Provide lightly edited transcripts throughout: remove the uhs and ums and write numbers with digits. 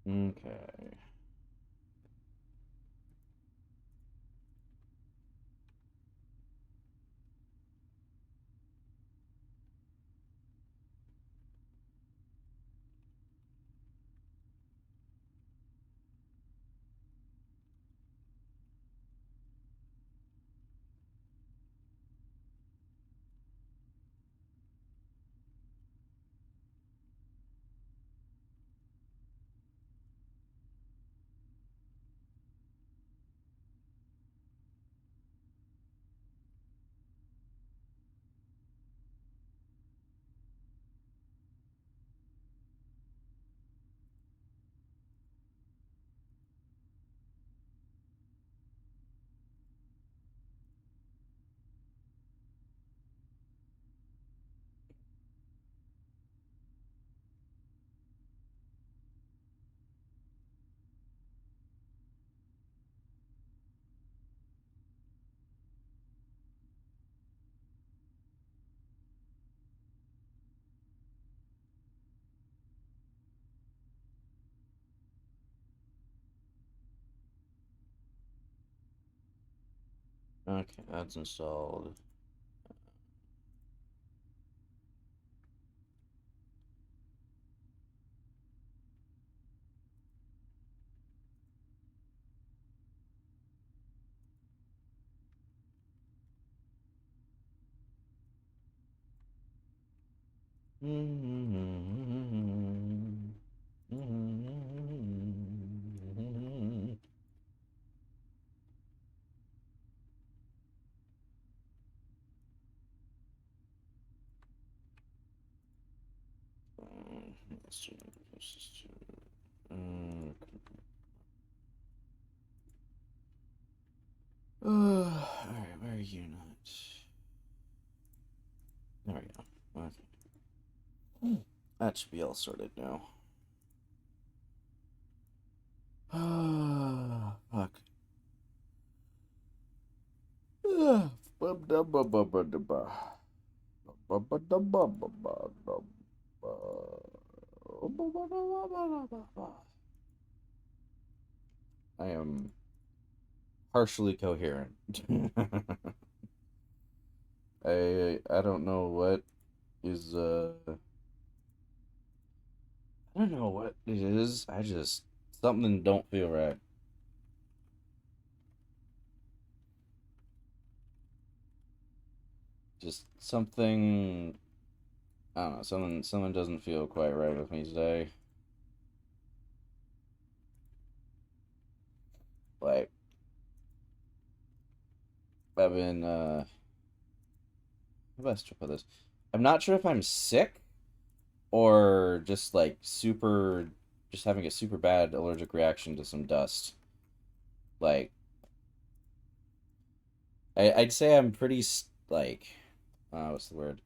Okay. Okay, that's installed. Alright, where are you not? There we go. Okay. That should be all sorted now. Ah, fuck. I am partially coherent. I don't know what is I don't know what it is. I just something don't feel right. Just something I don't know, something doesn't feel quite right with me today. Like I've been how best to put this? I'm not sure if I'm sick or just like super just having a super bad allergic reaction to some dust. Like I'd say I'm pretty like what's the word?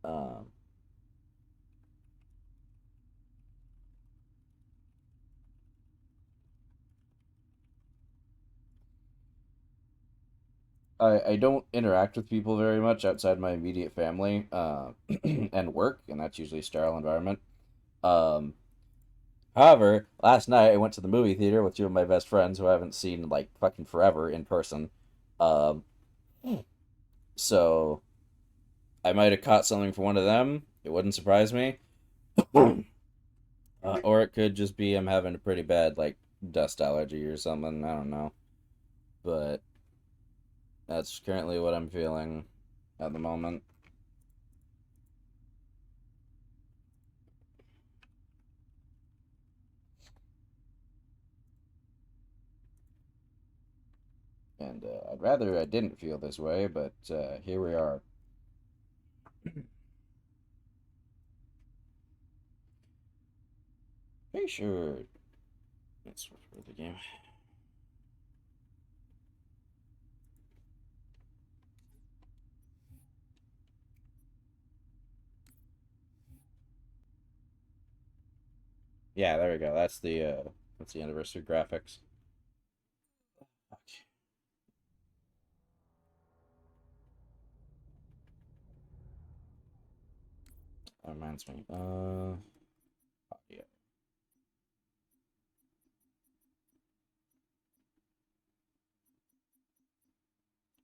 Um I don't interact with people very much outside my immediate family and work, and that's usually a sterile environment. Um, However, last night I went to the movie theater with two of my best friends who I haven't seen in, like fucking forever in person. Um, so I might have caught something from one of them. It wouldn't surprise me. Or it could just be I'm having a pretty bad like dust allergy or something. I don't know, but that's currently what I'm feeling at the moment. And I'd rather I didn't feel this way, but here we are. Hey, sure. That's for the game. Yeah, there we go. That's the anniversary graphics. Okay. That reminds me. Yeah.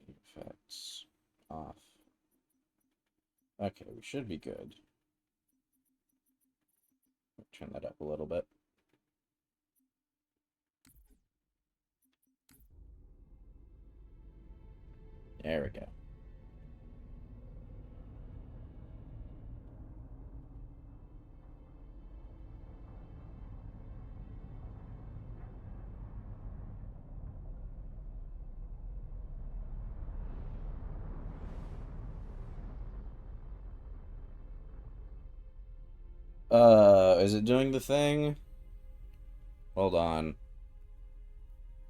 Effects off. Okay, we should be good. Turn that up a little bit. There we go. Is it doing the thing? Hold on.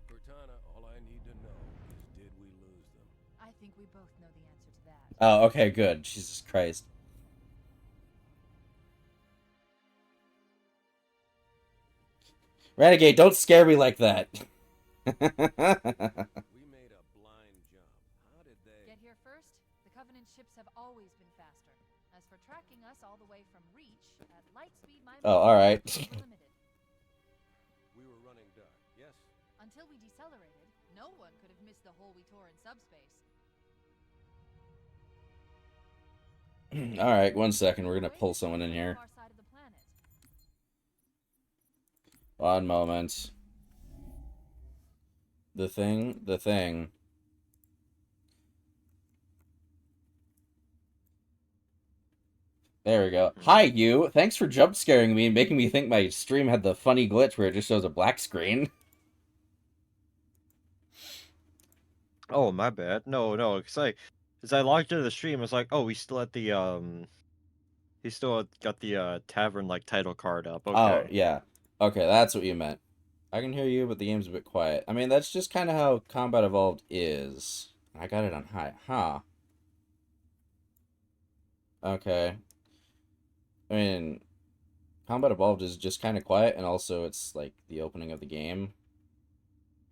Cortana, all I need to know is did we lose them? I think we both know the answer to that. Oh, okay, good. Jesus Christ. Renegade, don't scare me like that. We made a blind jump. How did they... Get here first? The Covenant ships have always been faster. As for tracking us all the way from Reach, at light speed my Oh, alright. were limited. We were running dark, yes? Until we decelerated, no one could have missed the hole we tore in subspace. Alright, 1 second. We're gonna pull someone in here. Far side of the planet. 1 moment. The thing. There we go. Hi, you. Thanks for jump scaring me and making me think my stream had the funny glitch where it just shows a black screen. Oh, my bad. No, because I logged into the stream, I was like, oh, he's still at the he still got the tavern like title card up. Okay. Oh, yeah. Okay, that's what you meant. I can hear you, but the game's a bit quiet. I mean, that's just kind of how Combat Evolved is. I got it on high. Huh. Okay. I mean, Combat Evolved is just kind of quiet, and also it's like the opening of the game.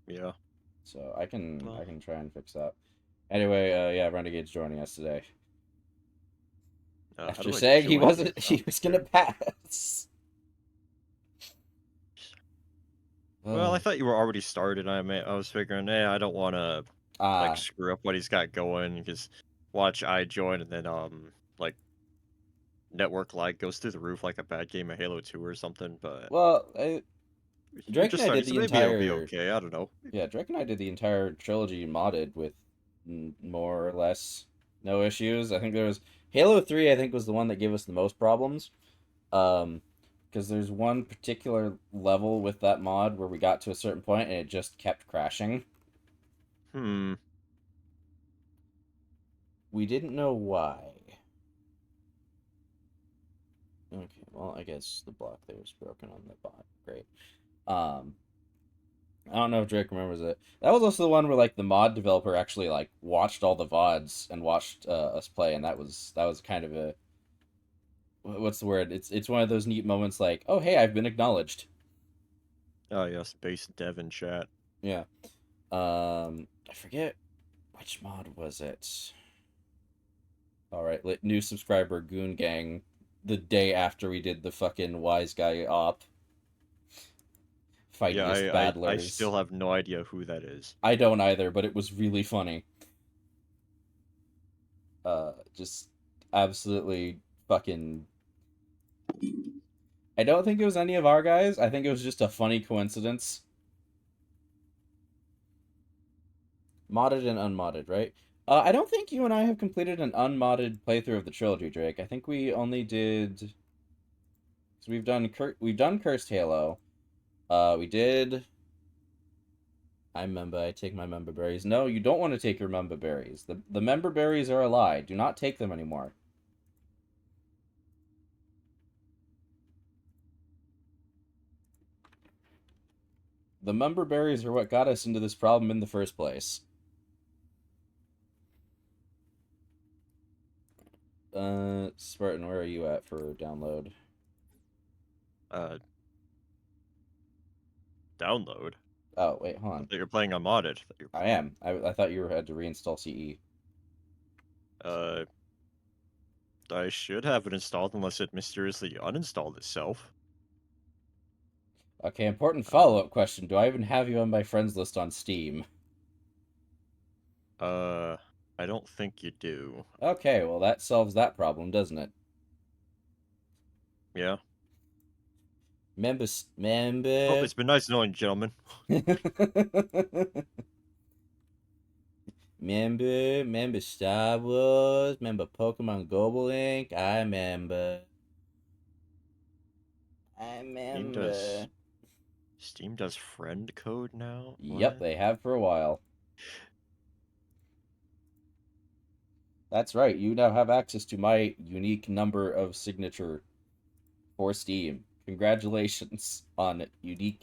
Yeah. So I can try and fix that. Anyway, yeah, Renegade's joining us today. After saying he was gonna pass. Well, I thought you were already started. I was figuring, I don't want to like screw up what he's got going, because watch I join and then like network lag goes through the roof like a bad game of Halo 2 or something. But well, Drake and I did so the maybe entire. it'll be okay. I don't know. Yeah, Drake and I did the entire trilogy modded with more or less no issues. I think there was Halo 3. I think was the one that gave us the most problems. Because there's one particular level with that mod where we got to a certain point and it just kept crashing. We didn't know why. Okay, well, I guess the block there is broken on the bot. Great. I don't know if Drake remembers it. That was also the one where like the mod developer actually like watched all the VODs and watched us play, and that was kind of a what's the word? It's one of those neat moments like, oh hey, I've been acknowledged. Oh yes, base dev in chat. Yeah. I forget which mod was it. All right, new subscriber Goon Gang. The day after we did the fucking wise guy op. Fightiest battlers. I still have no idea who that is. I don't either, but it was really funny. Just absolutely fucking. I don't think it was any of our guys. I think it was just a funny coincidence. Modded and unmodded, right? I don't think you and I have completed an unmodded playthrough of the trilogy, Drake. I think we only did. So we've done Cursed Halo. We did. I remember. I take my member berries. No, you don't want to take your member berries. The member berries are a lie. Do not take them anymore. The member berries are what got us into this problem in the first place. Spartan, where are you at for download? Download? Oh, wait, hold on. You're playing unmodded. I am. I thought you had to reinstall CE. Don't I should have it installed unless it mysteriously uninstalled itself. Okay, important follow-up question. Do I even have you on my friends list on Steam? I don't think you do. Okay, well that solves that problem, doesn't it? Yeah. Member... Well, it's been nice knowing you, gentlemen. Remember Star Wars? Remember Pokemon Go Link? I remember. Steam does friend code now? Yep, What? they have for a while. That's right, you now have access to my unique number of signature for Steam. Congratulations on unique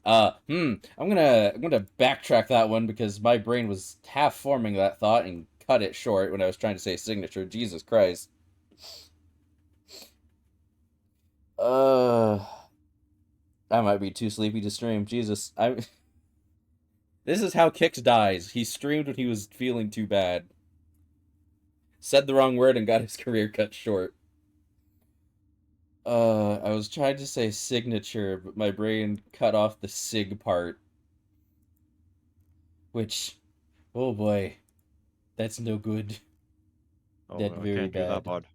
I'm gonna backtrack that one because my brain was half forming that thought and cut it short when I was trying to say signature. Jesus Christ. I might be too sleepy to stream. Jesus, This is how Kix dies. He streamed when he was feeling too bad. Said the wrong word and got his career cut short. I was trying to say signature, but my brain cut off the sig part. Which, oh boy, that's no good. Oh, That I very can't do that, bad. bud.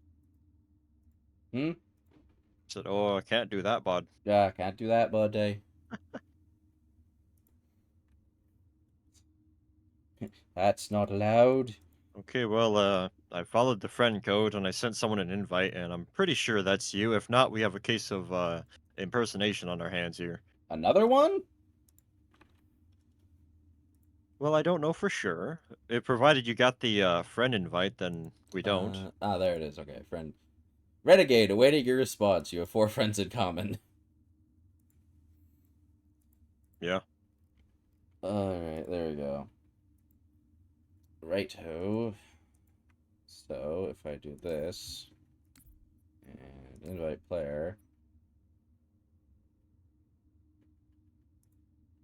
Hmm? Said, oh, I can't do that, bud. Yeah, can't do that, buddy. That's not allowed. Okay, well, I followed the friend code and I sent someone an invite, and I'm pretty sure that's you. If not, we have a case of impersonation on our hands here. Another one? Well, I don't know for sure. It provided you got the friend invite, then we don't. There it is. Okay, friend. Renegade, awaiting your response. You have 4 friends in common. Yeah. Alright, there we go. Righto. So, if I do this, and invite player,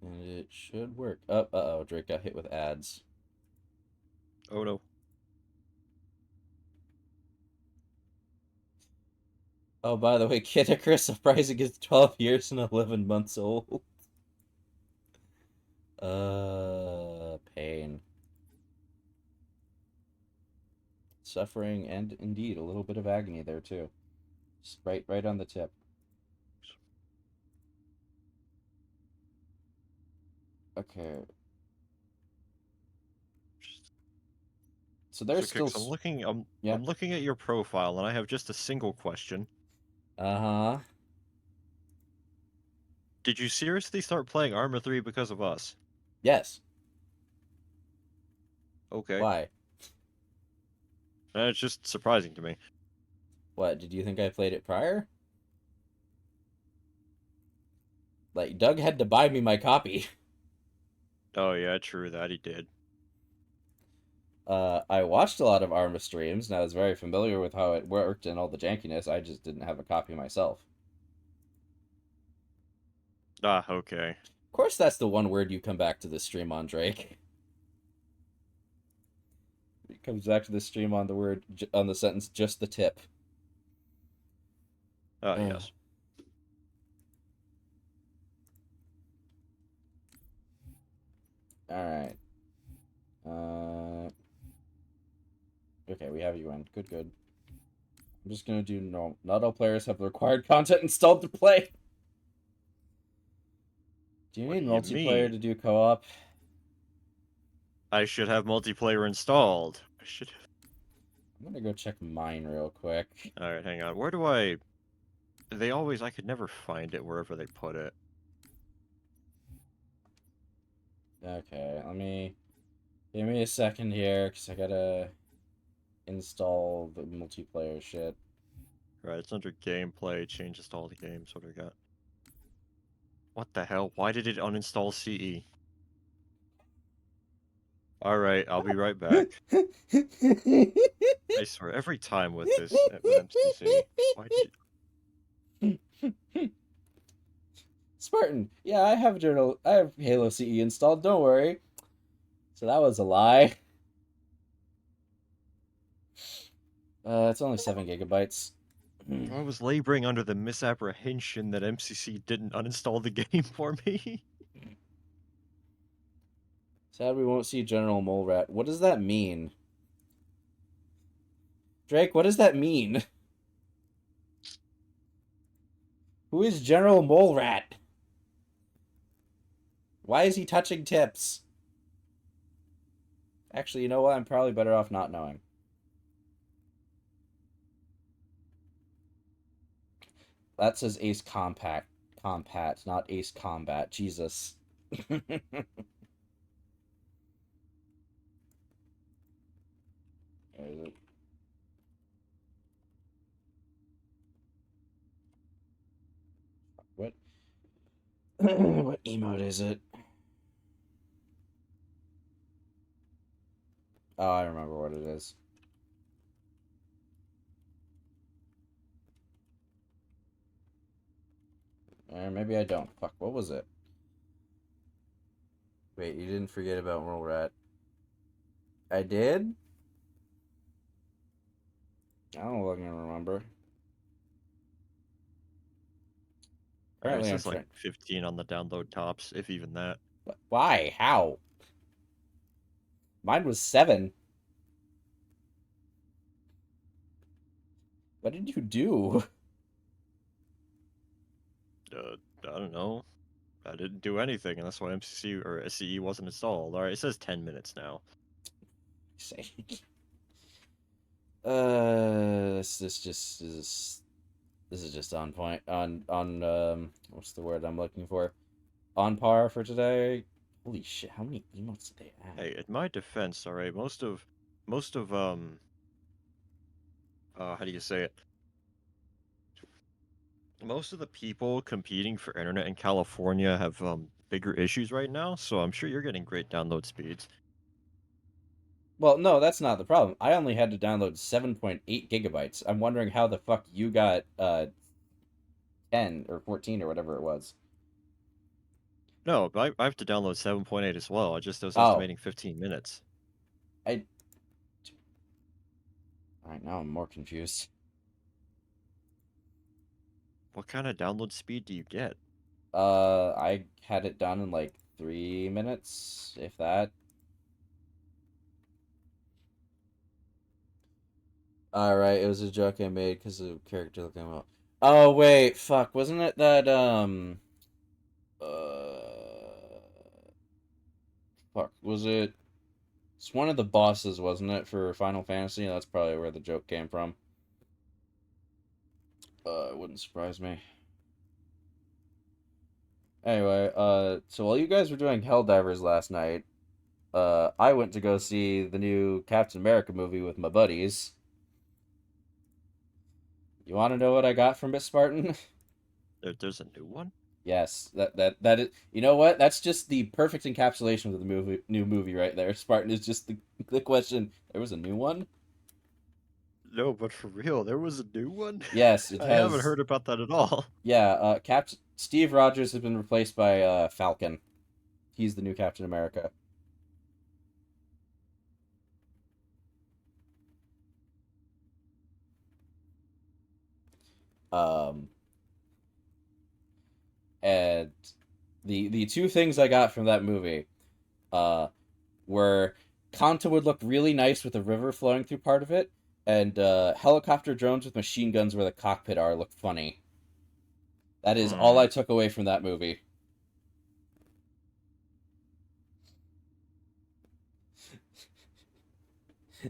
and it should work. Oh, uh-oh, Drake got hit with ads. Oh no. Oh, by the way, Kid Icarus Uprising is 12 years and 11 months old. Pain. Suffering and indeed a little bit of agony there too. Just right on the tip. Okay. So there's So, still. Kix, I'm Yeah. looking at your profile, and I have just a single question. Uh-huh. Did you seriously start playing Arma 3 because of us? Yes. Okay. Why? It's just surprising to me. What, did you think I played it prior? Like, Doug had to buy me my copy. Oh yeah, true that he did. I watched a lot of Arma streams, and I was very familiar with how it worked and all the jankiness. I just didn't have a copy myself. Ah, okay. Of course, that's the one word you come back to the stream on, Drake. It comes back to the stream on the word, on the sentence, just the tip. Oh, yes. Alright. Okay, we have you in. Good. I'm just gonna do no. Not all players have the required content installed to play. Do you need multiplayer to do co-op? I should have multiplayer installed. I should have. I'm gonna go check mine real quick. Alright, hang on. Where do I... I could never find it wherever they put it. Okay, give me a second here, because I gotta install the multiplayer shit. Right, it's under gameplay, changes to all the games. What do we got? What the hell? Why did it uninstall CE? Alright, I'll be right back. I swear, every time with this with MCC, why did Spartan, yeah, I have Halo CE installed, don't worry. So that was a lie. It's only 7 GB. I was laboring under the misapprehension that MCC didn't uninstall the game for me. Sad we won't see General Mole Rat. What does that mean? Drake, what does that mean? Who is General Mole Rat? Why is he touching tips? Actually, you know what? I'm probably better off not knowing. That says Ace Compat, not Ace Combat. Jesus. Where is it? What? What emote is it? Oh, I remember what it is. Or maybe I don't. Fuck, what was it? Wait, you didn't forget about Mole Rat. I did? I don't fucking remember. It Apparently, I'm says like 15 on the download tops, if even that. Why? How? Mine was 7. What did you do? I don't know. I didn't do anything, and that's why MCC or SCE wasn't installed. Alright, it says 10 minutes now. Say. This is just on point. On what's the word I'm looking for? On par for today. Holy shit! How many emotes did they add? Hey, in my defense, alright, most of how do you say it? Most of the people competing for internet in California have bigger issues right now, so I'm sure you're getting great download speeds. Well, no, that's not the problem. I only had to download 7.8 GB. I'm wondering how the fuck you got 10 or 14 or whatever it was. No, but I have to download 7.8 as well. I just was Oh. estimating 15 minutes. Alright, now I'm more confused. What kind of download speed do you get? I had it done in like 3 minutes, if that. Alright, it was a joke I made because the character looking well. Oh wait, fuck, wasn't it that fuck, was it? It's one of the bosses, wasn't it, for Final Fantasy? That's probably where the joke came from. It wouldn't surprise me. Anyway, so while you guys were doing Helldivers last night, I went to go see the new Captain America movie with my buddies. You want to know what I got from Miss Spartan? There's a new one? Yes, that is. You know what? That's just the perfect encapsulation of the new movie right there. Spartan is just the question. There was a new one. No, but for real, there was a new one? Yes, it I has. haven't heard about that at all. Yeah, Steve Rogers has been replaced by Falcon. He's the new Captain America. Um, and the two things I got from that movie, were Kanta would look really nice with a river flowing through part of it, and helicopter drones with machine guns where the cockpit are look funny. That is all I took away from that movie.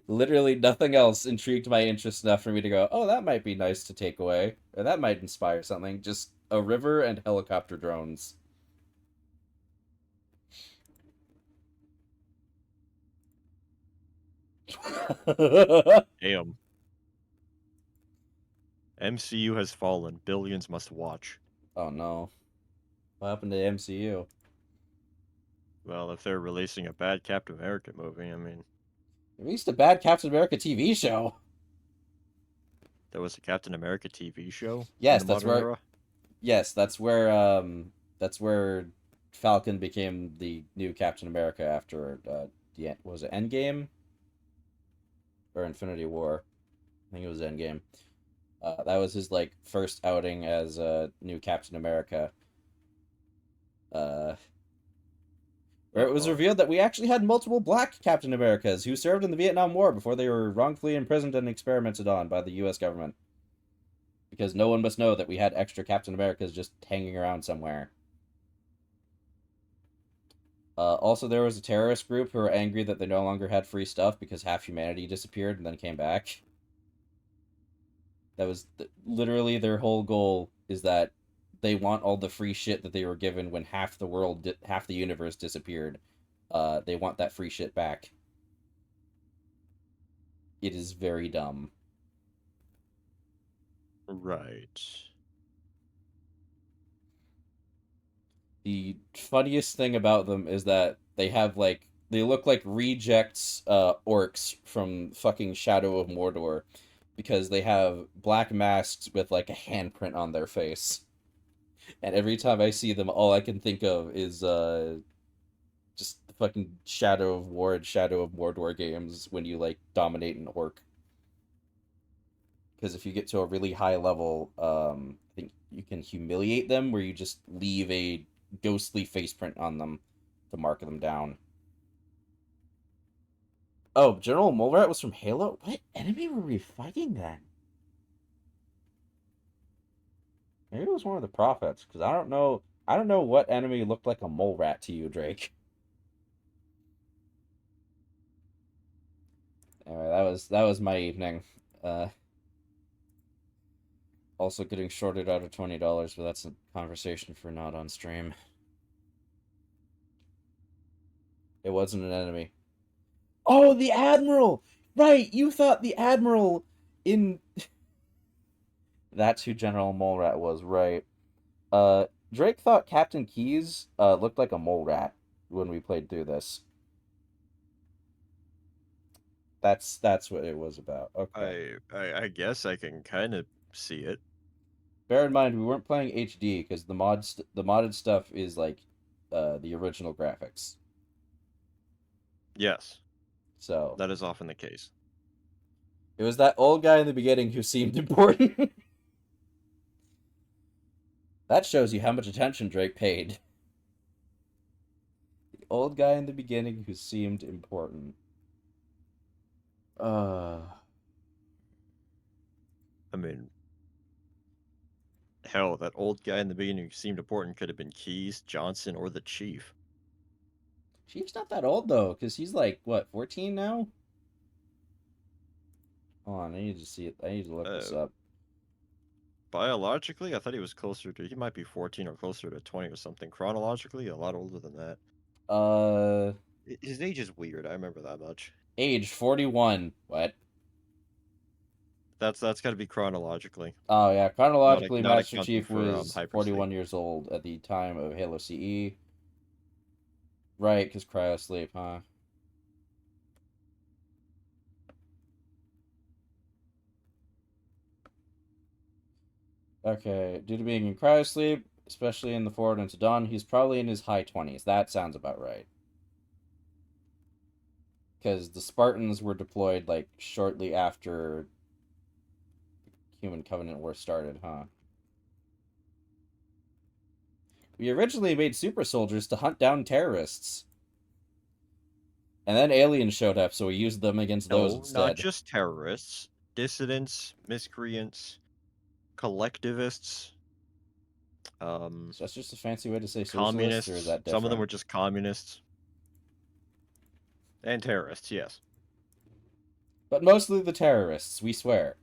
Literally nothing else intrigued my interest enough for me to go, oh, that might be nice to take away, or that might inspire something. Just a river and helicopter drones. Damn. MCU has fallen. Billions must watch. Oh no. What happened to MCU? Well, if they're releasing a bad Captain America movie, I mean... At least a bad Captain America TV show. There was a Captain America TV show? Yes, that's where... Era? Yes, that's where Falcon became the new Captain America after, was it Endgame? Or Infinity War? think it was Endgame. That was his like first outing as a new Captain America. Where it was revealed that we actually had multiple black Captain Americas who served in the Vietnam War before they were wrongfully imprisoned and experimented on by the U.S. government. Because no one must know that we had extra Captain Americas just hanging around somewhere. Also, there was a terrorist group who were angry that they no longer had free stuff because half humanity disappeared and then came back. That was literally their whole goal, is that they want all the free shit that they were given when half the world, half the universe disappeared. They want that free shit back. It is very dumb. Right. The funniest thing about them is that they have like, they look like rejects orcs from fucking Shadow of Mordor, because they have black masks with like a handprint on their face. And every time I see them, all I can think of is just the fucking Shadow of War and Shadow of Mordor games when you like dominate an orc. Because if you get to a really high level, I think you can humiliate them, where you just leave a ghostly face print on them to mark them down. Oh, General Mole Rat was from Halo? What enemy were we fighting then? Maybe it was one of the prophets, because I don't know what enemy looked like a mole rat to you, Drake. Anyway, that was my evening. Also getting shorted out of $20, but that's a conversation for not on stream. It wasn't an enemy. Oh, the Admiral! Right, you thought the Admiral in... That's who General Mole Rat was, right. Drake thought Captain Keyes looked like a mole rat when we played through this. That's what it was about. Okay. I guess I can kind of see it. Bear in mind, we weren't playing HD because the modded stuff is like the original graphics. Yes. So that is often the case. It was that old guy in the beginning who seemed important. That shows you how much attention Drake paid. The old guy in the beginning who seemed important. I mean, hell, that old guy in the beginning who seemed important could have been Keyes, Johnson, or the Chief. Chief's not that old, though, because he's like, what, 14 now? Hold on, I need to see it. I need to look this up. Biologically, I thought he was closer to... He might be 14 or closer to 20 or something. Chronologically, a lot older than that. His age is weird. I remember that much. Age 41. What? That's got to be chronologically. Oh, yeah. Chronologically, Master Chief was 41 years old at the time of Halo CE. Right, because cryosleep, huh? Okay, due to being in cryosleep, especially in the Forward into Dawn, he's probably in his high 20s. That sounds about right. Because the Spartans were deployed, like, shortly after the Human Covenant War started, huh? We originally made super soldiers to hunt down terrorists. And then aliens showed up, so we used them against those instead. Not just terrorists. Dissidents, miscreants, collectivists. So that's just a fancy way to say communists, or is that different? Some of them were just communists. And terrorists, yes. But mostly the terrorists, we swear.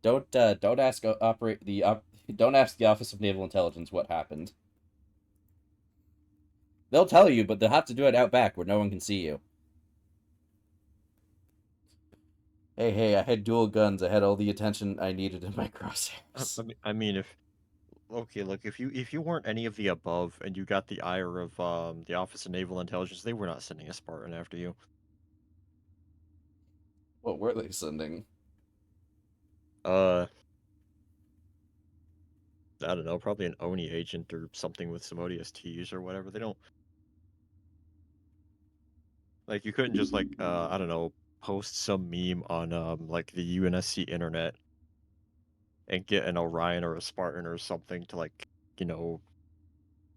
Don't ask don't ask the Office of Naval Intelligence what happened. They'll tell you, but they'll have to do it out back where no one can see you. Hey, I had dual guns. I had all the attention I needed in my crosshairs. I mean, if you weren't any of the above and you got the ire of the Office of Naval Intelligence, they were not sending a Spartan after you. What were they sending? I don't know, probably an Oni agent or something with some ODSTs or whatever. They don't... Like, you couldn't just, like, I don't know, post some meme on like the UNSC internet and get an Orion or a Spartan or something to like, you know,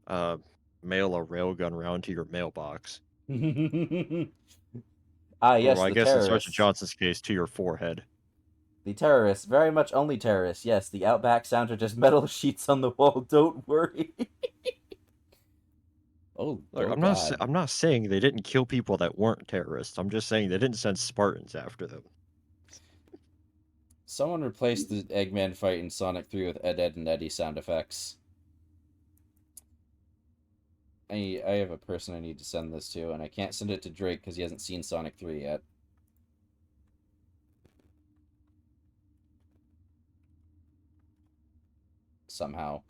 uh, mail a railgun round to your mailbox. Ah, Or yes, I the guess in Sergeant terrorists. Johnson's case, to your forehead. The terrorists, very much only terrorists. Yes, the Outback sounds are just metal sheets on the wall. Don't worry. Oh, Look, oh God. I'm not saying they didn't kill people that weren't terrorists. I'm just saying they didn't send Spartans after them. Someone replaced the Eggman fight in Sonic 3 with Ed, Ed, and Eddie sound effects. I have a person I need to send this to, and I can't send it to Drake because he hasn't seen Sonic 3 yet. Somehow.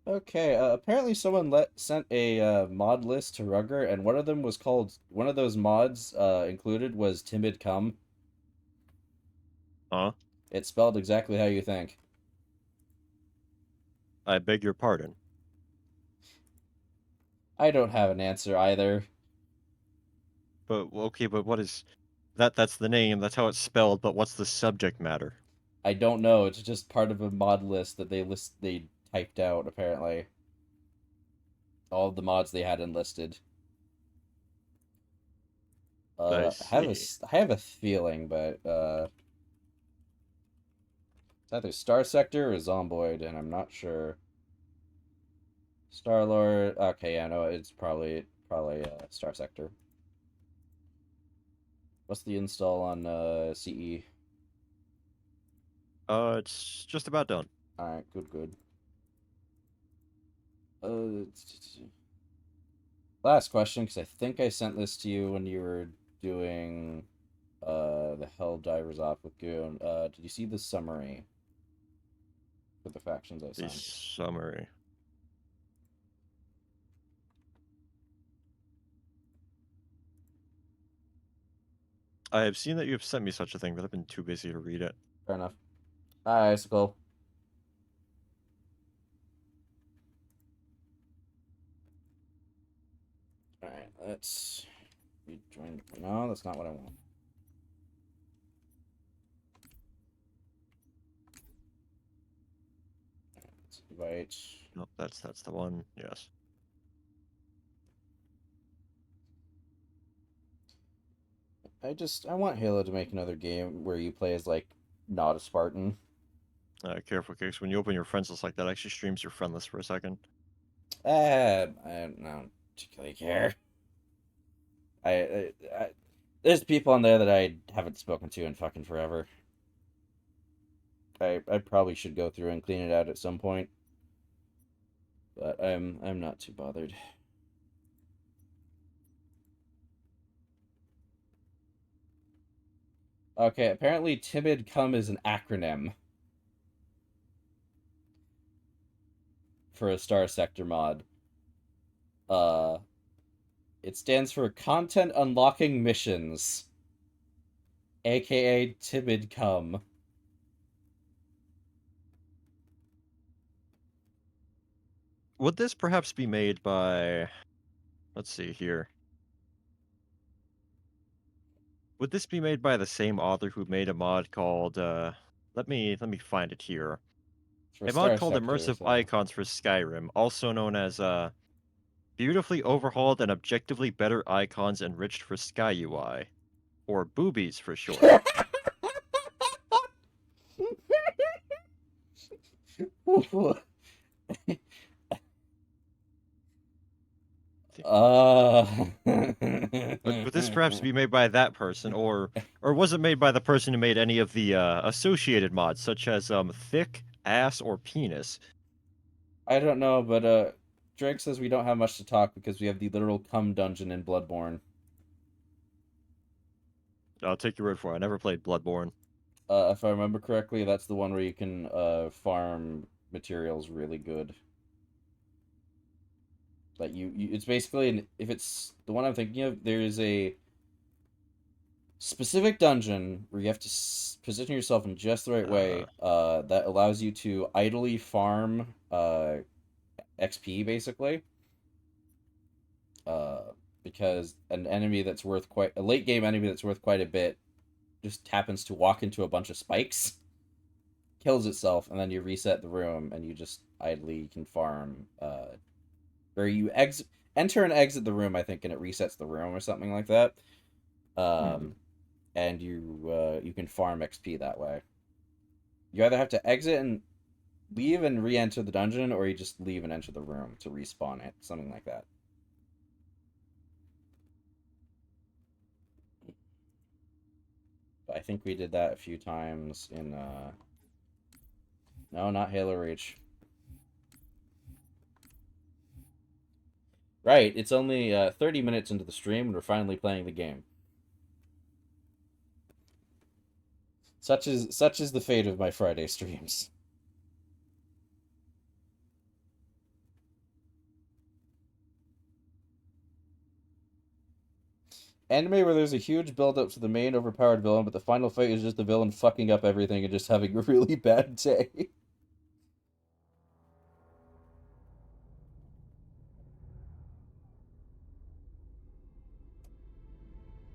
Okay, apparently someone sent a mod list to Rugger, and one of them was called, one of those mods included was Timid Cum. Huh? It's spelled exactly how you think. I beg your pardon. I don't have an answer either. But okay, but what is that? That's the name. That's how it's spelled. But what's the subject matter? I don't know. It's just part of a mod list that they typed out apparently. All of the mods they had enlisted. I see. I have a feeling, but it's either Star Sector or Zomboid, and I'm not sure. Star Lord. Okay, yeah, no, it's probably Star Sector. What's the install on CE? It's just about done. All right, good. Uh, last question, because I think I sent this to you when you were doing the Hell Divers off with Goon. Did you see the summary for the factions I The sent? summary. I have seen that you have sent me such a thing, but I've been too busy to read it. Fair enough. Alright, so cool. Alright, let's rejoin. No, that's not what I want. Let's invite. Nope, that's the one. Yes. I want Halo to make another game where you play as like not a Spartan. Careful, Cakes. When you open your friends list like that, it actually streams your friend list for a second. I don't particularly care. There's people on there that I haven't spoken to in fucking forever. I probably should go through and clean it out at some point, but I'm not too bothered. Okay, apparently Timid Cum is an acronym for a Star Sector mod. Uh, it stands for Content Unlocking Missions, aka Timid Cum. Would this perhaps be made by... Let's see here. Would this be made by the same author who made a mod called let me find it here. For A mod Star called Sector, Immersive so. Icons for Skyrim, also known as beautifully overhauled and objectively better icons enriched for Sky UI, or boobies for short. Would this perhaps be made by that person, or was it made by the person who made any of the associated mods, such as thick, ass, or penis? I don't know, but Drake says we don't have much to talk because we have the literal cum dungeon in Bloodborne. I'll take your word for it. I never played Bloodborne. If I remember correctly, that's the one where you can farm materials really good. Like it's basically if it's the one I'm thinking of, there is a specific dungeon where you have to position yourself in just the right way. That allows you to idly farm XP basically. Because an enemy that's worth a late game enemy that's worth quite a bit just happens to walk into a bunch of spikes, kills itself, and then you reset the room and you just idly can farm. Or you enter and exit the room, I think, and it resets the room or something like that. And you can farm XP that way. You either have to exit and leave and re-enter the dungeon, or you just leave and enter the room to respawn it, something like that. But I think we did that a few times in no, not Halo Reach. Right, it's only 30 minutes into the stream and we're finally playing the game. Such is the fate of my Friday streams. Anime where there's a huge build-up to the main overpowered villain, but the final fight is just the villain fucking up everything and just having a really bad day.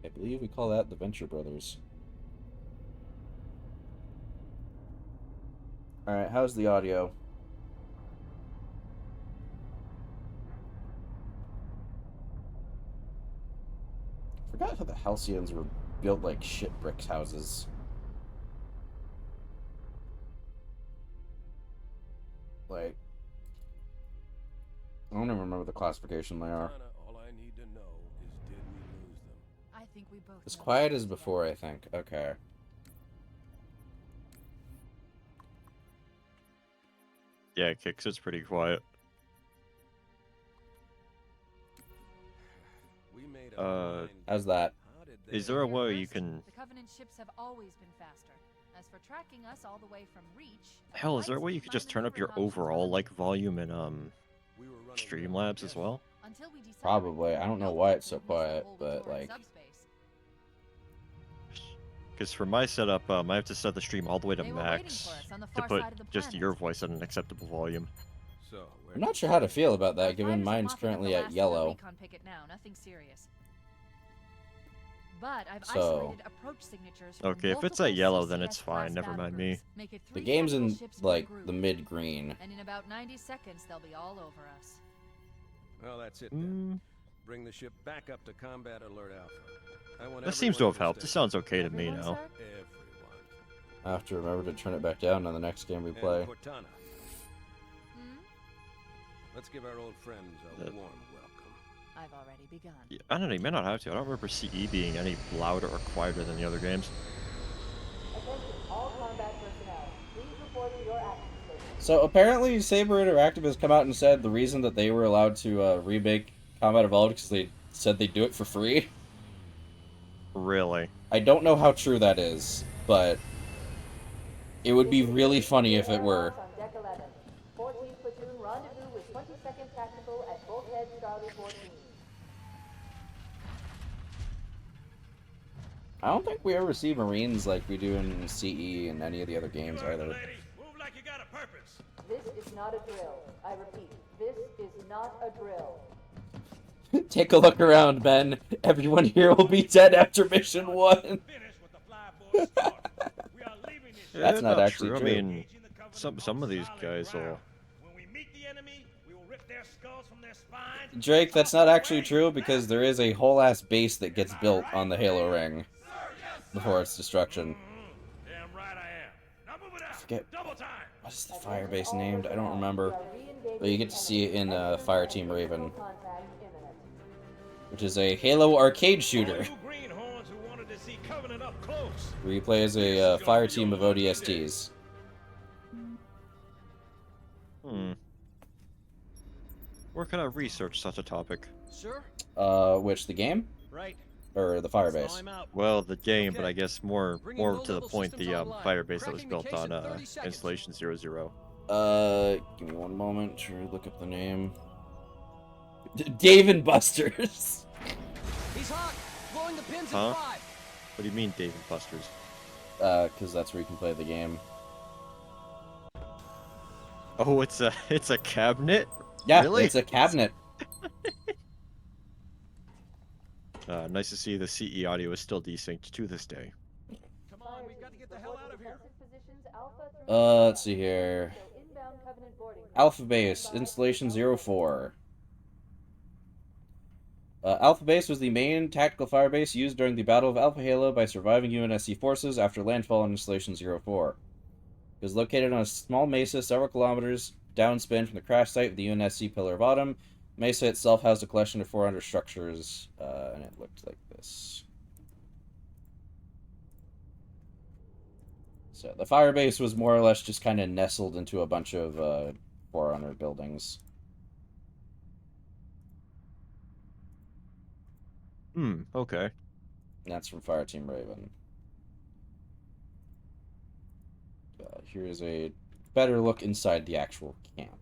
I believe we call that the Venture Brothers. Alright, how's the audio? I forgot how the Halcyons were built like shit brick houses. Like, I don't even remember the classification they are. All I need to know is, did we lose them? I think we both. As know quiet that. as before, I think. Okay. Yeah, Kicks, it's pretty quiet. We made a blind How's that? How did they Is there a They're way you faster. can... The Covenant ships have always been faster. As for tracking us all the way from Reach. at Hell, is there a way Lightspeed, you could my just turn up your maneuver options overall, are like, limited. volume in, we were running Streamlabs as well? Until we decide Probably. what I don't know no why one it's so will miss the quiet, whole but, Torrid like... subspace. Because for my setup, I have to set the stream all the way to They were waiting max for us on the to far put side of the just planet. your voice at an acceptable volume. So, I'm not sure how to feel about Our that, given fighters are mine's mopping up currently the at last of the yellow. recon picket now, nothing serious. But I've So- isolated approach signatures from Okay, if it's at multiple yellow, then CCS it's fine, class never battle mind me. groups. Make it The 3 game's capital in, ships per like, group. the mid-green. And in about 90 seconds, they'll be all over us. Well, that's it then. Mm, Bring the ship back up to combat alert alpha. I want that seems to everyone have helped. This sounds okay to me Everyone, now. sir? Everyone. I have to remember to turn it back down on the next game we And play. Cortana. Hmm? Let's give our old friends a That- warm welcome. I've already begun. Yeah, I don't know, you may not have to. I don't remember CE being any louder or quieter than the other games. Attention all combat personnel. Please report to your action station. So apparently Saber Interactive has come out and said the reason that they were allowed to remake Combat Evolved because they said they'd do it for free. Really? I don't know how true that is, but it would be really funny if it were. On deck 11. 14th platoon rendezvous with 22nd Tactical at Bulkhead Charlie 14. I don't think we ever see Marines like we do in CE and any of the other games either. Move like you got a purpose. This is not a drill. I repeat, this is not a drill. Take a look around, Ben. Everyone here will be dead after mission 1. Finish what the flyboys started. We are leaving this Yeah, That's not actually true. I mean, some of these guys will... When we meet the enemy, we will rip their skulls from their spines. Drake, that's not actually true because there is a whole ass base that gets built on the Halo ring before its destruction. Damn right I am. Now move it out. Forget- Double time. What is the fire base named? I don't remember. We are re-engaging But you get to see it in Fire Team Raven, contact imminent. which is a Halo arcade All shooter. you greenhorns who wanted to see Covenant up close. Where you play as a fire team of ODSTs. Where can I research such a topic? Sir? Which, the game? Right. Or the fire base? out. Well, the game, but Okay. I guess more Bringing to the low-level point, systems the online. fire base that was Cracking built the case on in 30 seconds. Installation 00. Give me one moment to look up the name. Dave and Buster's. He's hot! Blowing the pins Huh? in 5! What do you mean, Dave and Buster's? Because that's where you can play the game. Oh, it's a cabinet? Yeah, Really? it's a cabinet. Nice to see the CE audio is still desynced to this day. Come on, we've got to get the hell out of here. Let's see here. Alpha Base, Installation 04. Alpha Base was the main tactical firebase used during the Battle of Alpha Halo by surviving UNSC forces after landfall on Installation 04. It was located on a small mesa several kilometers downspin from the crash site of the UNSC Pillar of Autumn. Mesa itself housed a collection of 400 structures, and it looked like this. So the firebase was more or less just kind of nestled into a bunch of 400 buildings. Okay. And that's from Fireteam Raven. Here's a better look inside the actual camp.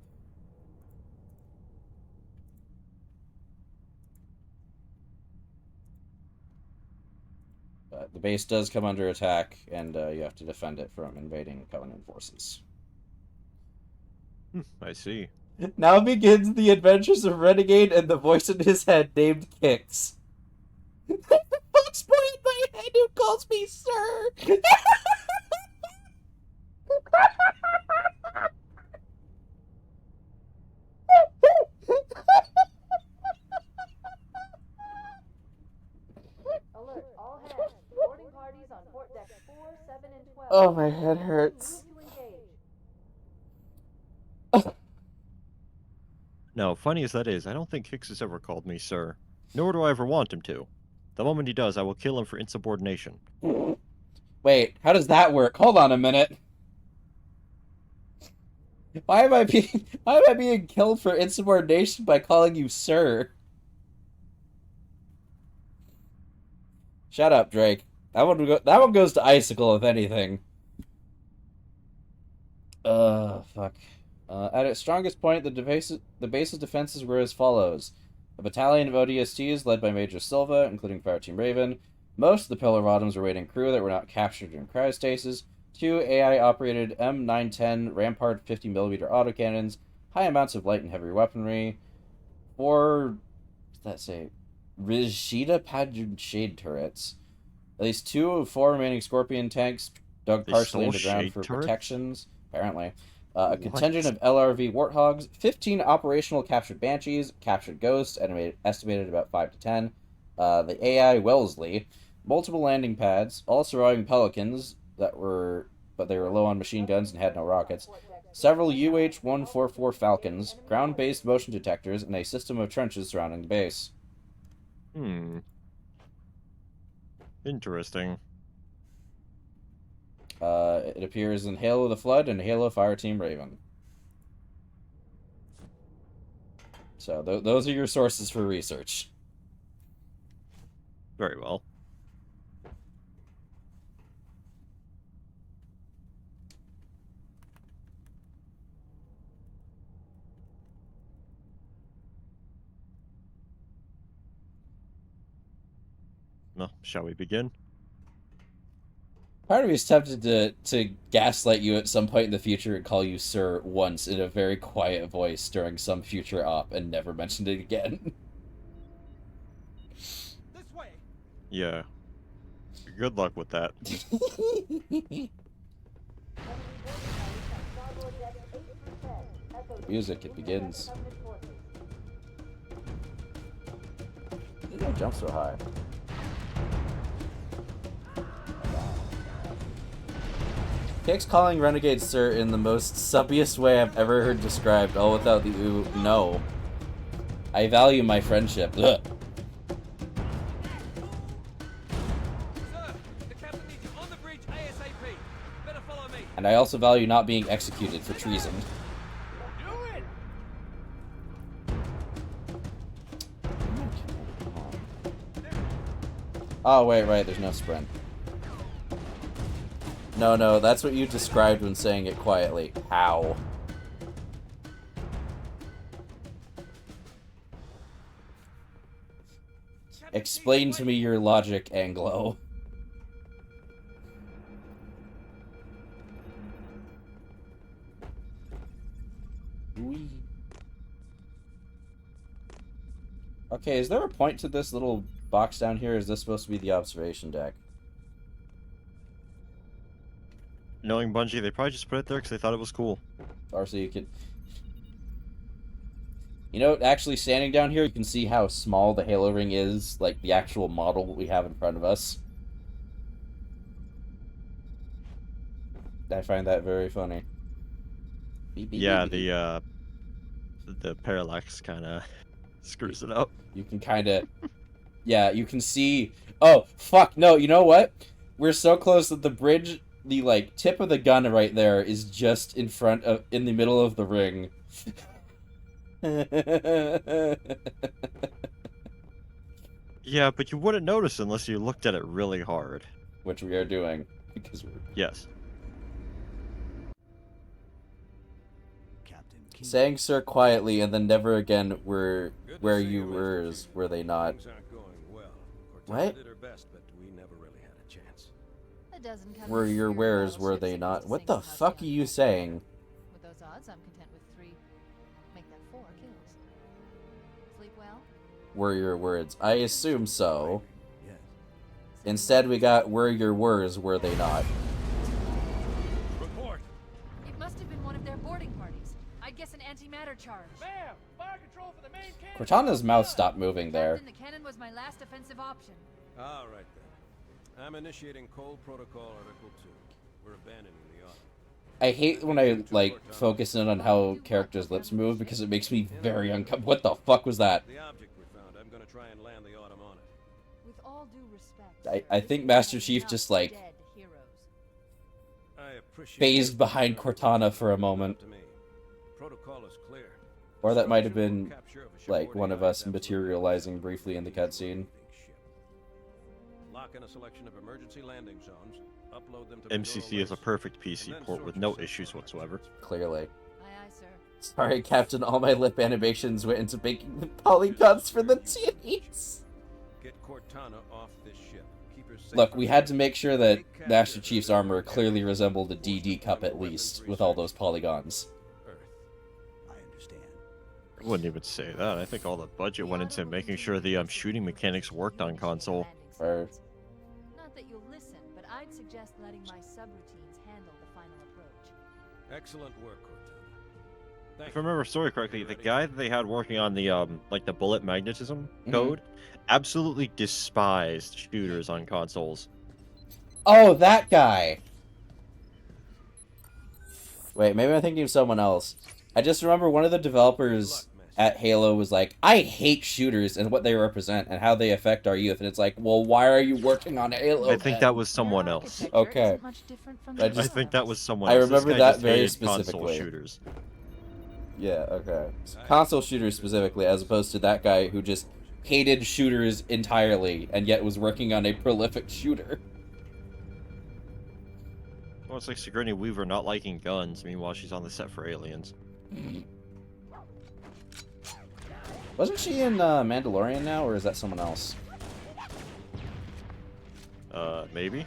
The base does come under attack, and you have to defend it from invading Covenant forces. I see. Now begins the adventures of Renegade and the voice in his head named Kix. The fox boy in my head who calls me sir! Alert, all hands. Boarding parties on port decks 4, 7, and 12. Oh, my head hurts. Move to engage. Now, funny as that is, I don't think Hicks has ever called me sir. Nor do I ever want him to. The moment he does, I will kill him for insubordination. Wait, how does that work? Hold on a minute. Why am I being killed for insubordination by calling you sir? Shut up, Drake. That one goes to Icicle, if anything. Fuck. At its strongest point, the base's defenses were as follows. A battalion of ODSTs led by Major Silva, including Fireteam Raven. Most of the Pillar of Autumn's waiting crew that were not captured in cryostasis. 2 AI-operated M910 Rampart 50mm autocannons. High amounts of light and heavy weaponry. 4... what does that say? Rigida Pageant Shade turrets. At least 2 of 4 remaining Scorpion tanks dug partially into the ground for protections. Apparently. A contingent of LRV Warthogs, 15 operational captured Banshees, captured Ghosts, estimated about 5 to 10, the AI Wellesley, multiple landing pads, all surviving Pelicans but they were low on machine guns and had no rockets, several UH-144 Falcons, ground-based motion detectors, and a system of trenches surrounding the base. Interesting. It appears in Halo the Flood and Halo Fireteam Raven. So those are your sources for research. Very well. Well, shall we begin? Part of me is tempted to gaslight you at some point in the future and call you sir once in a very quiet voice during some future op and never mention it again. This way. Yeah. Good luck with that. Music, it begins. You don't jump so high. Kix calling Renegade sir in the most subbiest way I've ever heard described, all without the ooh, no. I value my friendship. Ugh. Sir, the captain needs you on the bridge ASAP. Better follow me. And I also value not being executed for treason. Do it! Oh, wait, right, there's no sprint. No, that's what you described when saying it quietly. How? Explain to me your logic, Anglo. Okay, Okay, is there a point to this little box down here? Is this supposed to be the observation deck? Knowing Bungie, they probably just put it there because they thought it was cool. Or so you can... You know, actually standing down here, you can see how small the Halo ring is, like the actual model we have in front of us. I find that very funny. Beep, beep, Yeah, beep, beep. the parallax kind of screws it up. You can kind of... Yeah, you can see... Oh, fuck, no, you know what? We're so close that the bridge, the, like, tip of the gun right there is just in the middle of the ring. Yeah, but you wouldn't notice unless you looked at it really hard. Which we are doing, because we're... Yes. Saying sir quietly and then never again were where you were they not. What? Were your wares were they not? What the fuck are you saying? With those odds, I'm content with 3. Make that 4 kills. Sleep well? Were your words? I assume so. Instead we got were your words were they not? Report. It must have been one of their boarding parties. I'd guess an antimatter charge. Bam! Fire control for the main cannon. Cortana's mouth stopped moving there. Captain, the cannon was my last offensive option. All right then. I'm initiating Cole Protocol Article 2. We're abandoning the Autumn. I hate when I like focus in on how characters' lips move because it makes me very uncomfortable. What the fuck was that? The object we found, I'm gonna try and land the Autumn on it. With all due respect, I think Master Chief just like dead heroes. I appreciate phased behind Cortana for a moment. To me. Protocol is clear. Or that might have been Capture of a like one of shipboarding us item materializing briefly in the cutscene. ship. Lock in a selection of emergency landing zones. Upload them to MCC is a perfect PC port with no issues whatsoever. Clearly. Aye, aye, sir. Sorry, Captain, all my lip animations went into making the polygons for the titties. Get Cortana off this ship. Keep her safe. Look, we had to make sure that Master Chief's armor clearly resembled a DD cup at least, with all those polygons. Earth. I understand. I wouldn't even say that. I think all the budget went into making sure the shooting mechanics worked on console. Or- Not that you'll listen, but I'd suggest letting my subroutines handle the final approach. Excellent work, Cortana. Thank If I remember story correctly, the guy that they had working on the like the bullet magnetism Mhm. code absolutely despised shooters on consoles. Oh, that guy! Wait, maybe I'm thinking of someone else. I just remember one of the developers at Halo was like, I hate shooters and what they represent and how they affect our youth. And it's like, well, why are you working on Halo? I think then? that was someone else. Architecture Okay. isn't much different from I the just- I think that was someone I else. This remember guy that just very hated console specifically. shooters. Yeah, okay. Console shooters specifically, as opposed to that guy who just hated shooters entirely and yet was working on a prolific shooter. Well, it's like Sigourney Weaver not liking guns, meanwhile she's on the set for Aliens. Wasn't she in Mandalorian now, or is that someone else? Maybe?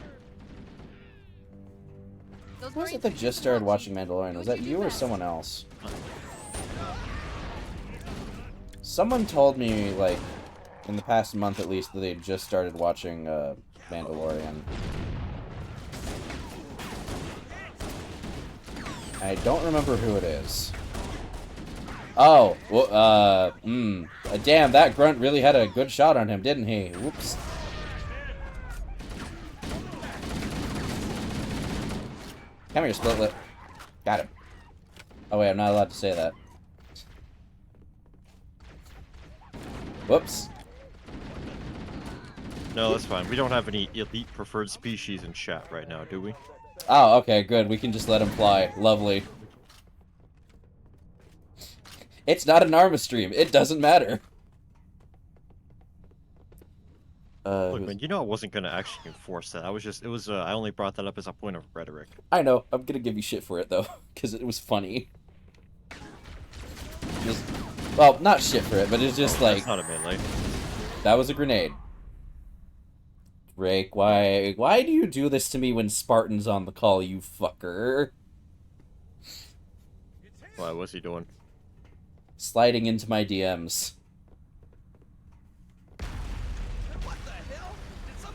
Those Who was Marines it that are just started too watching touchy. Mandalorian? Was Who'd that you you do or best? someone else? Someone told me, like, in the past month at least, that they just started watching Mandalorian. I don't remember who it is. Oh, well, damn, that grunt really had a good shot on him, didn't he? Whoops. Come here, split lip. Got him. Oh wait, I'm not allowed to say that. Whoops. No, that's fine. We don't have any elite preferred species in chat right now, do we? Oh, okay, good. We can just let him fly. Lovely. It's not an Arma stream. It doesn't matter. Look, man, you know I wasn't gonna actually enforce that. I only brought that up as a point of rhetoric. I know. I'm gonna give you shit for it, though, because it was funny. Just, well, not shit for it, but it's just like... That's not a melee. That was a grenade. Drake, why do you do this to me when Spartan's on the call, you fucker? Why, what's he doing? Sliding into my DMs.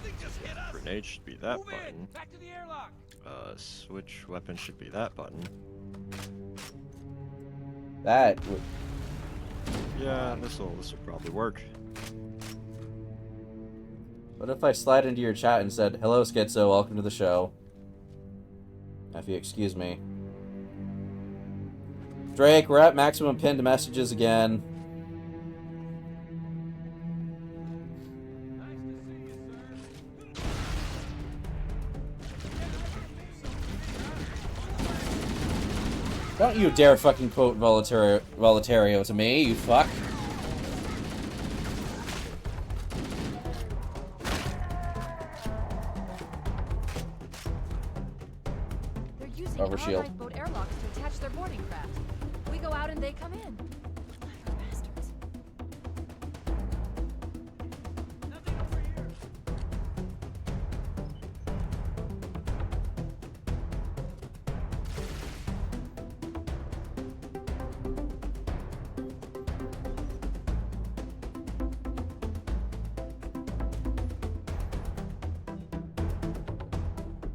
Something just hit us. Grenade should be that Move in. button. Back to the airlock. Switch weapon should be that button. That would... Yeah, this will probably work. What if I slide into your chat and said, "Hello, Schizo, welcome to the show." If you excuse me. Drake, we're at maximum pinned messages again. Don't you dare fucking quote Volatario to me, you fuck. They're using Overshield. Allied boat airlocks to attach their boarding craft. We go out and they come in. Bastards. Nothing over here.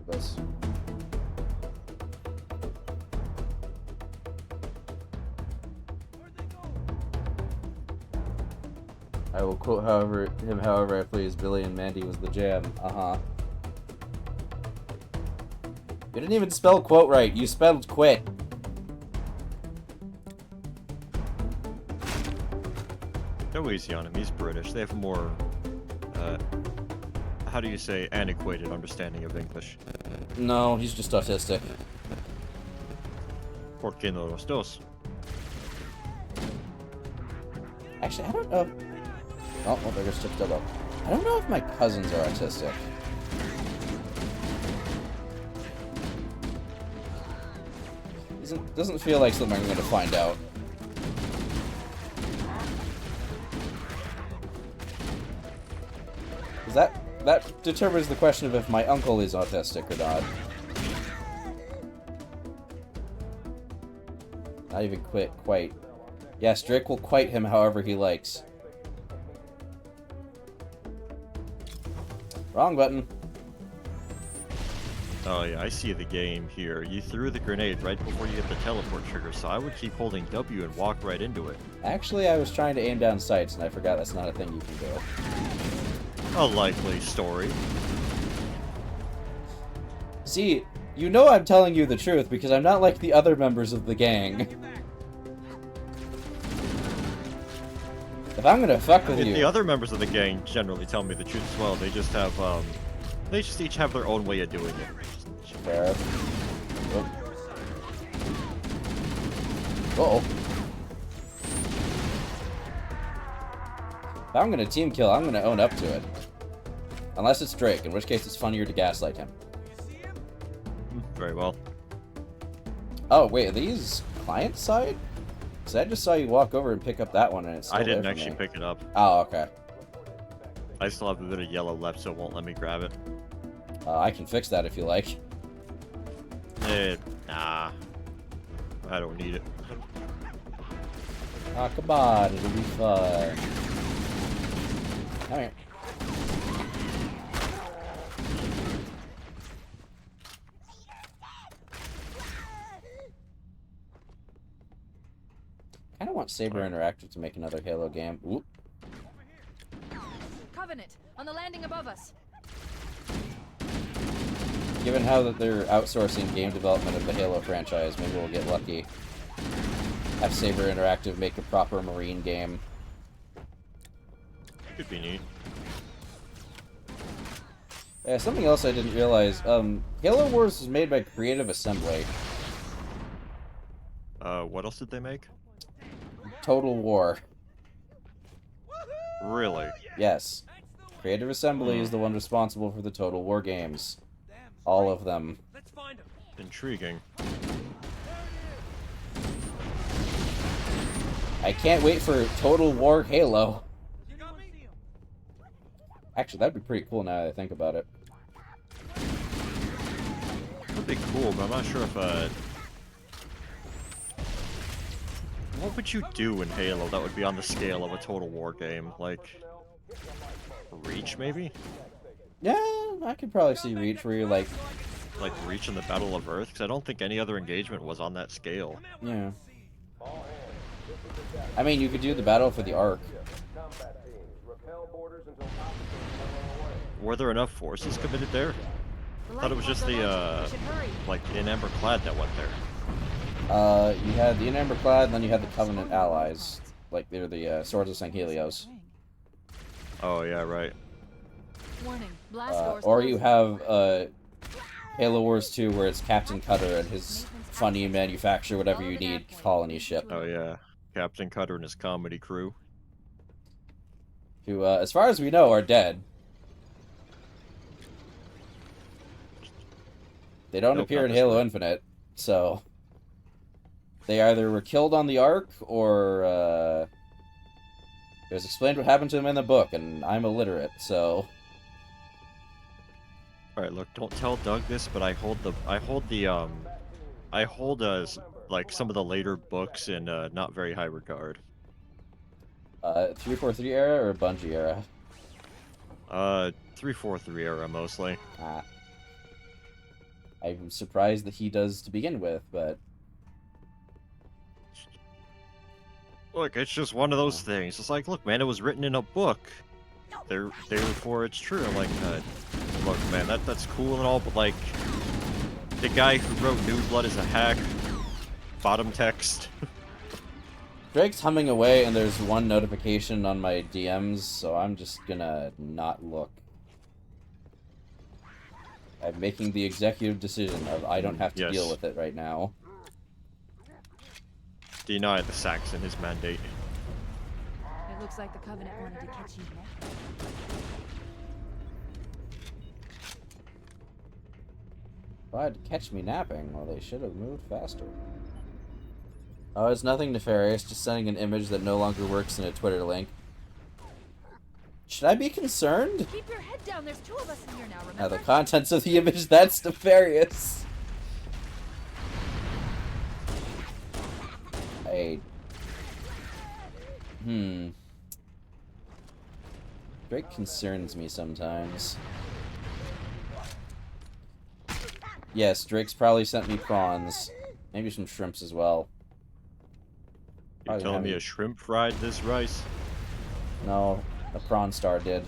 This. Where'd they go? I will quote him however I please. Billy and Mandy was the jam. Uh-huh. You didn't even spell quote right. You spelled quit. Go easy on him. He's British. They have more, how do you say, antiquated understanding of English. No, he's just autistic. ¿Por qué no los dos? Actually, I don't know. Oh, well, there goes Chip Dildo. I don't know if my cousins are autistic. Doesn't feel like something I'm going to find out. That determines the question of if my uncle is autistic or not. Not even quite. Yes, Drake will quite him however he likes. Wrong button. Oh yeah, I see the game here. You threw the grenade right before you hit the teleport trigger, so I would keep holding W and walk right into it. Actually, I was trying to aim down sights, and I forgot that's not a thing you can do. A likely story. See, you know I'm telling you the truth, because I'm not like the other members of the gang. If I'm gonna fuck with you... The other members of the gang generally tell me the truth as well. They just have, they just each have their own way of doing it. Fair. Oh. Uh-oh. If I'm gonna team kill, I'm gonna own up to it. Unless it's Drake, in which case it's funnier to gaslight him. Very well. Oh, wait, are these client side? Because I just saw you walk over and pick up that one, and it's still I didn't there for actually me. pick it up. Oh, okay. I still have a bit of yellow left, so it won't let me grab it. I can fix that if you like. Nah. I don't need it. Ah, come on, it'll be fun. Come here. I kind of want Saber Interactive to make another Halo game. Oop. Covenant, on the landing above us. Given how that they're outsourcing game development of the Halo franchise, maybe we'll get lucky. Have Saber Interactive make a proper Marine game. Could be neat. Yeah, something else I didn't realize. Halo Wars was made by Creative Assembly. What else did they make? Total War. Really? Yes. Creative Assembly is the one responsible for the Total War games. All of them. Let's find him. Intriguing. I can't wait for Total War Halo. You got me? Actually, that'd be pretty cool now that I think about it. That'd be cool, but I'm not sure if, what would you do in Halo that would be on the scale of a Total War game? Like, Reach, maybe? Yeah, I could probably see Reach where you're like, Reach in the Battle of Earth, because I don't think any other engagement was on that scale. yeah. I mean, you could do the battle for the Ark. Were there enough forces committed there? I thought it was just the, like, In-Amber-Clad that went there. You had the In-Amber-Clad, and then you had the Covenant allies. Like, they're the Swords of St. Helios. Oh, yeah, right. Warning, blast doors Or you closing. have Halo Wars 2, where it's Captain Cutter and his funny manufacture whatever you need colony ship. Oh, yeah. Captain Cutter and his comedy crew. Who, as far as we know, are dead. They don't appear in Halo Infinite, so they either were killed on the Ark, or it was explained what happened to them in the book, and I'm illiterate, so. All right, look, don't tell Doug this, but I hold like some of the later books in not very high regard. 343 era or Bungie era? 343 era mostly. I'm surprised that he does to begin with, but Look, it's just one of those things. It's like, look, man, it was written in a book. Therefore, it's true. I'm like, look, man, that's cool and all, but like, the guy who wrote New Blood is a hack. Bottom text. Drake's humming away, and there's one notification on my DMs, so I'm just gonna not look. I'm making the executive decision of I don't have to deal with it right now. Deny the Saxon his mandate. It looks like the Covenant wanted to catch you now. Tried to catch me napping. Well, they should have moved faster. Oh, it's nothing nefarious, just sending an image that no longer works in a Twitter link. Should I be concerned? Keep your head down, there's two of us in here now, remember? Now, the contents of the image, that's nefarious. Drake concerns me sometimes. Yes, Drake's probably sent me prawns. Maybe some shrimps as well. You telling me a shrimp fried this rice? No, a prawn star did.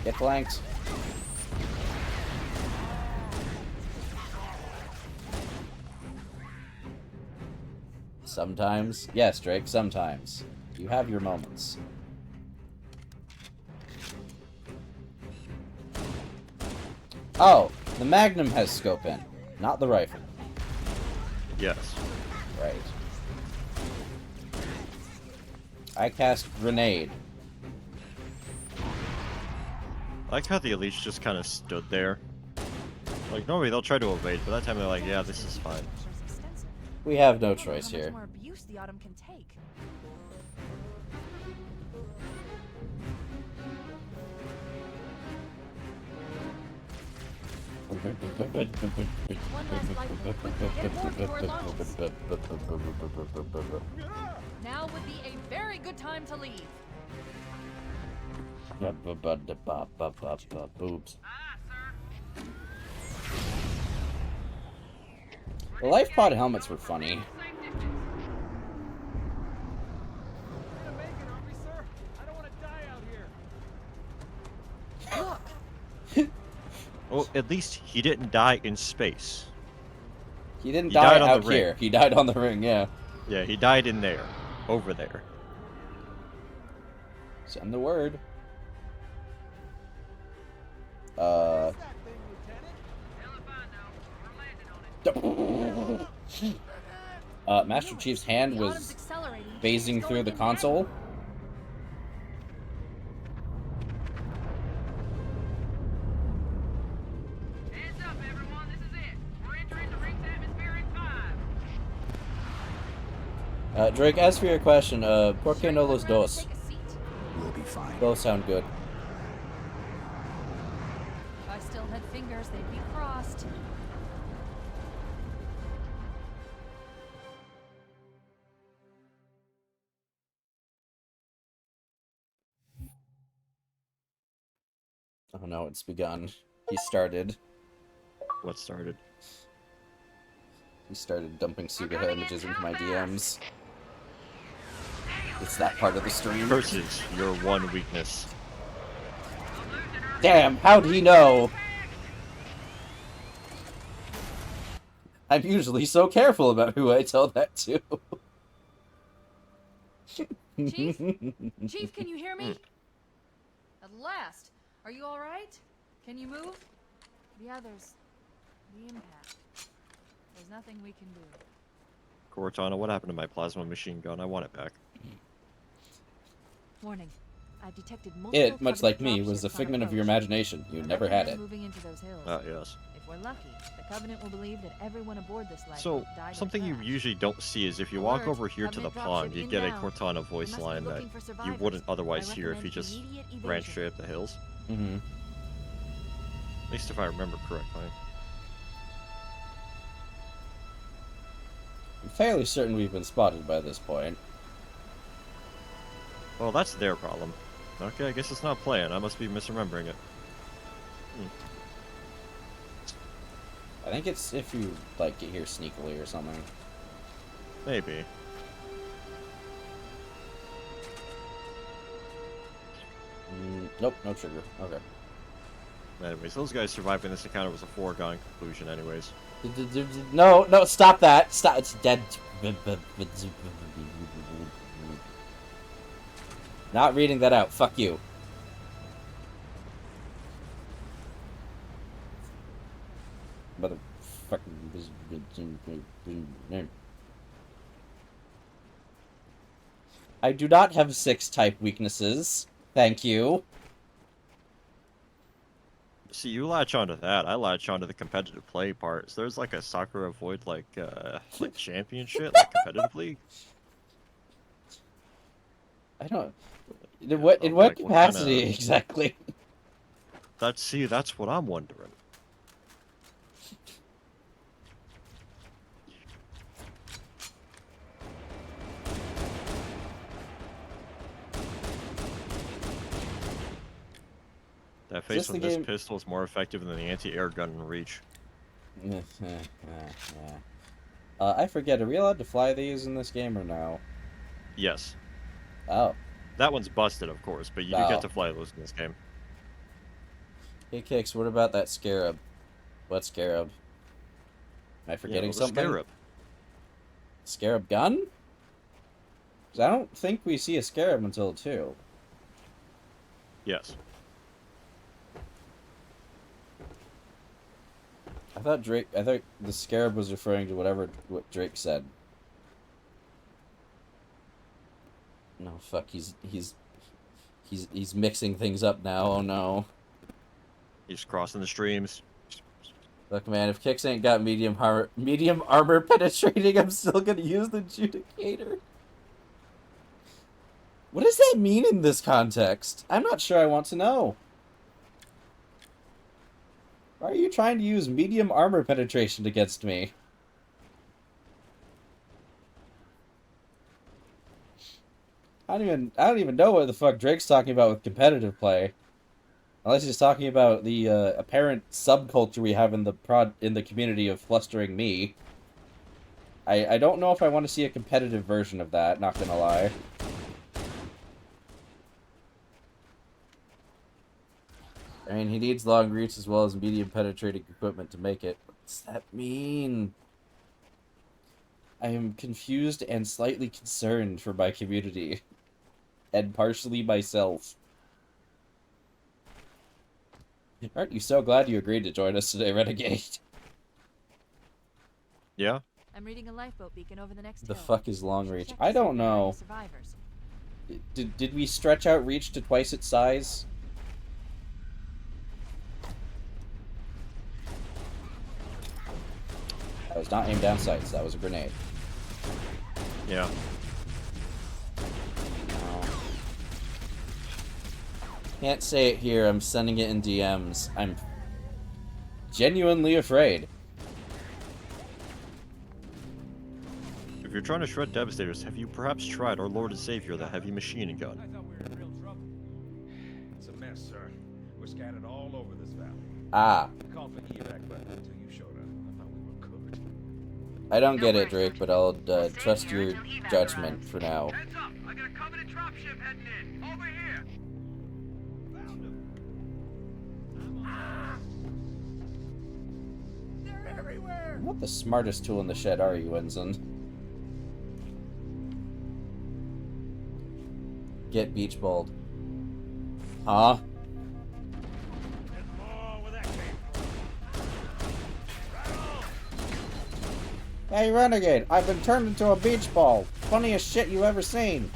Get flanked. Sometimes. Yes, Drake, sometimes. You have your moments. Oh, the Magnum has scope in, not the rifle. Yes. Right. I cast Grenade. I like how the elites just kind of stood there. Like, normally they'll try to evade, but that time they're like, yeah, this is fine. We have no choice here. More abuse the Autumn can take. Now would be a very good time to leave. Boobs. The life pod helmets were funny. Well, at least he didn't die in space. He didn't die out here. ring. He died on the ring, yeah. Yeah, he died in there. Over there. Send the word. Master Chief's hand was phasing through the console. Hands up, everyone. This is it. We're entering the ring's atmosphere in 5. Drake, as for your question, ¿por qué no los dos? We'll be fine. Both sound good. If I still had fingers, they'd be crossed. Oh no, it's begun. He started. What started? He started dumping Sugaha images into my DMs. It's that part of the stream. Versus your one weakness. Damn, how'd he know? I'm usually so careful about who I tell that to. Chief? Chief, can you hear me? At last. Are you alright? Can you move? The others. The impact. There's nothing we can do. Cortana, what happened to my plasma machine gun? I want it back. Warning. I've detected multiple It, much like me, Covenant was a dropships on figment of your approach. imagination. You never had it. Moving into those hills. Yes. If we're lucky, the Covenant will believe that everyone aboard this lifeboat So, died in something the you crash. usually don't see is if you walk Alert, over here to the Covenant pond, dropship you get a inbound. Cortana We voice must be line that looking for you survivors. wouldn't otherwise I hear if you recommend just immediate ran evasion. straight up the hills. Mm-hmm. At least if I remember correctly. I'm fairly certain we've been spotted by this point. Well, that's their problem. Okay, I guess it's not playing. I must be misremembering it. I think it's if you, like, get here sneakily or something. Maybe. Nope, no trigger. Okay. Anyways, those guys surviving this encounter was a foregone conclusion anyways. No, no, stop that. Stop, it's dead. Not reading that out. Fuck you. Motherfucking. I do not have 6 type weaknesses. Thank you. See, you latch onto that. I latch onto the competitive play part. So there's like a Sakura Void like champion shit, like competitive league. I don't. In what like, capacity kinda... exactly? That's what I'm wondering. That face on this pistol is more effective than the anti-air gun in Reach. I forget, are we allowed to fly these in this game or no? Yes. Oh. That one's busted, of course, but you do get to fly those in this game. Hey, Kix, what about that Scarab? What Scarab? Am I forgetting something? Scarab. Scarab gun? 'Cause I don't think we see a Scarab until 2. Yes. I thought the Scarab was referring to what Drake said. No, fuck, he's mixing things up now. Oh no. He's crossing the streams. Look, man, if Kix ain't got medium armor penetrating, I'm still gonna use the Judicator. What does that mean in this context? I'm not sure I want to know. Why are you trying to use medium armor penetration against me? I don't even know what the fuck Drake's talking about with competitive play. Unless he's talking about the apparent subculture we have in the community of flustering me. I don't know if I want to see a competitive version of that, not gonna lie. I mean, he needs long reach as well as medium penetrating equipment to make it. What does that mean? I am confused and slightly concerned for my community. And partially myself. Aren't you so glad you agreed to join us today, Renegade? Yeah? I'm reading a lifeboat beacon over the next The hill. fuck is long reach? Check I to see if don't there are any know. survivors. Did we stretch out reach to twice its size? That was not aimed down sights, that was a grenade. Yeah. Can't say it here, I'm sending it in DMs. I'm genuinely afraid. If you're trying to shred Devastators, have you perhaps tried our Lord and Savior, the heavy machine gun? I thought we were in real trouble. It's a mess, sir. We're were scattered all over this valley. Ah, I called for evac button until you showed up. I thought we were cooked. I don't get it, Drake, but I'll trust your judgment for now. Heads up! I got a Covenant dropship heading in. Over here. Found him. They're everywhere. What the smartest tool in the shed are you, Ensign? Get beach balled. Huh? There's more where that came from. Hey, Renegade, I've been turned into a beach ball. Funniest shit you ever seen.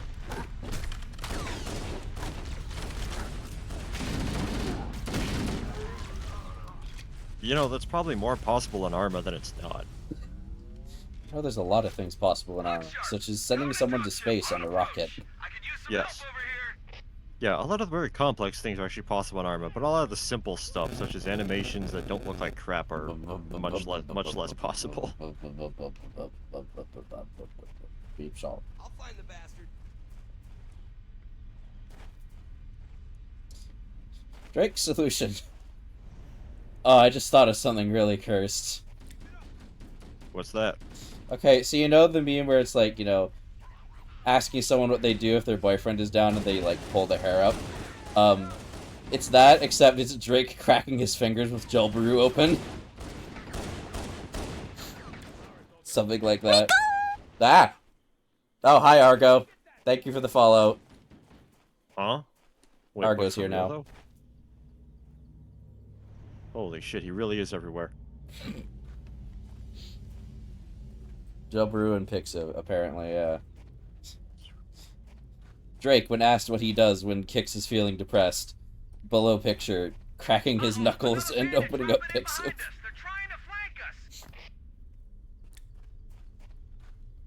You know, that's probably more possible in Arma than it's not. Oh, there's a lot of things possible in Arma, such as sending someone to space on a rocket. I could use some Yes. help over here. Yeah, a lot of the very complex things are actually possible in Arma, but a lot of the simple stuff, such as animations that don't look like crap, are much less possible. Beep salt. I'll find the bastard. Drake's solution. Oh, I just thought of something really cursed. What's that? Okay, so you know the meme where it's like, you know, asking someone what they do if their boyfriend is down and they, like, pull their hair up? It's that, except it's Drake cracking his fingers with Jelbaru open. Something like that. Ah! Oh, hi, Argo. Thank you for the follow. Huh? Wait, Argo's what's the here deal, now. though? Holy shit, he really is everywhere. Jelbaru and Pixa, apparently, yeah. Drake, when asked what he does when Kix is feeling depressed, below picture, cracking his knuckles and opening up Pixa. They're trying to flank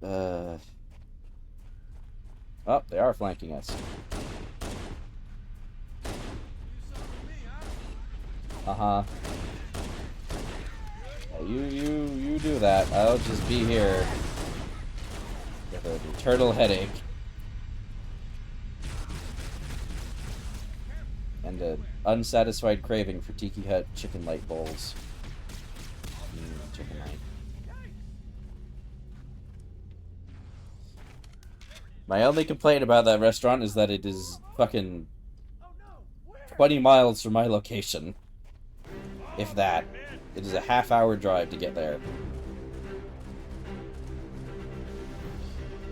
us. Oh, they are flanking us. Uh-huh. Yeah, you do that. I'll just be here with an eternal headache. And an unsatisfied craving for Tiki Hut chicken light bowls. Chicken light. My only complaint about that restaurant is that it is fucking 20 miles from my location. If that. It is a half-hour drive to get there.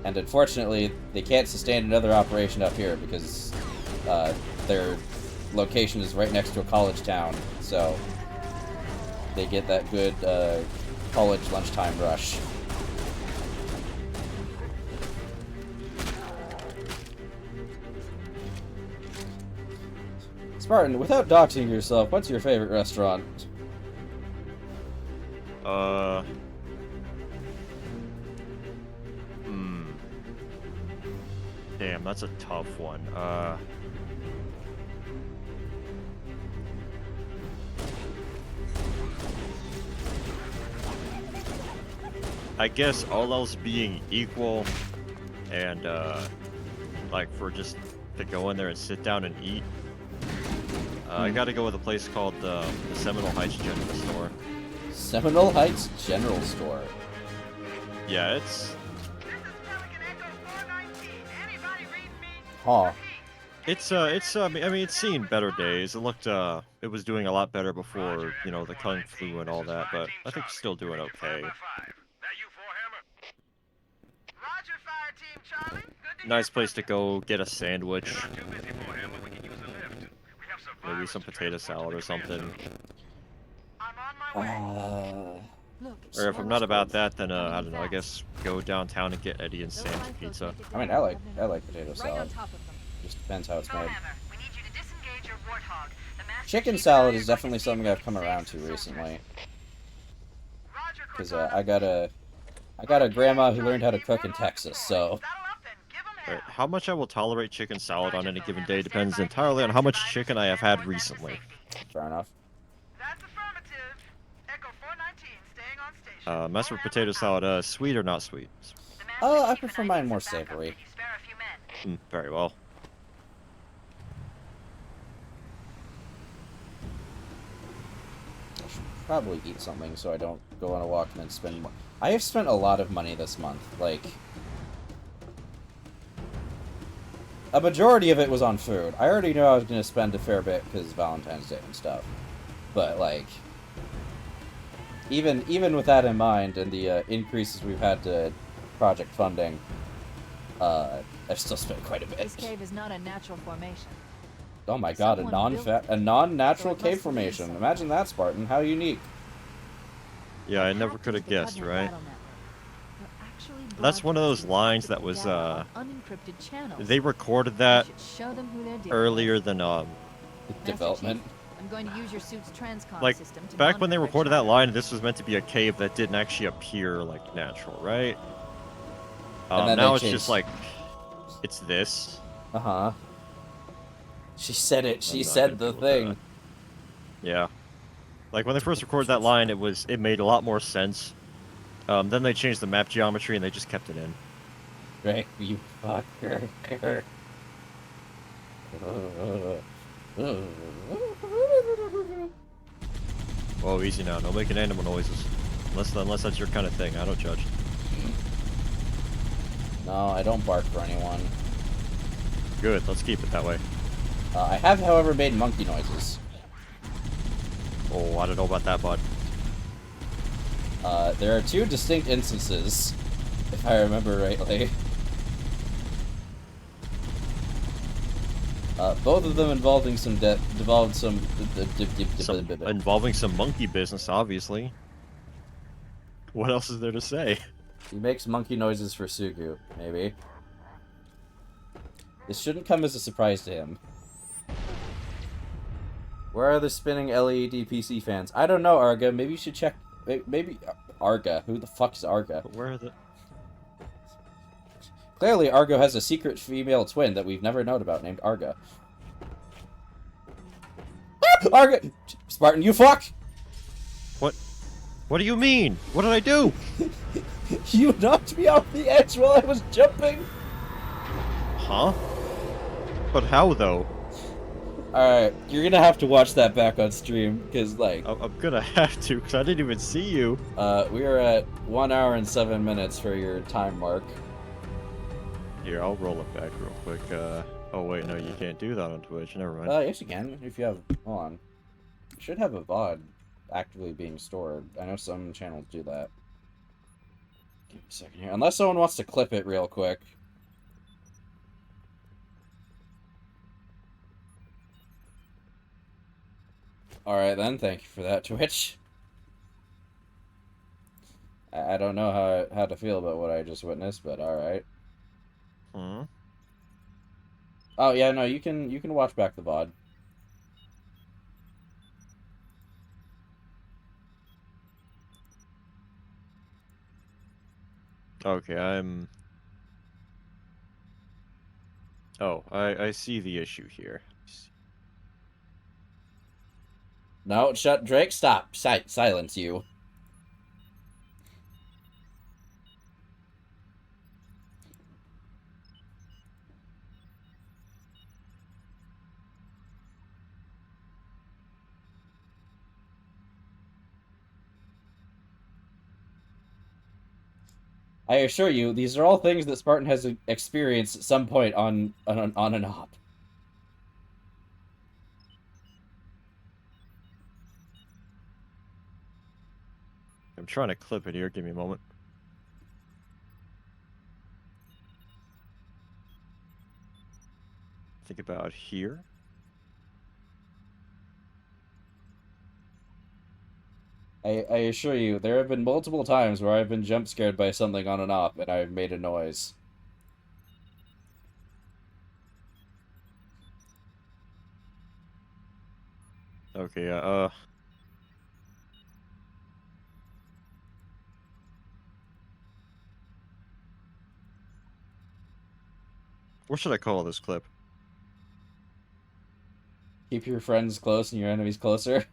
And unfortunately, they can't sustain another operation up here because their location is right next to a college town, so they get that good college lunchtime rush. Spartan, without doxing yourself, what's your favorite restaurant? Damn, that's a tough one. I guess all else being equal, and like for just to go in there and sit down and eat, I gotta go with a place called the Seminole Heights General Store. Seminole Heights General Store. Yeah, it's Huh. I mean, it's seen better days. It looked, it was doing a lot better before, you know, the Kung Flu and all that, but I think it's still doing okay. Nice place to go get a sandwich. Maybe some potato salad or something. Look, Or Or if I'm not about that, then, I don't know, I guess go downtown and get Eddie and those Sam's lifeboats pizza. make it I mean, down I like to potato right salad. on top of them. Just depends how it's made. We need you to disengage your warthog. The Master Chicken Chief salad and I is are going definitely to something see if I've come we can around save to some recently. soldiers. Roger, Because Cortana. I got a grandma who learned how to cook in Texas, so Saddle up and give 'em Right. hell. How much I will tolerate chicken salad on any given day depends entirely on how much chicken I have had recently. fair enough. That's affirmative. Echo 419 staying on station. Mess with potato salad, sweet or not sweet? The Master I Chief prefer and mine need more some backup. savory. Can you spare a few men? Very well. probably eat something so I don't go on a walk and then spend more. I have spent a lot of money this month. Like, a majority of it was on food. I already knew I was going to spend a fair bit because Valentine's Day and stuff. But, like, even with that in mind and the increases we've had to project funding, I've still spent quite a bit. This cave is not a natural formation. Oh my god, a non-natural so it cave must lead formation. somewhere. Imagine that, Spartan. How unique. Yeah, I never could have guessed, right? That's one of those lines that was, they recorded that earlier than, Development. I'm going to use your suit's transcom like, system to back when they monitor recorded that channel. line, this was meant to be a cave that didn't actually appear, like, natural, right? And then now they it's changed. just like, it's this. Uh-huh. She said it. She I'm not said the gonna deal with thing. Yeah. Like, when they first recorded that line, it made a lot more sense. Then they changed the map geometry and they just kept it in. Right, you fucker. Oh, easy now. Don't make an animal noises. Unless that's your kind of thing. I don't judge. No, I don't bark for anyone. Good. Let's keep it that way. I have, however, made monkey noises. Oh, I don't know about that, bud. There are two distinct instances, if I remember rightly. Both of them involving some Involving some monkey business, obviously. What else is there to say? He makes monkey noises for Sugu, maybe. This shouldn't come as a surprise to him. Where are the spinning LED PC fans? I don't know, Arga. Maybe you should check. Maybe Arga. Who the fuck is Arga? Where are the... Clearly, Argo has a secret female twin that we've never known about named Arga. Arga! Spartan, you fuck! What? What do you mean? What did I do? You knocked me off the edge while I was jumping! Huh? But how, though? Alright, you're gonna have to watch that back on stream, because, like... I'm gonna have to, because I didn't even see you. We are at 1 hour and 7 minutes for your time mark. Here, I'll roll it back real quick. Oh wait, no, you can't do that on Twitch. Never mind. Yes you can, if you have... Hold on. You should have a VOD actively being stored. I know some channels do that. Give me a second here. Unless someone wants to clip it real quick. Alright then, thank you for that, Twitch. I don't know how to feel about what I just witnessed, but alright. Hmm? Oh yeah, no, you can watch back the VOD. Okay, I'm... Oh, I see the issue here. No, shut, Drake, stop. Silence you. I assure you, these are all things that Spartan has experienced at some point on an op. I'm trying to clip it here. Give me a moment. Think about here. I assure you, there have been multiple times where I've been jump scared by something on an op and I've made a noise. Okay, what should I call this clip? Keep your friends close and your enemies closer.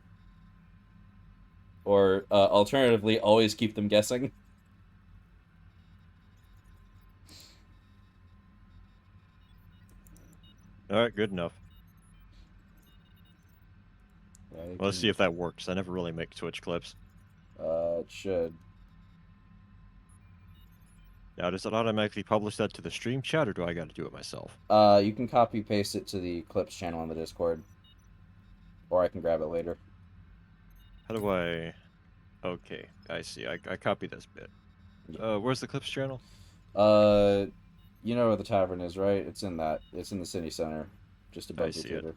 Or, alternatively, always keep them guessing. Alright, good enough. I Well, let's see if that works. I never really make Twitch clips. It should. Now, does it automatically publish that to the stream chat, or do I got to do it myself? You can copy paste it to the clips channel on the Discord, or I can grab it later. How do I? Okay, I see. I copy this bit. Where's the clips channel? You know where the tavern is, right? It's in that. It's in the city center, just above the see it. theater.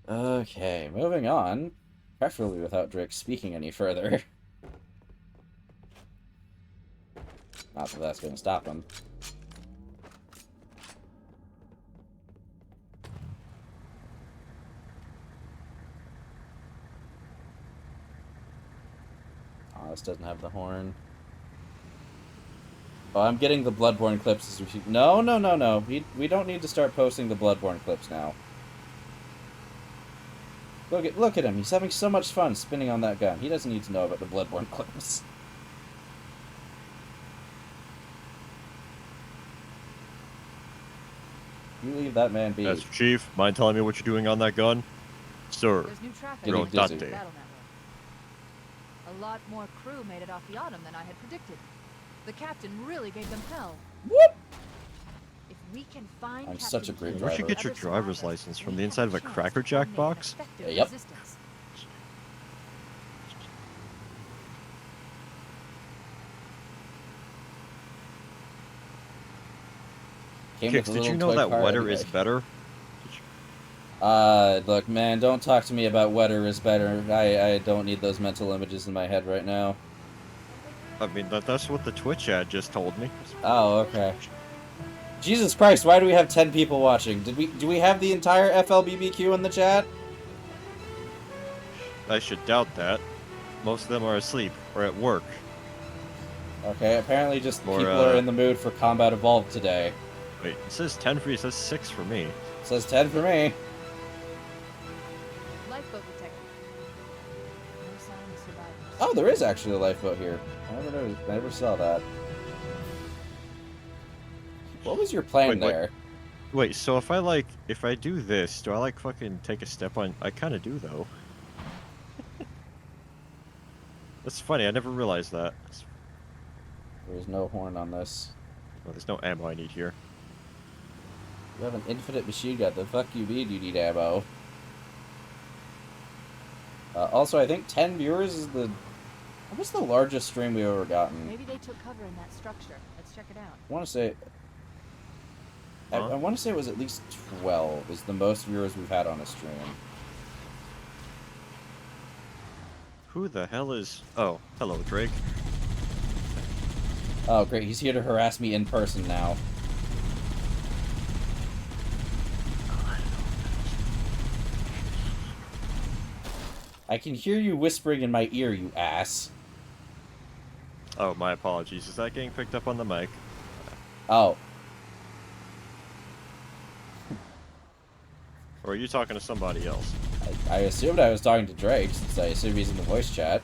Okay, moving on. Preferably without Drake speaking any further. Not that that's going to stop him. Oh, this doesn't have the horn. Oh, I'm getting the Bloodborne clips as we should. No. We don't need to start posting the Bloodborne clips now. Look at him. He's having so much fun spinning on that gun. He doesn't need to know about the Bloodborne clips. You leave that man be. Master Chief, mind telling me what you're doing on that gun? Sir. There's new traffic Getting on the dizzy. battle network. A lot more crew made it off the Autumn than I had predicted. The captain really gave them hell. Whoop! If we can find I'm Captain such a great King driver. Where'd you get your and driver's survivors, license from? we The have inside of a chance Cracker to Jack make box? effective Yep. resistance. Came Kix, with a did you little know toy that car weather anyway. is better? Look, man, don't talk to me about wetter is better. I don't need those mental images in my head right now. I mean, that's what the Twitch ad just told me. Oh, okay. Jesus Christ, why do we have 10 people watching? Do we have the entire FLBBQ in the chat? I should doubt that. Most of them are asleep or at work. Okay, apparently just Or, people are in the mood for Combat Evolved today. Wait, it says 10 for you, it says 6 for me. It says 10 for me. Lifeboat detected. No sign of survivors. Oh, there is actually a lifeboat here. I never saw that. What was your plan Wait. there? Wait, so if I do this, do I fucking take a step on? I kind of do though. That's funny. I never realized that. There's no horn on this. Well, there's no ammo I need here. You have an infinite machine gun. The fuck you mean you need ammo? Also, I think 10 viewers is the... What was the largest stream we've ever gotten? Maybe they took cover in that structure. Let's check it out. I want to say... Huh? I want to say it was at least 12 is the most viewers we've had on a stream. Who the hell is... Oh, hello, Drake. Oh, great. He's here to harass me in person now. I can hear you whispering in my ear, you ass. Oh, my apologies. Is that getting picked up on the mic? Oh. Or are you talking to somebody else? I assumed I was talking to Drake, since I assume he's in the voice chat.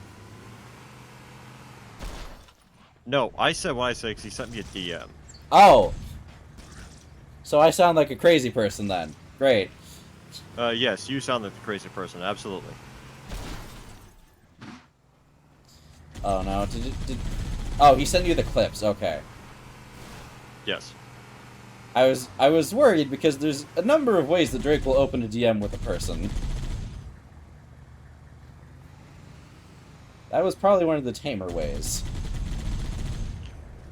No, I said what I said because he sent me a DM. Oh! So I sound like a crazy person then. Great. Yes, you sound like a crazy person. Absolutely. Oh no, oh, he sent you the clips, okay. Yes. I was worried because there's a number of ways that Drake will open a DM with a person. That was probably one of the tamer ways.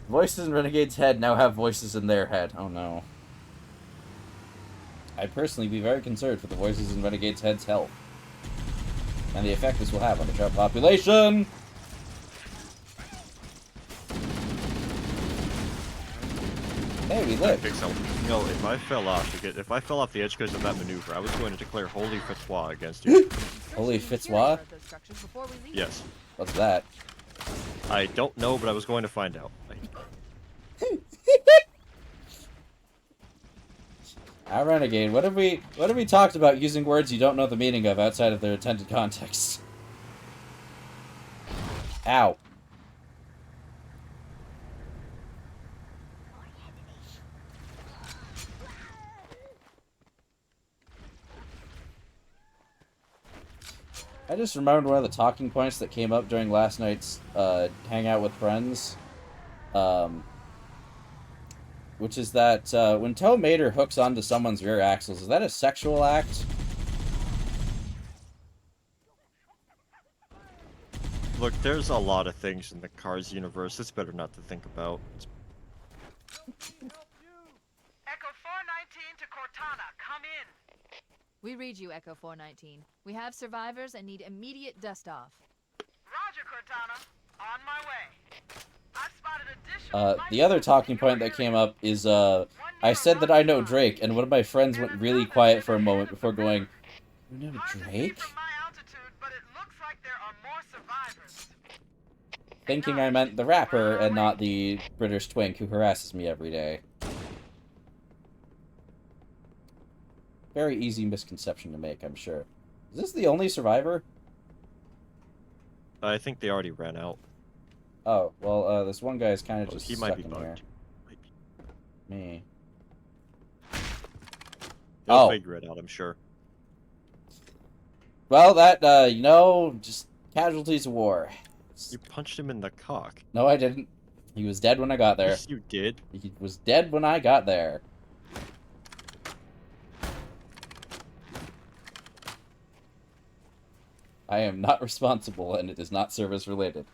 Voices in Renegade's head now have voices in their head. Oh no. I'd personally be very concerned for the voices in Renegade's head's health. And the effect this will have on the child population! Hey, we lived. No, if I fell off the edge because of that maneuver, I was going to declare Holy Fitzwa against you. Holy Fitzwa? Yes. What's that? I don't know, but I was going to find out. Renegade, what have we talked about using words you don't know the meaning of outside of their intended context? I just remembered one of the talking points that came up during last night's hangout with friends, which is that when Tow Mater hooks onto someone's rear axles, is that a sexual act? Look, there's a lot of things in the Cars universe it's better not to think about. Echo 419 to Cortana, come in. We read you, Echo 419. We have survivors and need immediate dust-off. Roger, Cortana. On my way. I've spotted additional... The other talking point that came up is, I said that I know Drake, and one of my friends went really quiet for a moment before going, "You know Drake?" Thinking I meant the rapper and not the British twink who harasses me every day. Very easy misconception to make, I'm sure. Is this the only survivor? I think they already ran out. Oh, well, this one guy is kind of just he stuck might be in bugged. here. Me. He'll Oh. figure it out, I'm sure. Well, that, you know, just casualties of war. You punched him in the cock. No, I didn't. He was dead when I got there. Yes, you did. He was dead when I got there. I am not responsible, and it is not service-related.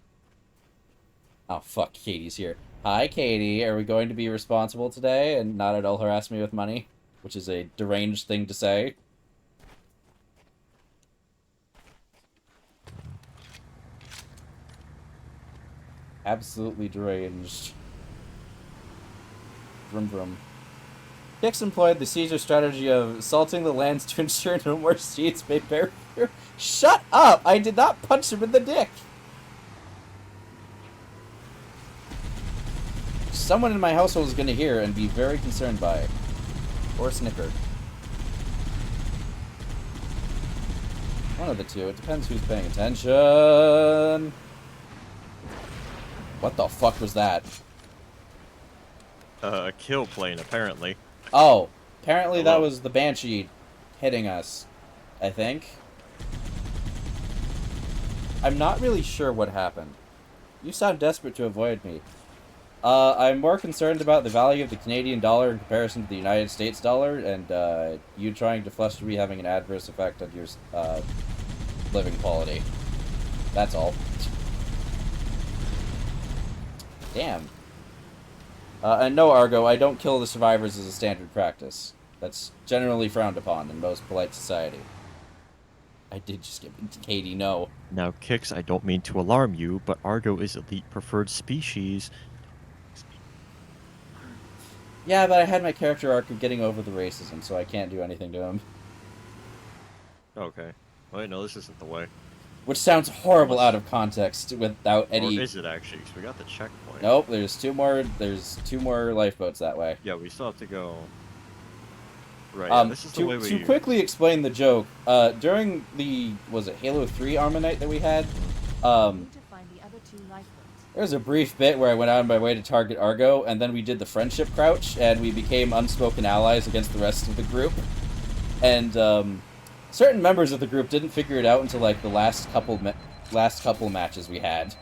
Oh, fuck, Katie's here. Hi, Katie. Are we going to be responsible today and not at all harass me with money? Which is a deranged thing to say. Absolutely deranged. Vroom vroom. Hicks employed the Caesar strategy of assaulting the lands to ensure no more seeds may bear fruit. Shut up! I did not punch him in the dick! Someone in my household is going to hear and be very concerned by it. Or snicker. One of the two. It depends who's paying attention. What the fuck was that? A kill plane, apparently. Oh, apparently that Hello. was the Banshee hitting us, I think. I'm not really sure what happened. You sound desperate to avoid me. I'm more concerned about the value of the Canadian dollar in comparison to the United States dollar, and you trying to fluster me having an adverse effect on your living quality. That's all. Damn. And no, Argo, I don't kill the survivors as a standard practice. That's generally frowned upon in most polite society. I did just get Katie, no. Now, Kix, I don't mean to alarm you, but Argo is elite preferred species. Yeah, but I had my character arc of getting over the racism, so I can't do anything to him. Okay. Wait, no, this isn't the way. Which sounds horrible out of context without any... Or is it actually? Because we got the checkpoint. Nope, there's two more lifeboats that way. Yeah, we still have to go... Right, yeah, this is the way we... To quickly explain the joke, during the, was it Halo 3 Armonite that we had? Need to find the other two lifeboats. There was a brief bit where I went out on my way to target Argo, and then we did the friendship crouch, and we became unspoken allies against the rest of the group. And, certain members of the group didn't figure it out until, like, the last couple matches we had.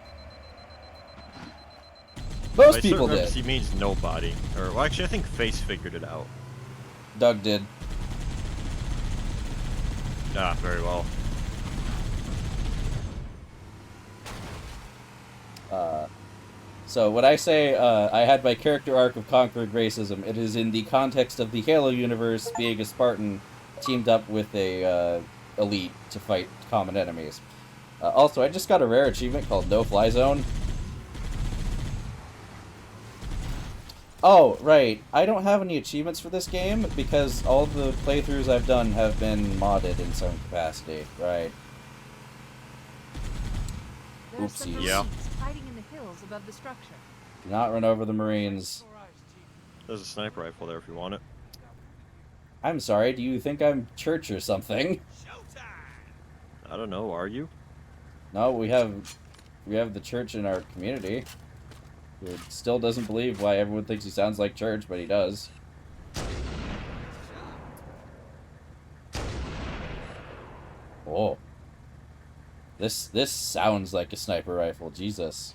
Most By people certain did. He means nobody. Or, well, actually, I think Face figured it out. Doug did. Ah, very well. So when I say I had my character arc of conquering racism, it is in the context of the Halo universe being a Spartan teamed up with a elite to fight common enemies. Also, I just got a rare achievement called No Fly Zone. Oh, right. I don't have any achievements for this game because all the playthroughs I've done have been modded in some capacity. Right. There are some Oopsies. Yeah. Marines hiding in the hills above the structure. Do not run over the Marines. There's a sniper rifle there if you want it. I'm sorry, do you think I'm church or something? I don't know, are you? No, we have the church in our community. Who still doesn't believe why everyone thinks he sounds like church, but he does. Oh. This sounds like a sniper rifle. Jesus.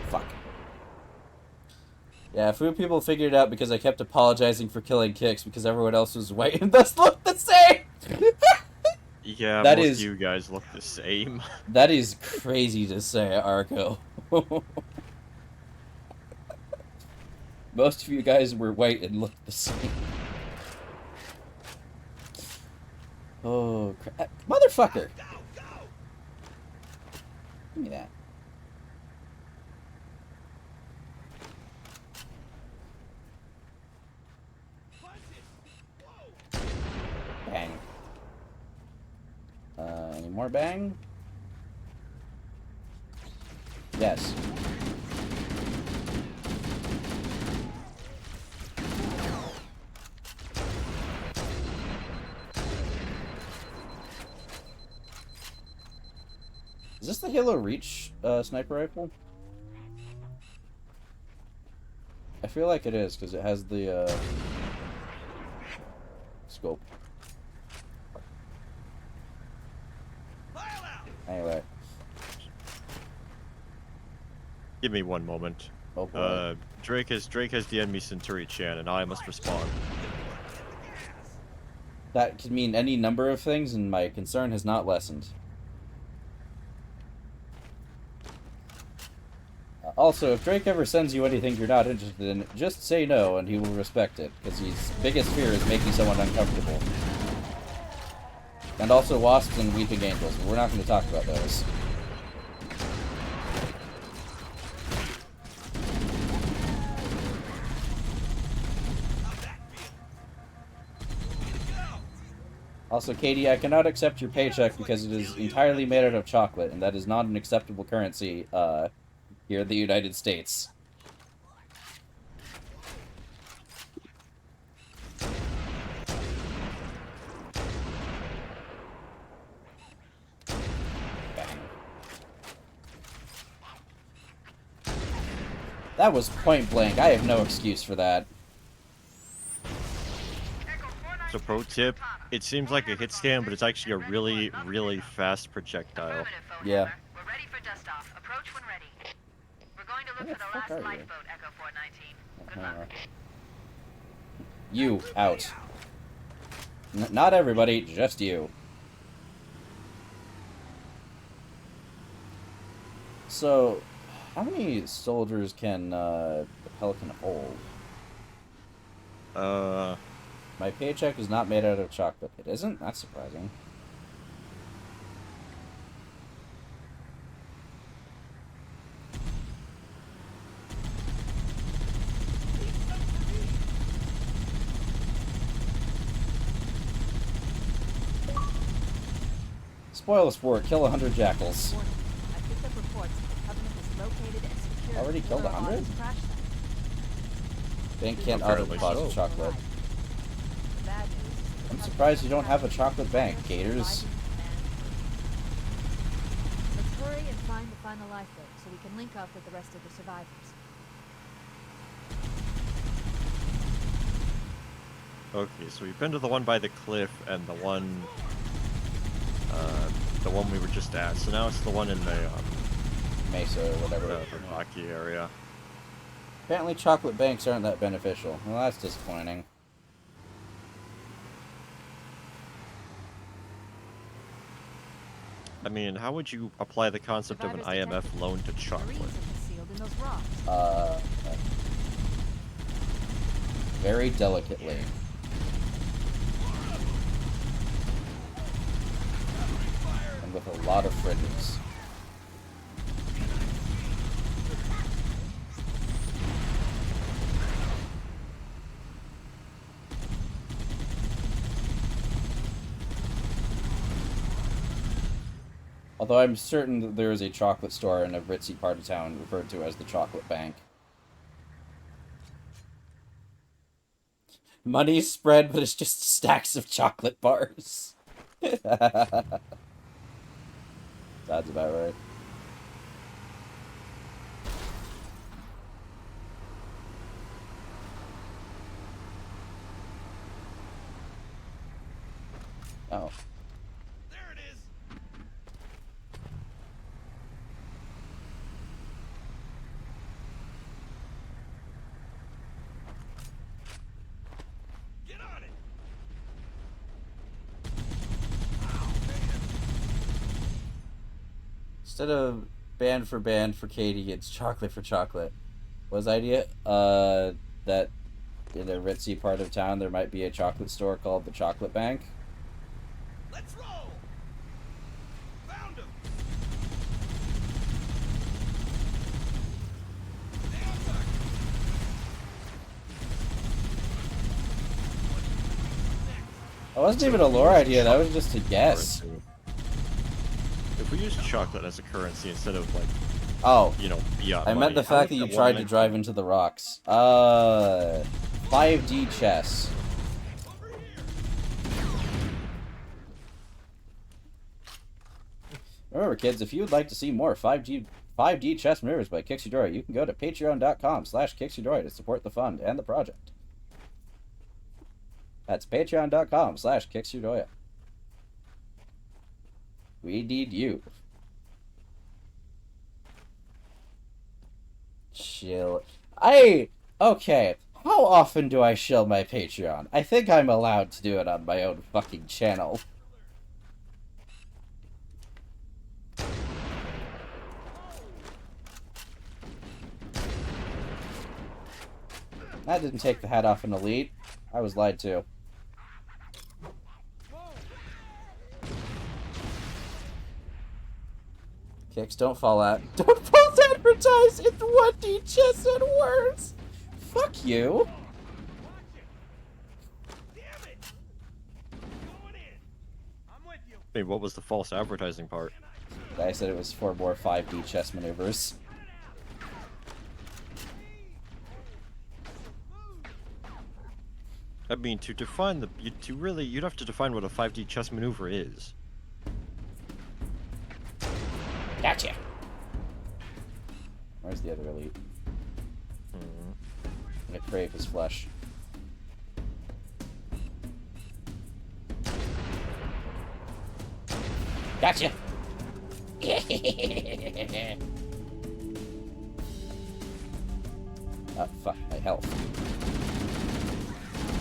Fuck. Yeah, few people figured it out because I kept apologizing for killing Kix because everyone else was white and thus looked the same. Yeah, That most is- of you guys look the same. That is crazy to say, Arco. Most of you guys were white and looked the same. Oh, crap. Motherfucker! Give me that. Bang. Any more bang? Yes. Is this the Halo Reach sniper rifle? I feel like it is, because it has the scope. Anyway. Give me one moment. Oh boy. Drake has the enemy Centauri Chan, and I must respond. That could mean any number of things, and my concern has not lessened. Also, if Drake ever sends you anything you're not interested in, just say no, and he will respect it, because his biggest fear is making someone uncomfortable. And also Wasps and Weeping Angels, but we're not going to talk about those. Also, Katie, I cannot accept your paycheck because it is entirely made out of chocolate, and that is not an acceptable currency, here in the United States. Bang. That was point blank. I have no excuse for that. So pro tip, it seems like a hit scan, but it's actually a really, really fast projectile. Yeah. We're ready for dust off. Approach when ready. We're going to look Where for the the fuck last are you? lifeboat, Echo 419. Good luck. You, out. Not everybody, just you. So, how many soldiers can the Pelican hold? My paycheck is not made out of chocolate. It isn't? That's surprising. Spoil sport, kill 100 jackals. Warning. I picked up reports that the Covenant is located and secured. Already killed near a 100? Lotus crash site. Bank can't Apparently auto-deposit so. chocolate. The bad news is that the I'm Covenant surprised you don't have a has chocolate bank, surviving Gators. command. Let's hurry and find the final lifeboat so we can link up with the rest of the survivors. Okay, so we've been to the one by the cliff and the one we were just at. So now it's the one in the Mesa or whatever. rocky area. Apparently chocolate banks aren't that beneficial. Well, that's disappointing. I mean, how would you apply the concept of an Survivors IMF detected. loan to Marines chocolate? are concealed in those rocks. Very delicately. And with a lot of fringes. Although I'm certain that there is a chocolate store in a ritzy part of town referred to as the Chocolate Bank. Money's spread, but it's just stacks of chocolate bars. That's about right. Oh. Instead of band for Katie, it's chocolate for chocolate. Was the idea that in a ritzy part of town there might be a chocolate store called the Chocolate Bank? Let's roll! Found him! That wasn't even a lore idea, that was just a guess. If we use chocolate as a currency instead of, like, Oh, you know, fiat I meant money, the how fact that would you that tried one to drive into the rocks. 5D chess. Remember, kids, if you would like to see more 5D chess maneuvers by Kixidora, you can go to patreon.com/Kixidora to support the fund and the project. That's patreon.com/Kixidora. We need you. Chill. Okay. How often do I shill my Patreon? I think I'm allowed to do it on my own fucking channel. That didn't take the hat off an elite. I was lied to. Kicks, don't fall out. Don't both advertise in 1D chess and words! Fuck you! Wait, what was the false advertising part? I said it was for more 5D chess maneuvers. I mean, to define the... you'd have to define what a 5D chess maneuver is. Gotcha! Where's the other elite? I'm gonna crave his flesh. Gotcha! Oh, fuck, my health.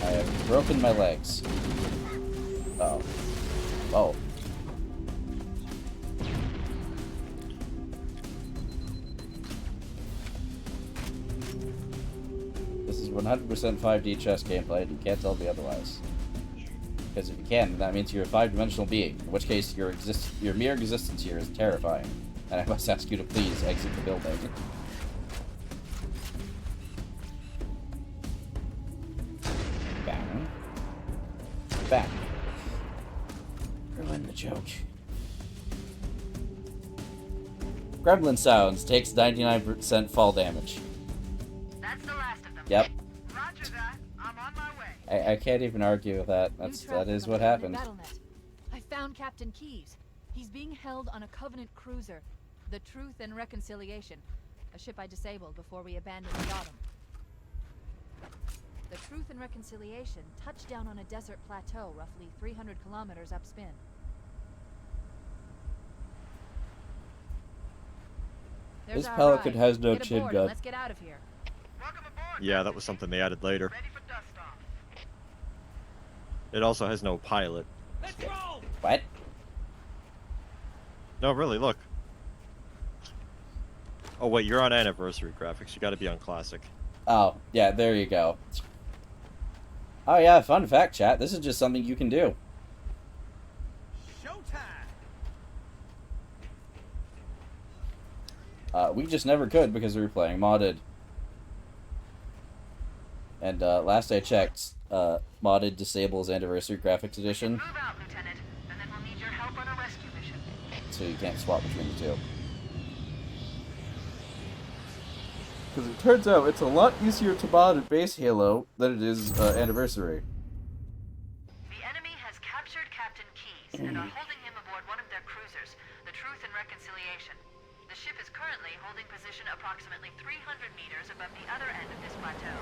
I have broken my legs. Uh-oh. Oh. This is 100% 5D chess gameplay, and you can't tell me otherwise. Because if you can, then that means you're a 5-dimensional being, in which case your mere existence here is terrifying. And I must ask you to please exit the building. Bang. Bang. Ruin the joke. Gremlin sounds takes 99% fall damage. That's the last of them. Yep. Roger that. I'm on my way. I can't even argue with that. That is what happened. Battlenet. I found Captain Keyes. He's being held on a Covenant cruiser, the Truth and Reconciliation, a ship I disabled before we abandoned the Autumn. The Truth and Reconciliation touched down on a desert plateau roughly 300 kilometers upspin. There's This our pelican ride. has no Get chin aboard gun. and let's get out of here. Welcome aboard. Yeah, that was something they added later. Ready for dust off. It also has no pilot. Let's roll! What? No, really, look. Oh wait, you're on anniversary graphics. You gotta be on classic. Oh, yeah, there you go. Oh yeah, fun fact, chat. This is just something you can do. Showtime! We just never could because we were playing modded. And last I checked, modded disables Anniversary Graphics Edition, Move out, Lieutenant, and then we'll need your help on a rescue mission. so you can't swap between the two. Because it turns out it's a lot easier to mod in base Halo than it is Anniversary. The enemy has captured Captain Keyes and are holding him aboard one of their cruisers, the Truth and Reconciliation. The ship is currently holding position approximately 300 meters above the other end of this plateau.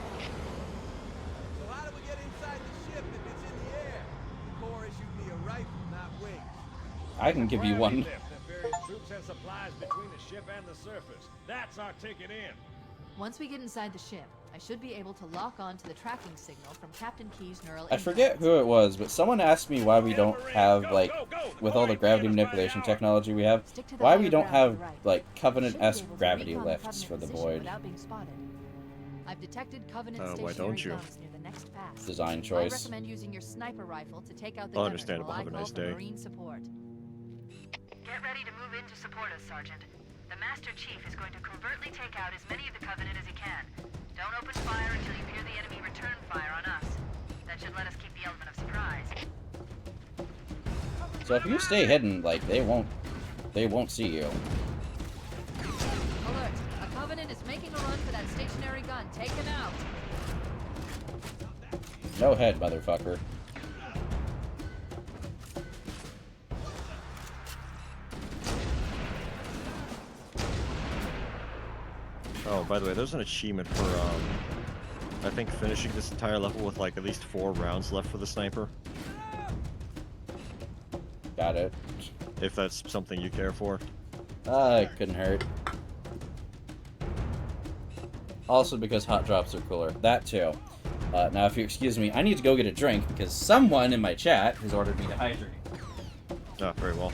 So how do we get inside the ship if it's in the air? The Corps issued me a rifle, not wings. I can give you one. That varies troops and supplies between the ship and the surface. That's our ticket in. Once we get inside the ship, I should be able to lock on to the tracking signal from Captain Key's neural I forget who it was, but someone asked me why we don't have, like, with all the gravity manipulation technology we have, why we don't have, like, Covenant-esque gravity lifts for the Void. I've detected Covenant why stationary don't you? guns near the next pass. Design I choice. recommend using your sniper rifle to take out the gunners Understandable. while I Have a call nice for day. Marine support. Get ready to move in to support us, Sergeant. The Master Chief is going to covertly take out as many of the Covenant as he can. Don't open fire until you hear the enemy return fire on us. That should let us keep the element of surprise. So if you stay hidden, like, they won't see you. Alert! A Covenant is making a run for that stationary gun. Take him out. No head, motherfucker. Oh, by the way, there's an achievement for, I think finishing this entire level with, like, at least 4 rounds left for the sniper. Got it. If that's something you care for. It couldn't hurt. Also because hot drops are cooler. That too. Now, if you excuse me, I need to go get a drink because someone in my chat has ordered me to hydrate. Ah, very well.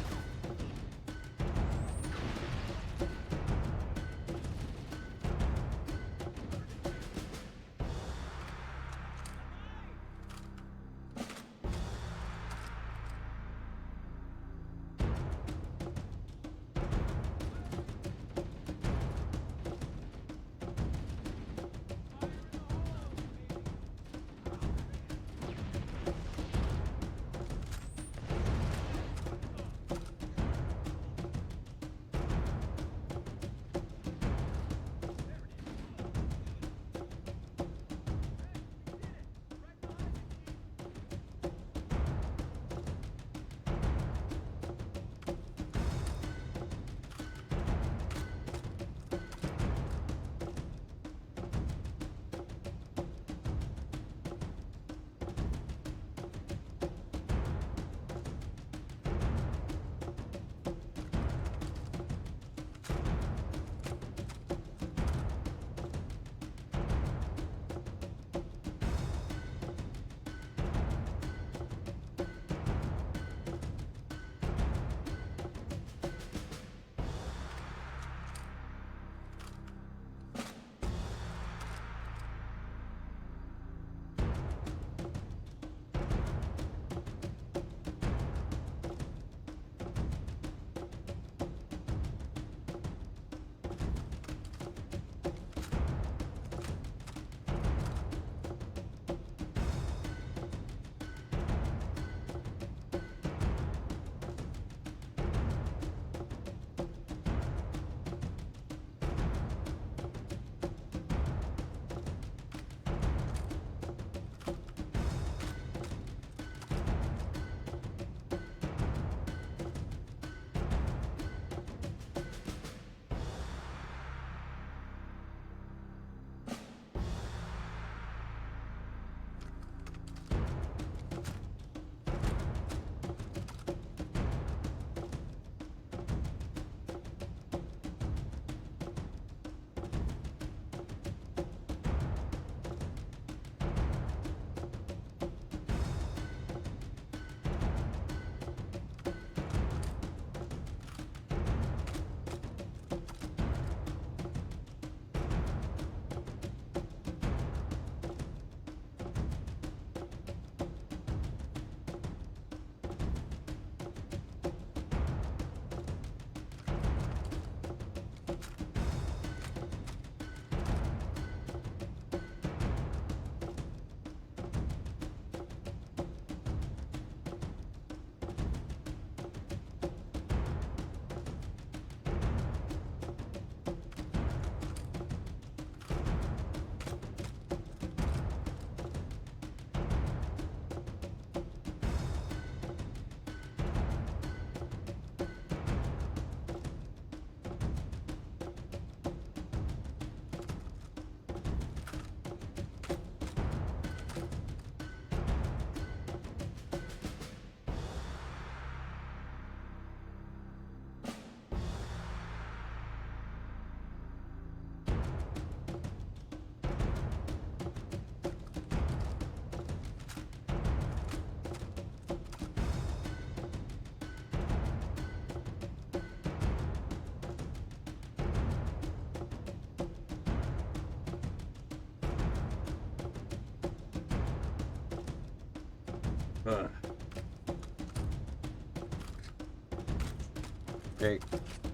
Great.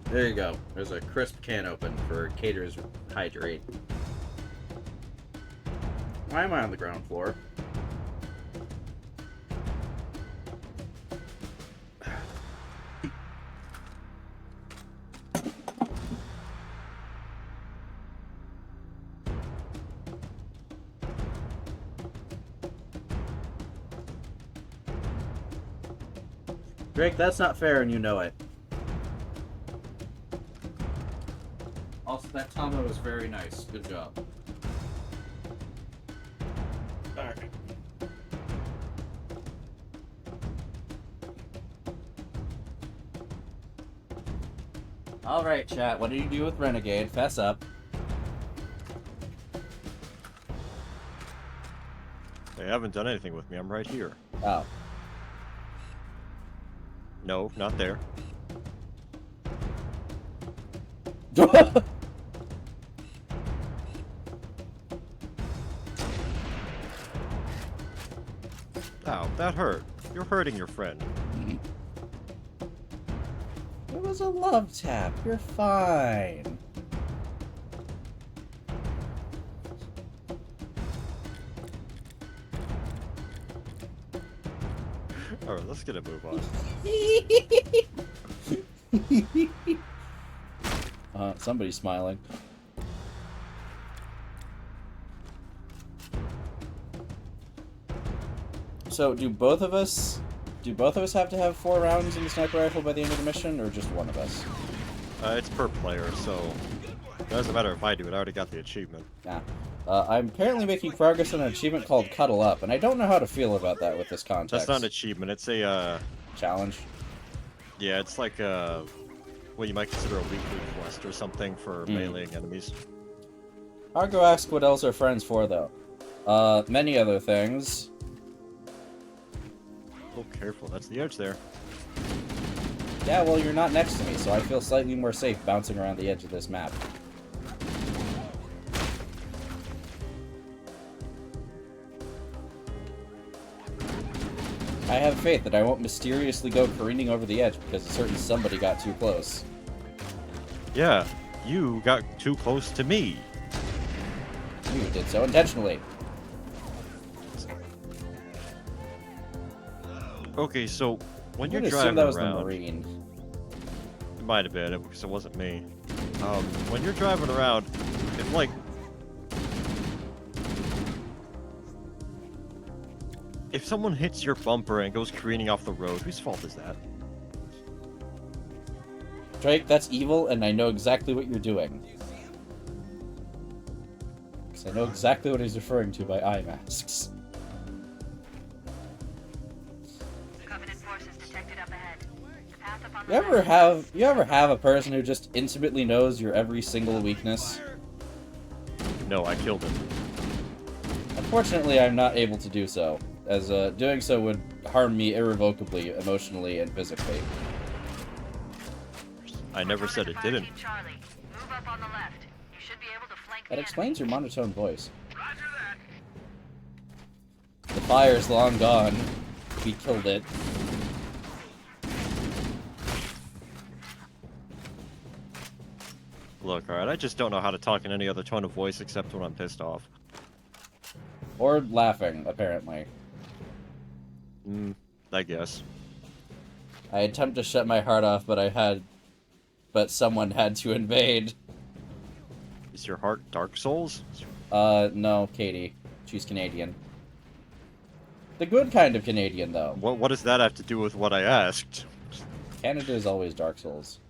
There you go. There's a crisp can open for Cater's Hydrate. Why am I on the ground floor? Drake, that's not fair and you know it. Also, that Tama was very nice. Good job. Alright. Alright, chat. What did you do with Renegade? Fess up. They haven't done anything with me. I'm right here. Oh. No, not there. Ow, that hurt. You're hurting your friend. It was a love tap. You're fine. Alright, let's get a move on. Somebody's smiling. So, do both of us have to have 4 rounds in the sniper rifle by the end of the mission, or just one of us? It's per player, so it doesn't matter if I do it. I already got the achievement. Yeah. I'm apparently making progress on an achievement called Cuddle Up, and I don't know how to feel about that with this context. That's not an achievement. It's a challenge. Yeah, it's like what you might consider a weekly quest or something for meleeing enemies. Argo asks what else are friends for, though. Many other things. Oh, careful. That's the edge there. Yeah, well, you're not next to me, so I feel slightly more safe bouncing around the edge of this map. I have faith that I won't mysteriously go careening over the edge because a certain somebody got too close. Yeah, you got too close to me. You did so intentionally. Okay, so when you're I'm gonna driving assume that was around, the Marine. It might have been because it wasn't me. When you're driving around, if like if someone hits your bumper and goes careening off the road, whose fault is that? Drake, that's evil, and I know exactly what you're doing. Because I know exactly what he's referring to by eye masks. Covenant forces detected up ahead. The path up on the You ever have a person who just intimately knows your every single weakness? No, I killed him. Unfortunately, I'm not able to do so, as doing so would harm me irrevocably, emotionally, and physically. I never said it didn't. Team Charlie, move up on the left. You should be able to flank the That explains your enemy. monotone voice. Roger that. The fire's long gone. We killed it. Look, alright, I just don't know how to talk in any other tone of voice except when I'm pissed off. Or laughing, apparently. I guess. I attempt to shut my heart off, but someone had to invade. Is your heart Dark Souls? No, Katie. She's Canadian. The good kind of Canadian, though. What does that have to do with what I asked? Canada is always Dark Souls.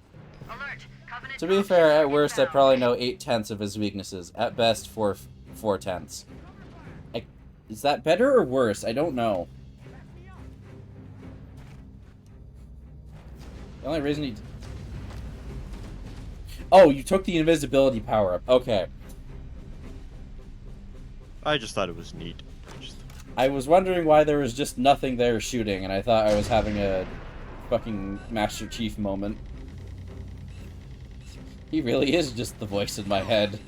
Alert! Covenant To be troops fair, are at worst, I inbound. probably know 8/10 of his weaknesses. At best, 4/10. Is that better or worse? I don't know. The only reason he... Oh, you took the invisibility power up. Okay. I just thought it was neat. I was wondering why there was just nothing there shooting, and I thought I was having a fucking Master Chief moment. He really is just the voice in my head.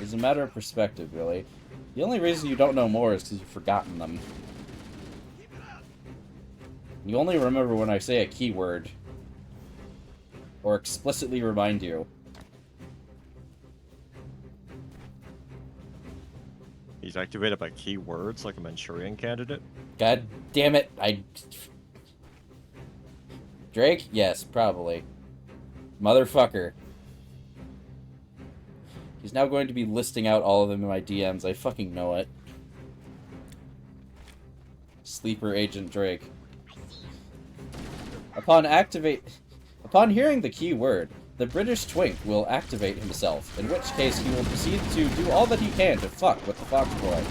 It's a matter of perspective, really. The only reason you don't know more is because you've forgotten them. You only remember when I say a keyword. Or explicitly remind you. He's activated by keywords like a Manchurian candidate. God damn it, Drake? Yes, probably. Motherfucker. He's now going to be listing out all of them in my DMs. I fucking know it. Sleeper Agent Drake. Upon hearing the key word, the British twink will activate himself, in which case he will proceed to do all that he can to fuck with the Fox Boy.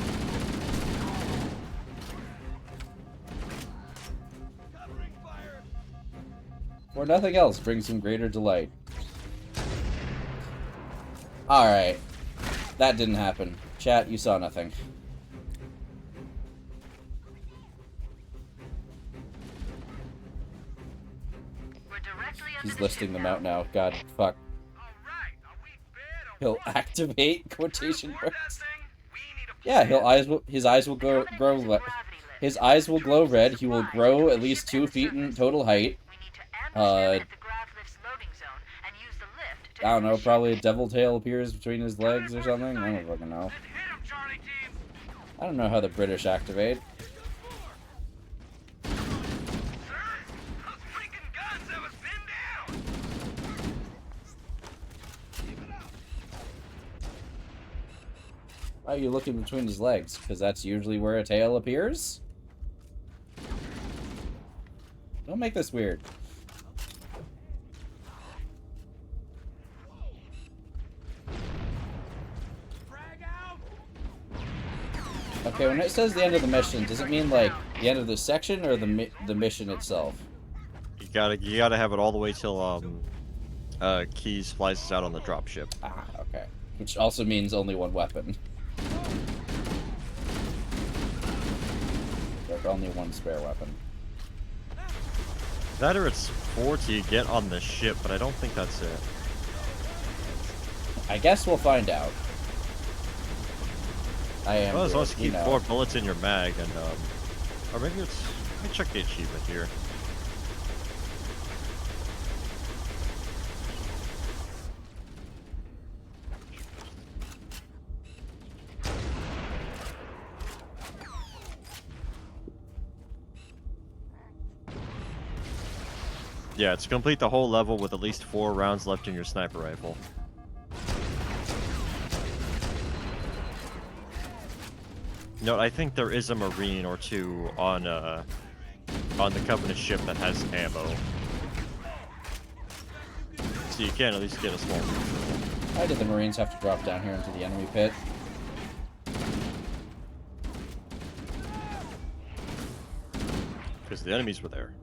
For nothing else brings him greater delight. Alright. That didn't happen. Chat, you saw nothing. He's listing them out now. God, fuck. He'll activate quotation marks. Yeah, his eyes will grow red. He will grow at least 2 feet in total height. I don't know, probably a devil tail appears between his legs or something. I don't fucking know. I don't know how the British activate. Why are you looking between his legs? Because that's usually where a tail appears? Don't make this weird. Okay, when it says the end of the mission, does it mean like the end of the section or the mission itself? You gotta have it all the way till Keys flies us out on the dropship. Ah, okay. Which also means only one weapon. Like only one spare weapon. That or it's 4 to get on the ship, but I don't think that's it. I guess we'll find out. Well, as long as you keep 4 bullets in your mag, and or maybe it's. Let me check the achievement here. Yeah, it's complete the whole level with at least 4 rounds left in your sniper rifle. No, I think there is a Marine or 2 on the Covenant ship that has ammo. So you can at least get a small refill. Why did the Marines have to drop down here into the enemy pit? Because the enemies were there.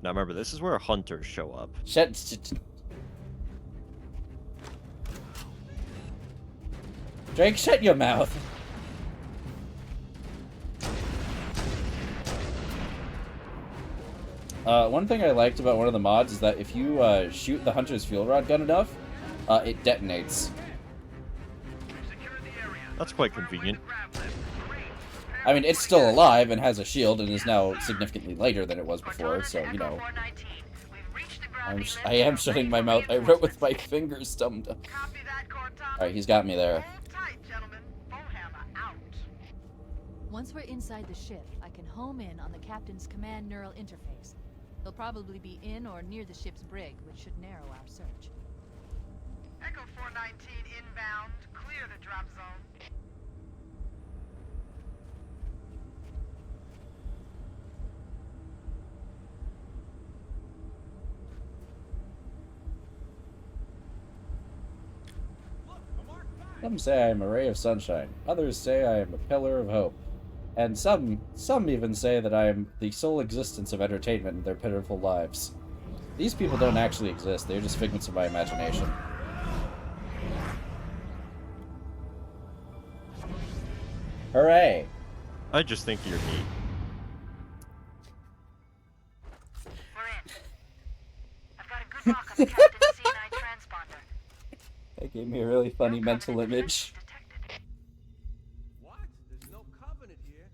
Now remember, this is where hunters show up. Shut. Drake, shut your mouth. One thing I liked about one of the mods is that if you shoot the hunter's fuel rod gun enough, it detonates. That's quite convenient. I mean, it's still alive and has a shield and is now significantly lighter than it was before, so, you know. I am shutting my mouth. I wrote with my fingers, Alright, he's got me there. Once we're inside the ship, I can home in on the captain's command neural interface. He'll probably be in or near the ship's brig, which should narrow our search. Echo 419 inbound. Clear the drop zone. Some say I am a ray of sunshine. Others say I am a pillar of hope. And some even say that I am the sole existence of entertainment in their pitiful lives. These people don't actually exist. They're just figments of my imagination. Hooray! I just think you're neat. We're in. I've got a good lock on the captain's C9 transmitter. It gave me a really funny mental image. What? There's no covenant here.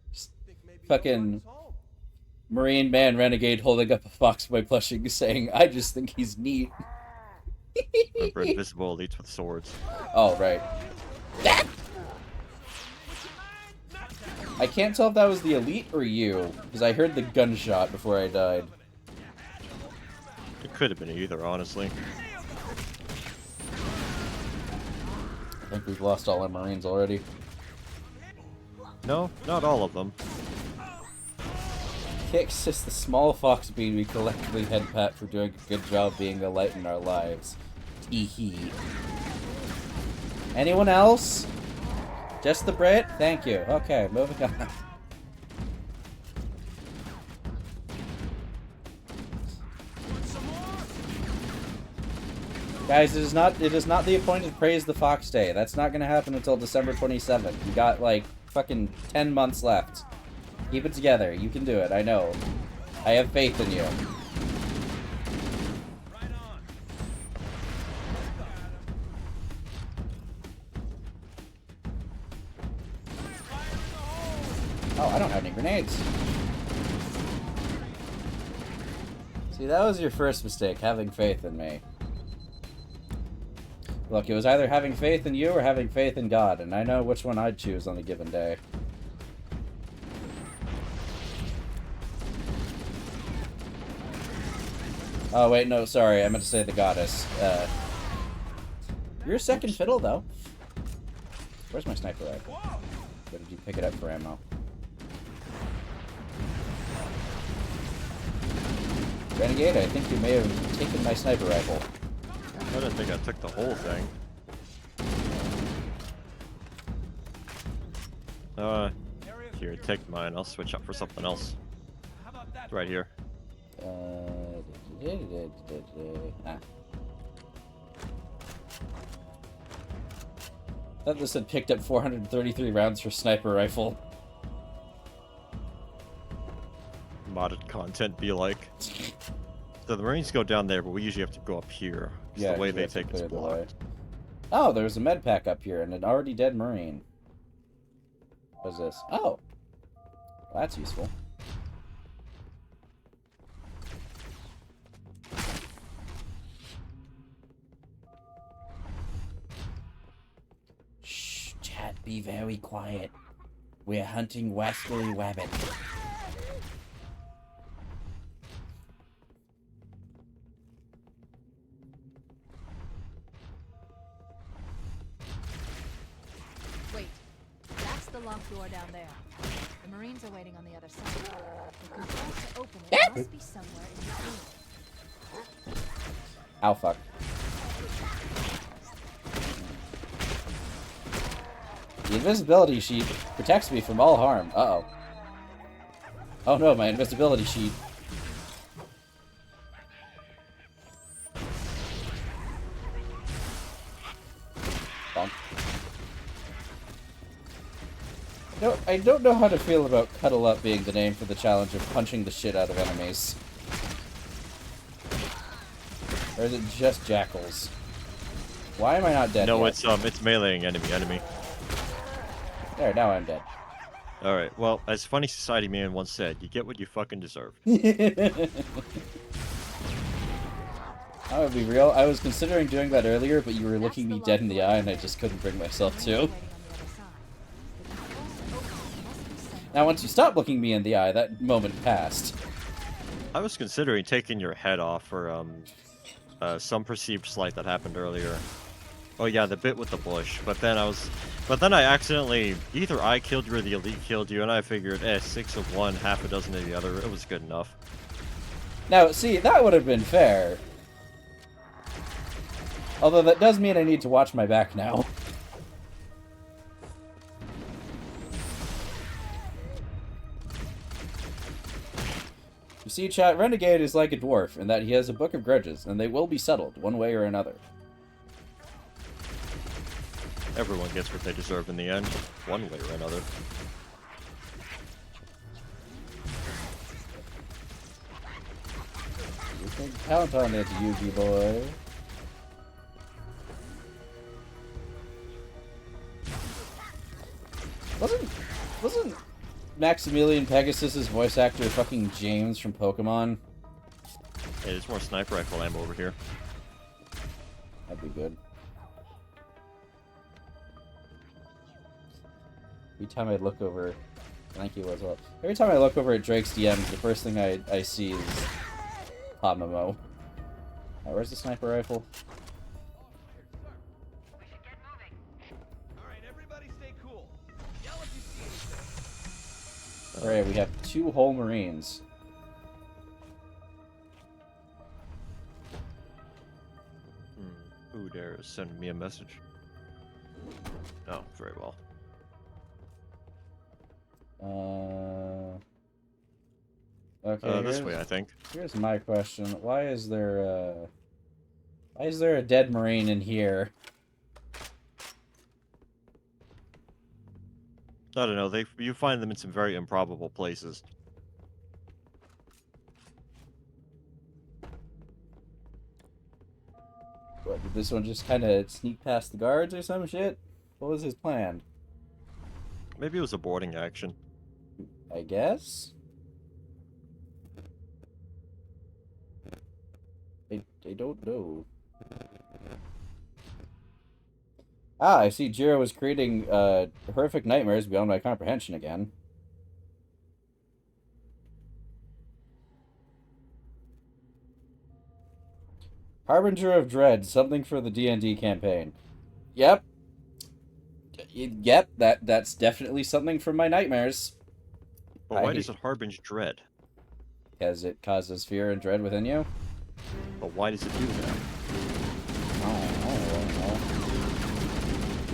Think maybe Fucking no one is home. Marine Man Renegade holding up a Foxboy plushie saying, I just think he's neat. Remember invisible elites with swords. Oh, right. I can't tell if that was the elite or you, because I heard the gunshot before I died. It could have been either, honestly. I think we've lost all our Marines already. No, not all of them. Kix is the small fox bean we collectively head pat for doing a good job being a light in our lives. Tee-hee. Anyone else? Just the Brit? Thank you. Okay, moving on. Guys, it is not the appointed Praise the Fox Day. That's not gonna happen until December 27th. You got like fucking 10 months left. Keep it together. You can do it. I know. I have faith in you. Oh, I don't have any grenades. See, that was your first mistake, having faith in me. Look, it was either having faith in you or having faith in God, and I know which one I'd choose on a given day. Oh, wait, no, sorry, I meant to say the goddess. You're a second fiddle, though. Where's my sniper rifle? Where did you pick it up for ammo? Renegade, I think you may have taken my sniper rifle. I didn't think I took the whole thing. Here, take mine. I'll switch up for something else. It's right here. Ah. I thought this had picked up 433 rounds for sniper rifle. Modded content be like. So the Marines go down there, but we usually have to go up here. Yeah, the way they take it's blocked. Oh, there's a med pack up here and an already dead Marine. What's this? Oh! Well, that's useful. Shh, chat, be very quiet. We're hunting Wascally Wabbit. Locked door down there. The Marines are waiting on the other side. The control to open it must be somewhere in between. Ow, fuck. The invisibility sheet protects me from all harm. Uh-oh. Oh no, my invisibility sheet. Bonk. I don't know how to feel about Cuddle Up being the name for the challenge of punching the shit out of enemies. Or is it just jackals? Why am I not dead No, yet? it's meleeing enemy. There, now I'm dead. Alright, well, as Funny Society Man once said, you get what you fucking deserve. I would be real, I was considering doing that earlier, but you were looking me dead in the eye and I just couldn't bring myself to. Now, once you stop looking me in the eye, that moment passed. I was considering taking your head off for some perceived slight that happened earlier. Oh yeah, the bit with the bush. But then I accidentally, either I killed you or the elite killed you, and I figured, 6 of one, half a dozen of the other. It was good enough. Now, see, that would have been fair. Although that does mean I need to watch my back now. You see, chat, Renegade is like a dwarf in that he has a book of grudges, and they will be settled, one way or another. Everyone gets what they deserve in the end, one way or another. You can count on it, Yugi boy. Wasn't Maximilian Pegasus's voice actor fucking James from Pokemon? Hey, there's more sniper rifle ammo over here. That'd be good. Every time I look over... Thank you as well. Every time I look over at Drake's DMs, the first thing I see is Pop Memo. Alright, where's the sniper rifle? We should get moving. All right, everybody stay cool. Yell if you see anything. Alright, we have 2 whole Marines. Who dares send me a message? Oh, very well. Okay. This way, I think. Here's my question: why is there a dead Marine in here? I don't know. You find them in some very improbable places. What, did this one just kind of sneak past the guards or some shit? What was his plan? Maybe it was a boarding action. I guess. I don't know. Ah, I see Jiro was creating horrific nightmares beyond my comprehension again. Harbinger of Dread, something for the D&D campaign. Yep. Yep, that's definitely something from my nightmares. But why does it harbinge dread? Because it causes fear and dread within you. But why does it do that? Oh.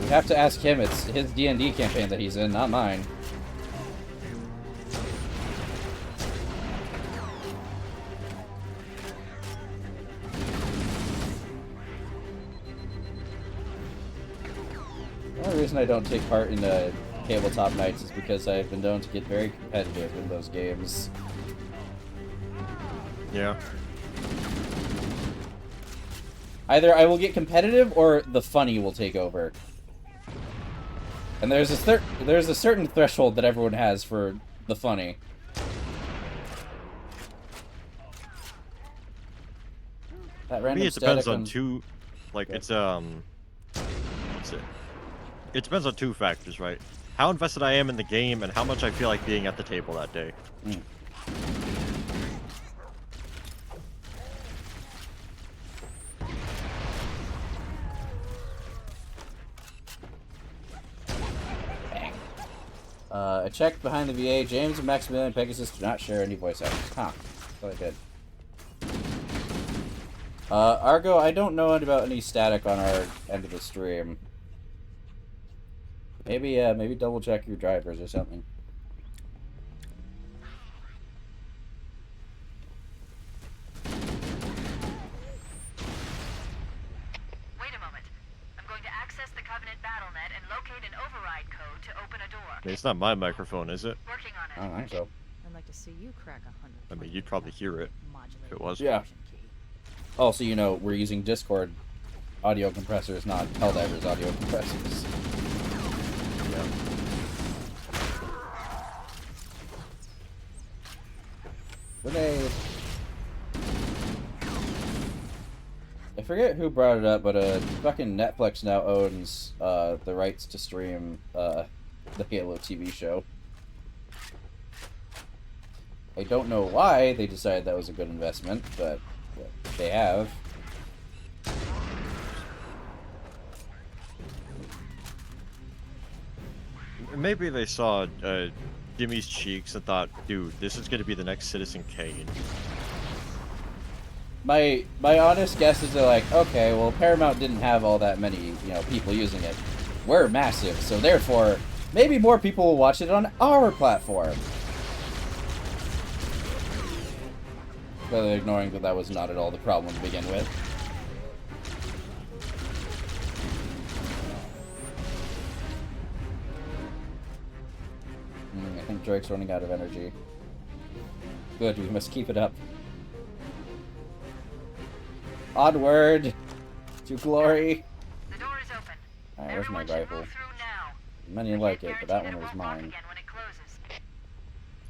We have to ask him. It's his D&D campaign that he's in, not mine. The only reason I don't take part in tabletop nights is because I've been known to get very competitive in those games. Yeah. Either I will get competitive or the funny will take over. And there's a certain threshold that everyone has for the funny. That random Me, it depends static on two. Like Okay. it's what's it? It depends on 2 factors, right? How invested I am in the game and how much I feel like being at the table that day. Mm. I checked behind the VA. James and Maximilian Pegasus do not share any voice actors. Huh. Thought I did. Argo, I don't know about any static on our end of the stream. Maybe double check your drivers or something. Wait a moment. I'm going to access the Covenant BattleNet and locate an override code to open a door. It's not my microphone, is it? Working on I it. don't think so. I'd like to see you crack 100. I mean, you'd probably hear it if it was. Yeah. Also, you know, we're using Discord audio compressors, not Helldivers audio compressors. Yeah. Grenade. I forget who brought it up, but fucking Netflix now owns the rights to stream the Halo TV show. I don't know why they decided that was a good investment, but they have. Maybe they saw Jimmy's cheeks and thought, dude, this is gonna be the next Citizen Kane. My honest guess is they're like, okay, well, Paramount didn't have all that many, people using it. We're massive, so therefore, maybe more people will watch it on our platform. Clearly ignoring that was not at all the problem to begin with. I think Drake's running out of energy. Good, we must keep it up. Onward! To glory! The door is open. Alright, where's my Everyone should rifle? move through now. Many like it, but that one was mine. Again when it closes.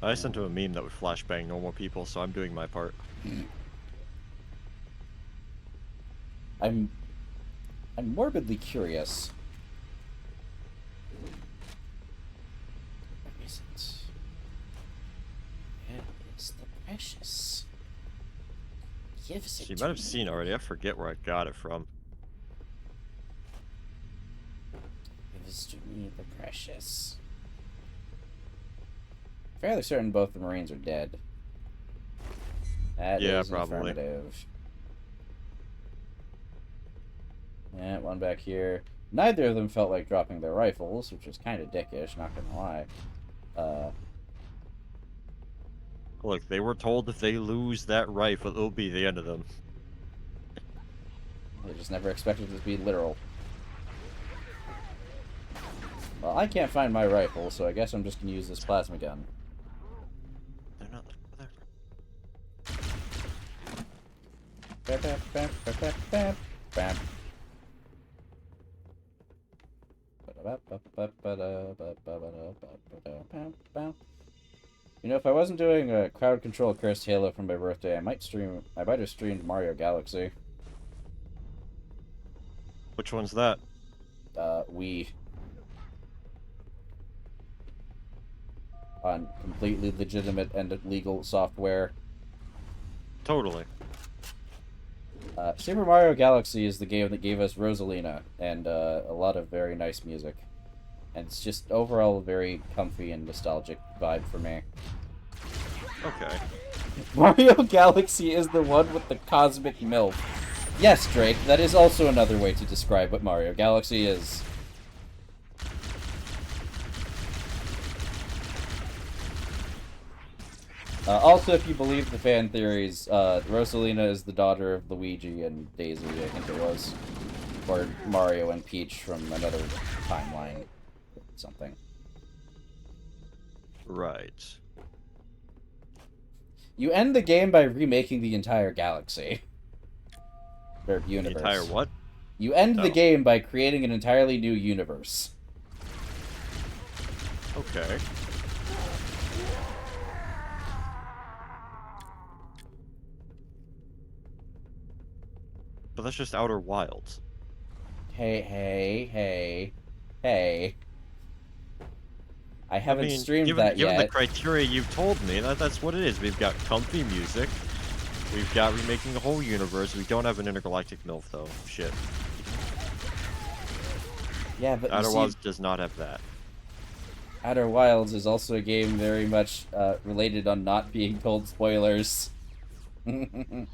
I sent him a meme that would flashbang normal people, so I'm doing my part. I'm morbidly curious. Where is it? Where is the precious? Gives it She to might have me. seen already. I forget where I got it from. Gives to me the precious. Fairly certain both the Marines are dead. That Yeah, is probably. affirmative. Yeah, one back here. Neither of them felt like dropping their rifles, which was kind of dickish, not gonna lie. Look, they were told if they lose that rifle, it'll be the end of them. They just never expected it to be literal. Well, I can't find my rifle, so I guess I'm just gonna use this plasma gun. They're not there. Bam, bam, bam, bam, bam, bam, bam. You know, if I wasn't doing a crowd control cursed Halo for my birthday, I might have streamed Mario Galaxy. Which one's that? Wii. On completely legitimate and legal software. Totally. Super Mario Galaxy is the game that gave us Rosalina and a lot of very nice music. And it's just overall a very comfy and nostalgic vibe for me. Okay. Mario Galaxy is the one with the cosmic MILF. Yes, Drake, that is also another way to describe what Mario Galaxy is. Also, if you believe the fan theories, Rosalina is the daughter of Luigi and Daisy, I think it was. Or Mario and Peach from another timeline. Something. Right. You end the game by remaking the entire galaxy. Or universe. The entire what? You end the game by creating an entirely new universe. Okay. But that's just Outer Wilds. Hey. I haven't streamed given that yet. the criteria you've told me, that's what it is. We've got comfy music. We've got remaking the whole universe. We don't have an intergalactic MILF, though. Shit. Yeah, but Outer Wilds does not have that. Outer Wilds is also a game very much related on not being told spoilers. I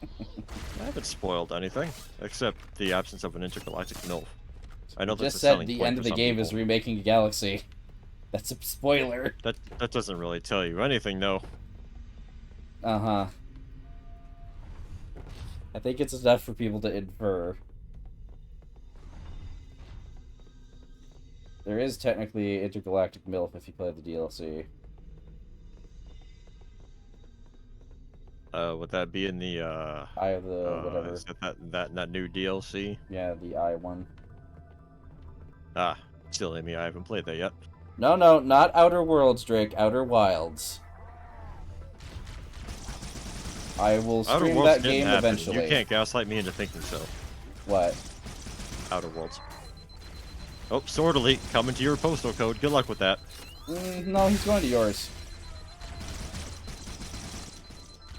haven't spoiled anything, except the absence of an intergalactic MILF. I know that's Just a said selling the point end for of the some game people. is remaking a galaxy. That's a spoiler. That doesn't really tell you anything, though. Uh-huh. I think it's enough for people to infer. There is technically intergalactic MILF if you play the DLC. Would that be in the Eye of the whatever. Is that new DLC? Yeah, the I one. Ah, silly me, I haven't played that yet. No, not Outer Worlds, Drake. Outer Wilds. I will Outer stream Worlds that didn't game happen. eventually. You can't gaslight me into thinking so. What? Outer Worlds. Oh, Sword Elite, coming to your postal code. Good luck with that. No, he's going to yours.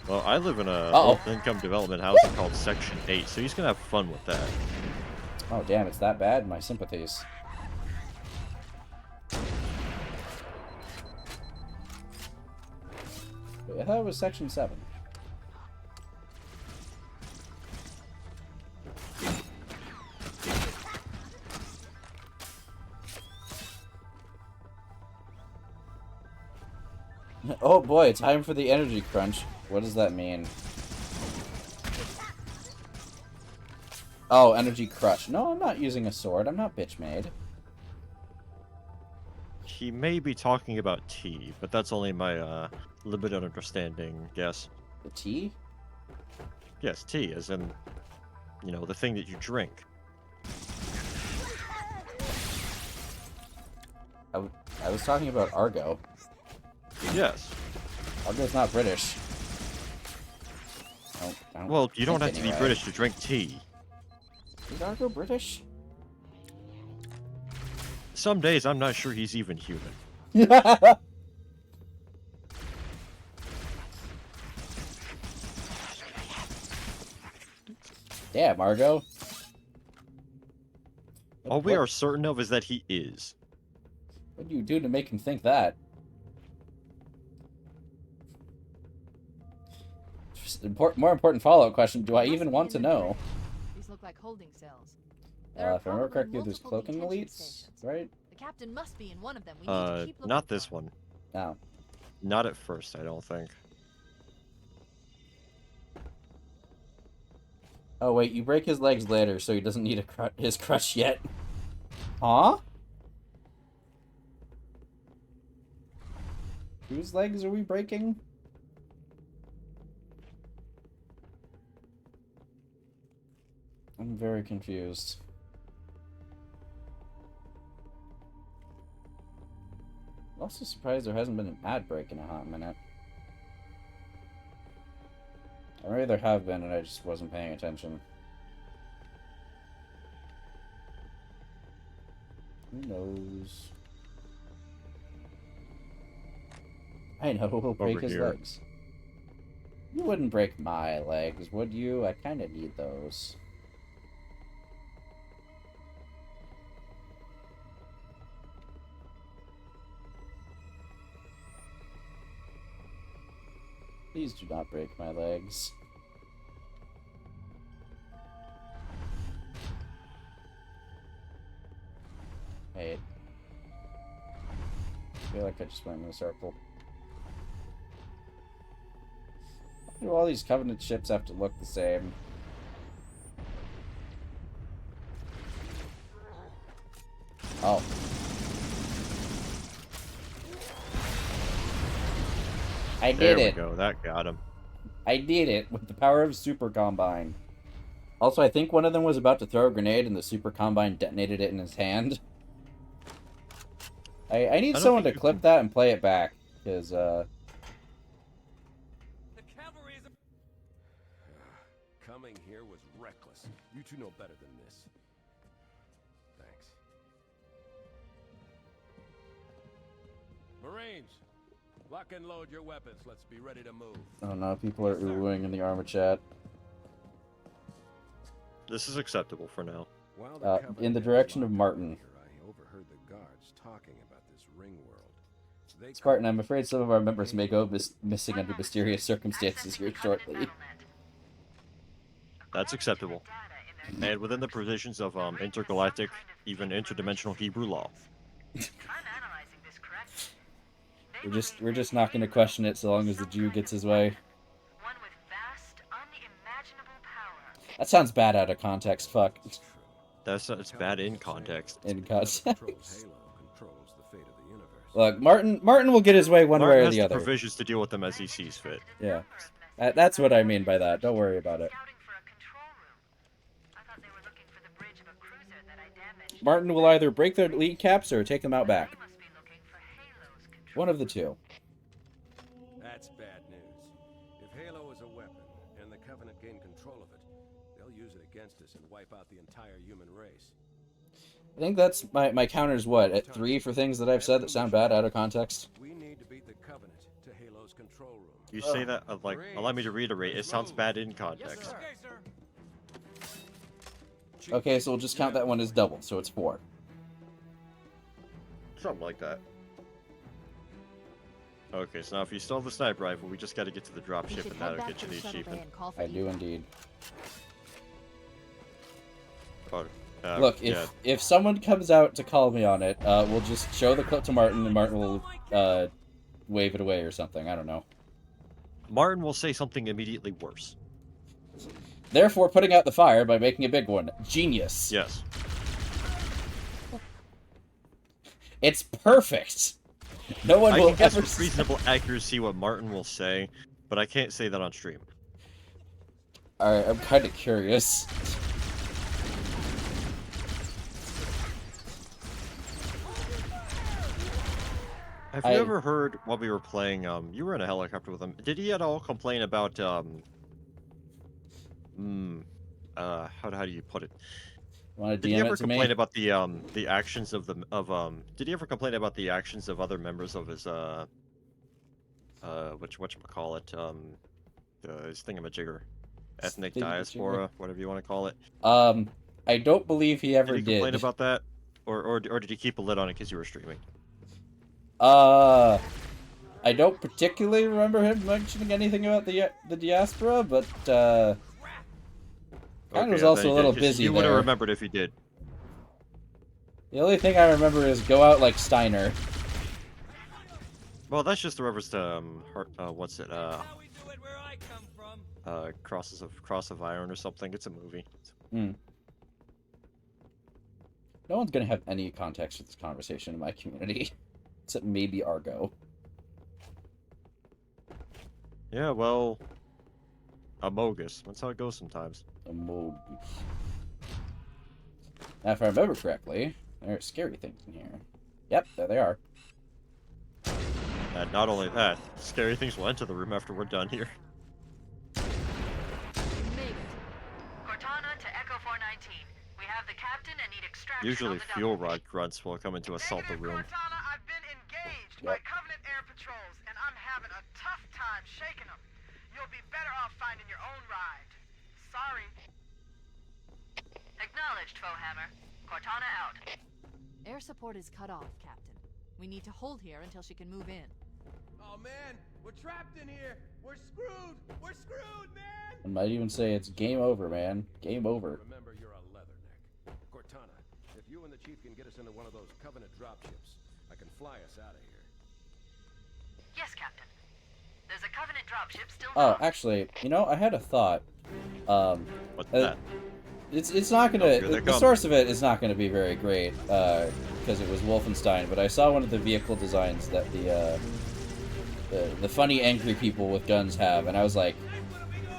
Well, I live in a low-income development housing called Section 8, so he's gonna have fun with that. Oh, damn, it's that bad? My sympathies. Wait, I thought it was Section 7. Oh boy, time for the energy crunch. What does that mean? Oh, energy crush. No, I'm not using a sword. I'm not bitch made. He may be talking about tea, but that's only my limited understanding guess. The tea? Yes, tea, as in, you know, the thing that you drink. I was talking about Argo. Yes. Argo's not British. I don't Well, you don't have think to be anyway. British to drink tea. Is Argo British? Some days I'm not sure he's even human. Damn, Argo. All we are certain of is that he is. What do you do to make him think that? More important follow-up question, do I even want to know? These look like holding cells. If I remember correctly, there's cloaking elites, Stations. right? The captain must be in one of them. We need to keep looking Not for this him. one. No. Not at first, I don't think. Oh wait, you break his legs later, so he doesn't need his crutch yet. Huh? Whose legs are we breaking? I'm very confused. I'm also surprised there hasn't been an ad break in a hot minute. Or maybe there have been and I just wasn't paying attention. Who knows? I know who'll break Over his here. legs. You wouldn't break my legs, would you? I kinda need those. Please do not break my legs. Wait. I feel like I just went in a circle. Why do all these Covenant ships have to look the same? Oh. I There did we it. go. That got him. I did it with the power of Super Combine. Also, I think one of them was about to throw a grenade and the Super Combine detonated it in his hand. I need don't someone to think you clip can- that and play it back, because, The cavalry is. Coming here was reckless. You two know better than this. Thanks. Marines, lock and load your weapons. Let's be ready to move. oh no, people are oohing in the armor chat. This is acceptable for now. While In the direction of Martin. I overheard the guards talking about this ring world. They Spartan, I'm afraid some of our members may go missing under mysterious circumstances here shortly. That's acceptable. And within the provisions of intergalactic, even interdimensional Hebrew law. We're just not going to question it so long as the Jew gets his way. One with vast, unimaginable power. That sounds bad out of context. Fuck. That's bad in context. In context. controls the fate of the universe. Look, Martin will get his way one Martin way or has the the other. provisions to deal with them as he sees fit. Yeah. That's what I mean by that. Don't worry about it. Scouting for a control room. I thought they were looking for the bridge of a cruiser that I damaged. Martin will either break their lead caps or take them out back. They must be looking for Halo's control. One of the two. That's bad news. If Halo is a weapon, and the Covenant gain control of it, they'll use it against us and wipe out the entire human race. I think that's my counter's what, at 3 for things that I've said that sound bad out of context? We need to beat the Covenant to Halo's control room. You say that, like, allow me to reiterate, it sounds bad in context. Okay, sir. Okay, so we'll just count that one as double, so it's 4. Something like that. Okay, so now if you still have the sniper rifle, we just gotta get to the We dropship should and head that'll back get to you the the shuttle bay achievement. and call for I do Ethan. indeed. Look, Look, if someone comes out to call me on it, we'll just show the clip to Martin, and Martin will wave it away or something. I don't know. Martin will say something immediately worse. Therefore, putting out the fire by making a big one. Genius. Yes. It's perfect. No one I will can guess ever. with reasonable accuracy what Martin will say, but I can't say that on stream. All right, I'm kind of curious. Have you ever heard while we were playing? You were in a helicopter with him. Did he at all complain about how do you put it? Did he ever complain about the actions of Did he ever complain about the actions of other members of his whatchamacallit, his thingamajigger, ethnic diaspora, whatever you want to call it? I don't believe he ever did. He complain about that, or did he keep a lid on it because you were streaming? I don't particularly remember him mentioning anything about the diaspora, but kind of was also a little busy. You would have remembered if he did. The only thing I remember is go out like Steiner. Well, that's just the reference to what's it? Cross of Iron or something. It's a movie. No one's gonna have any context for this conversation in my community, except maybe Argo. Yeah, well, Amogus. That's how it goes sometimes. Amogus. Now, if I remember correctly, there are scary things in here. Yep, there they are. And not only that, scary things will enter the room after we're done here. Cortana to Echo 419. We have the captain and need extraction. Usually fuel rod grunts will come in to assault the room. Cortana, I've been engaged by Covenant air patrols, and I'm having a tough time shaking them. You'll be better off finding your own ride. Sorry. Acknowledged, Foehammer. Cortana out. Air support is cut off, Captain. We need to hold here until she can move in. Oh man, we're trapped in here. We're screwed. We're screwed, man. I might even say it's game over, man. Game over. Remember, you're a leatherneck. Cortana, if you and the chief can get us into one of those Covenant dropships, I can fly us out of here. Yes, Captain. There's a Covenant dropship still. Oh, actually, you know, I had a thought. What's that? It's not gonna. The source of it is not gonna be very great because it was Wolfenstein. But I saw one of the vehicle designs that the funny angry people with guns have, and I was like,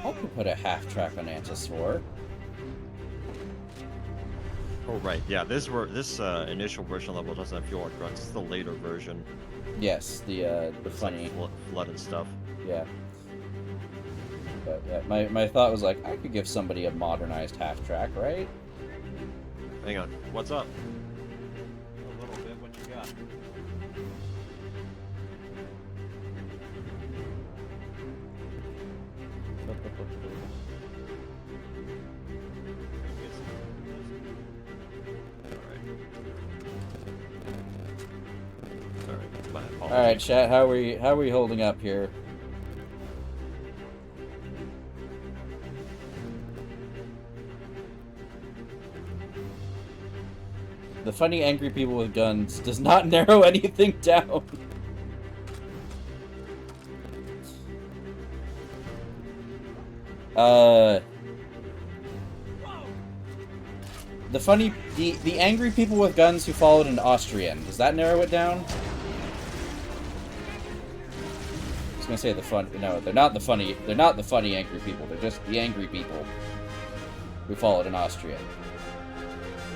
I could put a half track on Antis 4. Oh right, yeah. This initial version level doesn't have fuel grunts. It's the later version. Yes, the funny like flood and stuff. Yeah. But yeah, my thought was like, I could give somebody a modernized half track, right? Hang on, what's up? A little bit. What you got? All right, chat. How are we holding up here? The funny angry people with guns does not narrow anything down. The angry people with guns who followed an Austrian. Does that narrow it down? I was gonna say the fun. No, they're not the funny. They're not the funny angry people. They're just the angry people who followed an Austrian.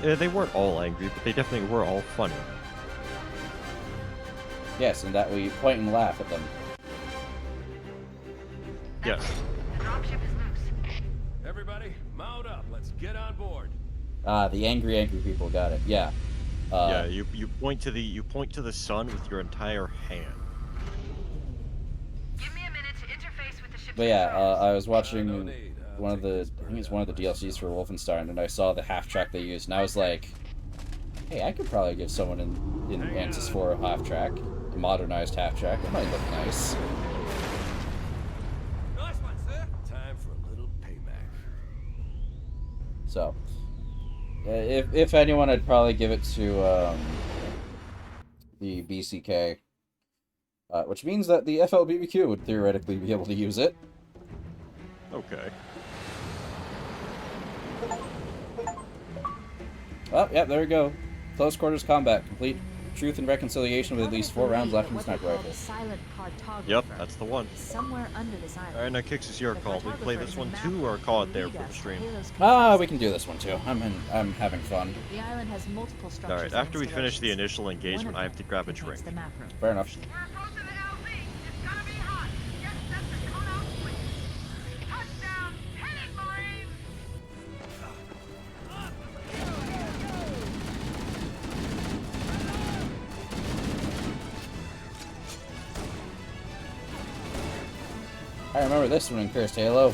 They weren't all angry, but they definitely were all funny. Yes, and that we point and laugh at them. Yes. The dropship is loose. Everybody, mount up. Let's get on board. Ah, the angry people got it. Yeah. Yeah, you point to the sun with your entire hand. Give me a minute to interface with the ship's But yeah, controls. I was watching one of the, I think it's one of the DLCs for Wolfenstein, and I saw the half track they used, and I was like, hey, I could probably give someone in Antis 4 a half track, a modernized half track. It might look nice. Nice one, sir. Time for a little payback. So, if anyone, I'd probably give it to the BCK, which means that the FLBBQ would theoretically be able to use it. Okay. Oh, yeah, there we go. Close quarters combat complete. Truth and Reconciliation with at least 4 rounds left in the sniper rifle. Yep, that's the one. Somewhere under this island. Alright, now Kix, is your call. We play this one too, or call it there for the stream? We can do this one too. I'm having fun. The island has multiple structures. Alright, after we finish the initial engagement, I have to grab a drink. Fair enough. We're approaching the LZ. It's gonna be hot. Get set to come out swinging. Touchdown. Hit it, Marines. I remember this one in Cursed Halo.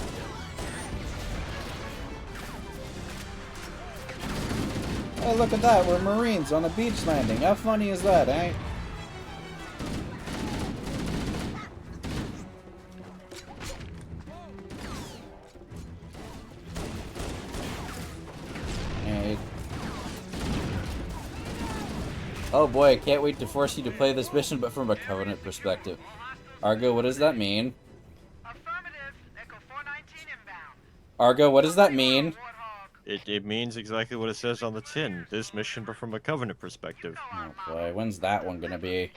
Oh, look at that. We're Marines on a beach landing. How funny is that, eh? Hey. Oh boy, I can't wait to force you to play this mission, but from a Covenant perspective. Argo, what does that mean? Affirmative. Echo 419 inbound. Argo, what does that mean? It means exactly what it says on the tin. This mission, but from a Covenant perspective. Oh boy, when's that one gonna be?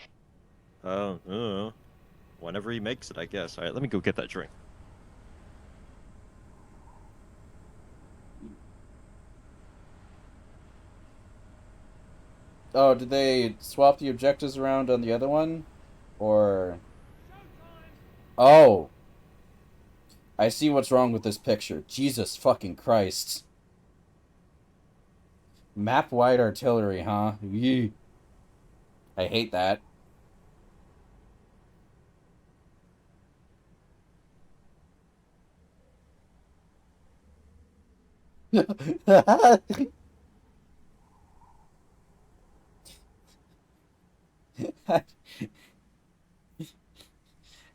Whenever he makes it, I guess. Alright, let me go get that drink. Oh, did they swap the objectives around on the other one? Or... Oh! I see what's wrong with this picture. Jesus fucking Christ. Map-wide artillery, huh? Yee. I hate that.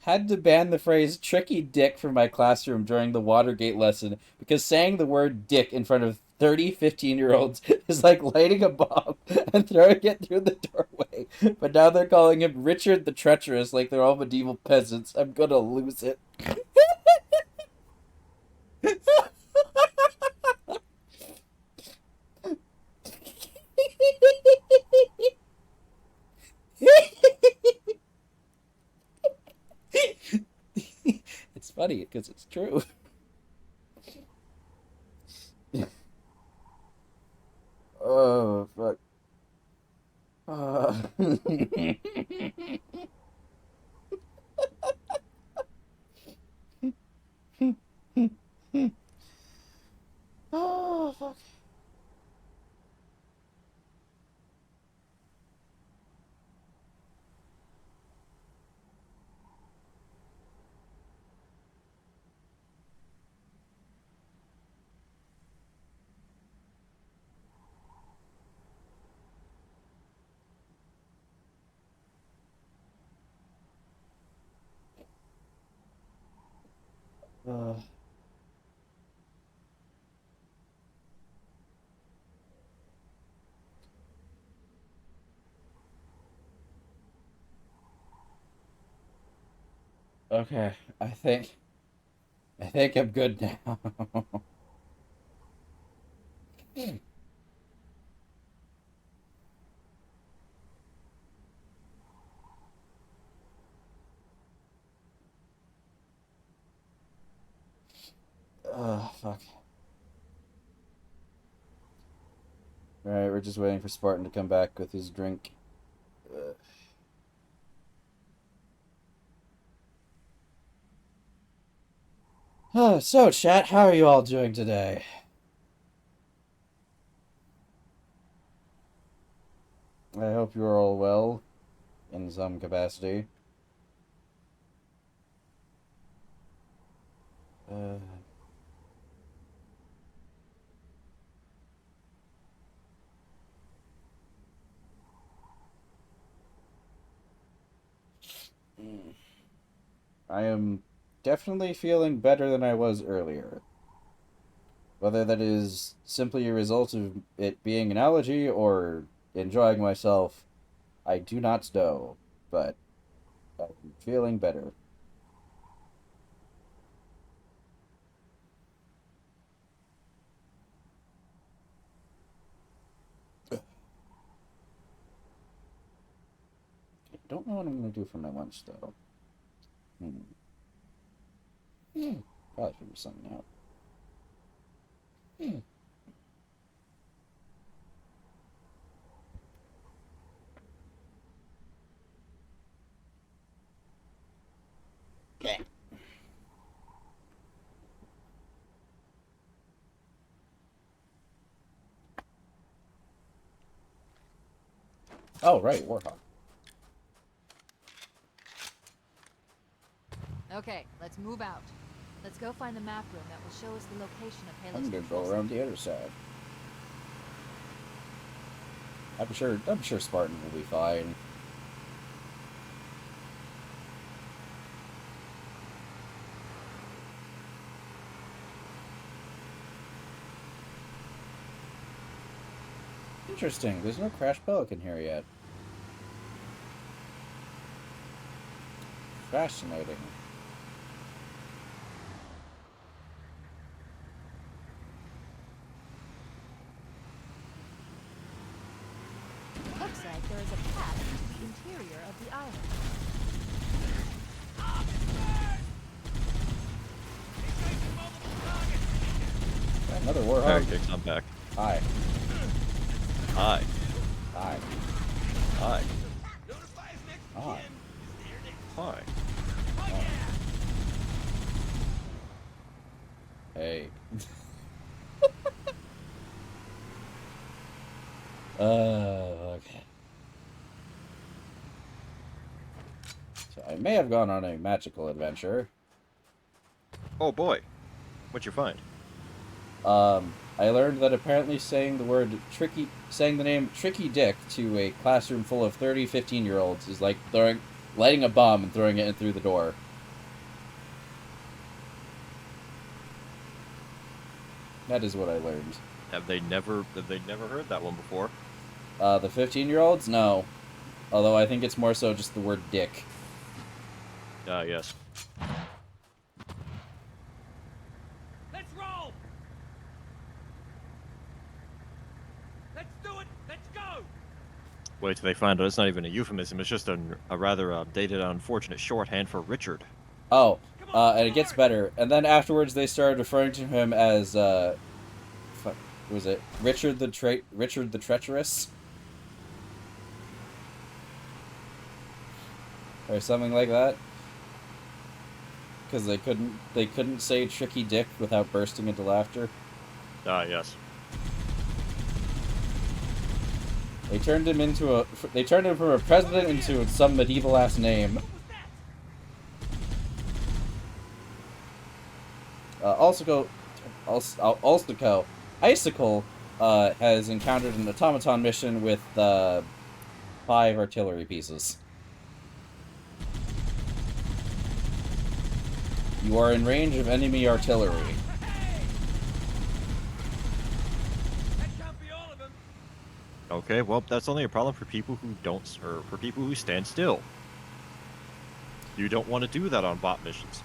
Had to ban the phrase tricky dick from my classroom during the Watergate lesson because saying the word dick in front of 30 15-year-olds is like lighting a bomb and throwing it through the doorway. But now they're calling him Richard the Treacherous like they're all medieval peasants. I'm gonna lose it. It's funny because it's true. Oh, fuck. Oh, fuck. Okay, I think I'm good now. Fuck. Alright, we're just waiting for Spartan to come back with his drink. So, chat, how are you all doing today? I hope you're all well, in some capacity. I am definitely feeling better than I was earlier. Whether that is simply a result of it being an allergy or enjoying myself, I do not know, but I'm feeling better. what I'm gonna do for my lunch, though. Probably figure something out. Okay. Oh, right, Warhawk. Okay, let's move out. Let's go find the map room that will show us the location of Halo's I'm gonna control go around the other side. I'm sure Spartan will be fine. Interesting, there's no Crash Pelican here yet. Fascinating. Looks like there is a path to the interior of the island. Another Warhawk. Alright, I'm back. Hi. Hi. Hi. Hi. Hi. Hi. Hey. Okay. So I may have gone on a magical adventure. Oh boy. What'd you find? I learned that apparently saying the name Tricky Dick to a classroom full of 30, 15-year-olds is like lighting a bomb and throwing it in through the door. That is what I learned. Have they never heard that one before? The 15-year-olds? No. Although I think it's more so just the word dick. Yes. Let's roll! Let's do it! Let's go! Wait till they find out it's not even a euphemism, it's just a rather dated, unfortunate shorthand for Richard. Oh, and it gets better. And then afterwards they started referring to him as, was it Richard the Treacherous? Or something like that? Because they couldn't say Tricky Dick without bursting into laughter. Yes. They turned him from a president into some medieval ass name. Icicle has encountered an automaton mission with 5 artillery pieces. You are in range of enemy artillery. Okay, well, that's only a problem for people who don't, or for people who stand still. You don't want to do that on bot missions.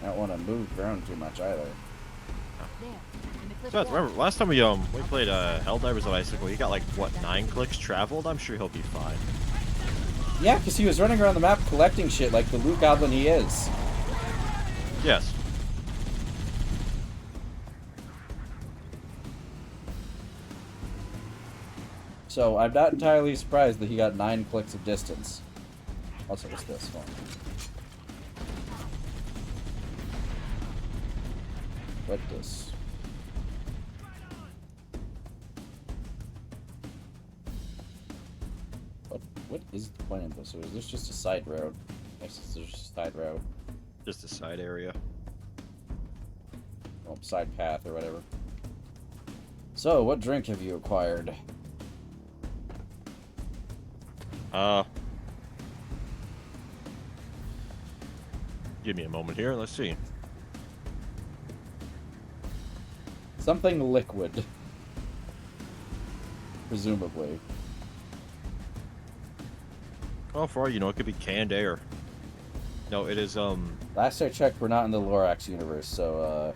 I don't want to move around too much either. So, remember, last time we played Helldivers on Icicle, he got like, what, 9 clicks traveled? I'm sure he'll be fine. Yeah, because he was running around the map collecting shit like the loot goblin he is. Yes. So, I'm not entirely surprised that he got 9 clicks of distance. Also, what's this one? What this? What is the point of this? Or is this just a side road? Yes, this is just a side road. Just a side area. Well, side path or whatever. So, what drink have you acquired? Give me a moment here, let's see. Something liquid. Presumably. Well, for all you know, it could be canned air. No, it is, Last I checked, we're not in the Lorax universe, so,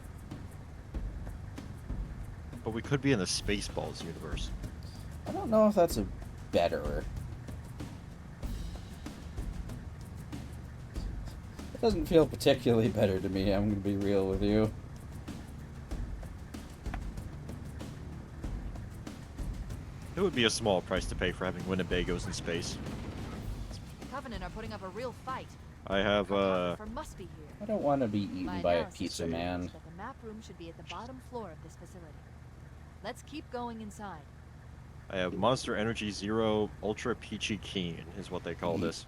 But we could be in the Spaceballs universe. I don't know if that's a better. It doesn't feel particularly better to me, I'm gonna be real with you. It would be a small price to pay for having Winnebagos in space. The Covenant are putting up a real fight. I have, Photographer must be here. I don't want to be eaten by a analysis pizza shows man. that the map room should be at the bottom floor of this facility. Let's keep going inside. I have Monster Energy Zero Ultra Peachy Keen, is what they call this.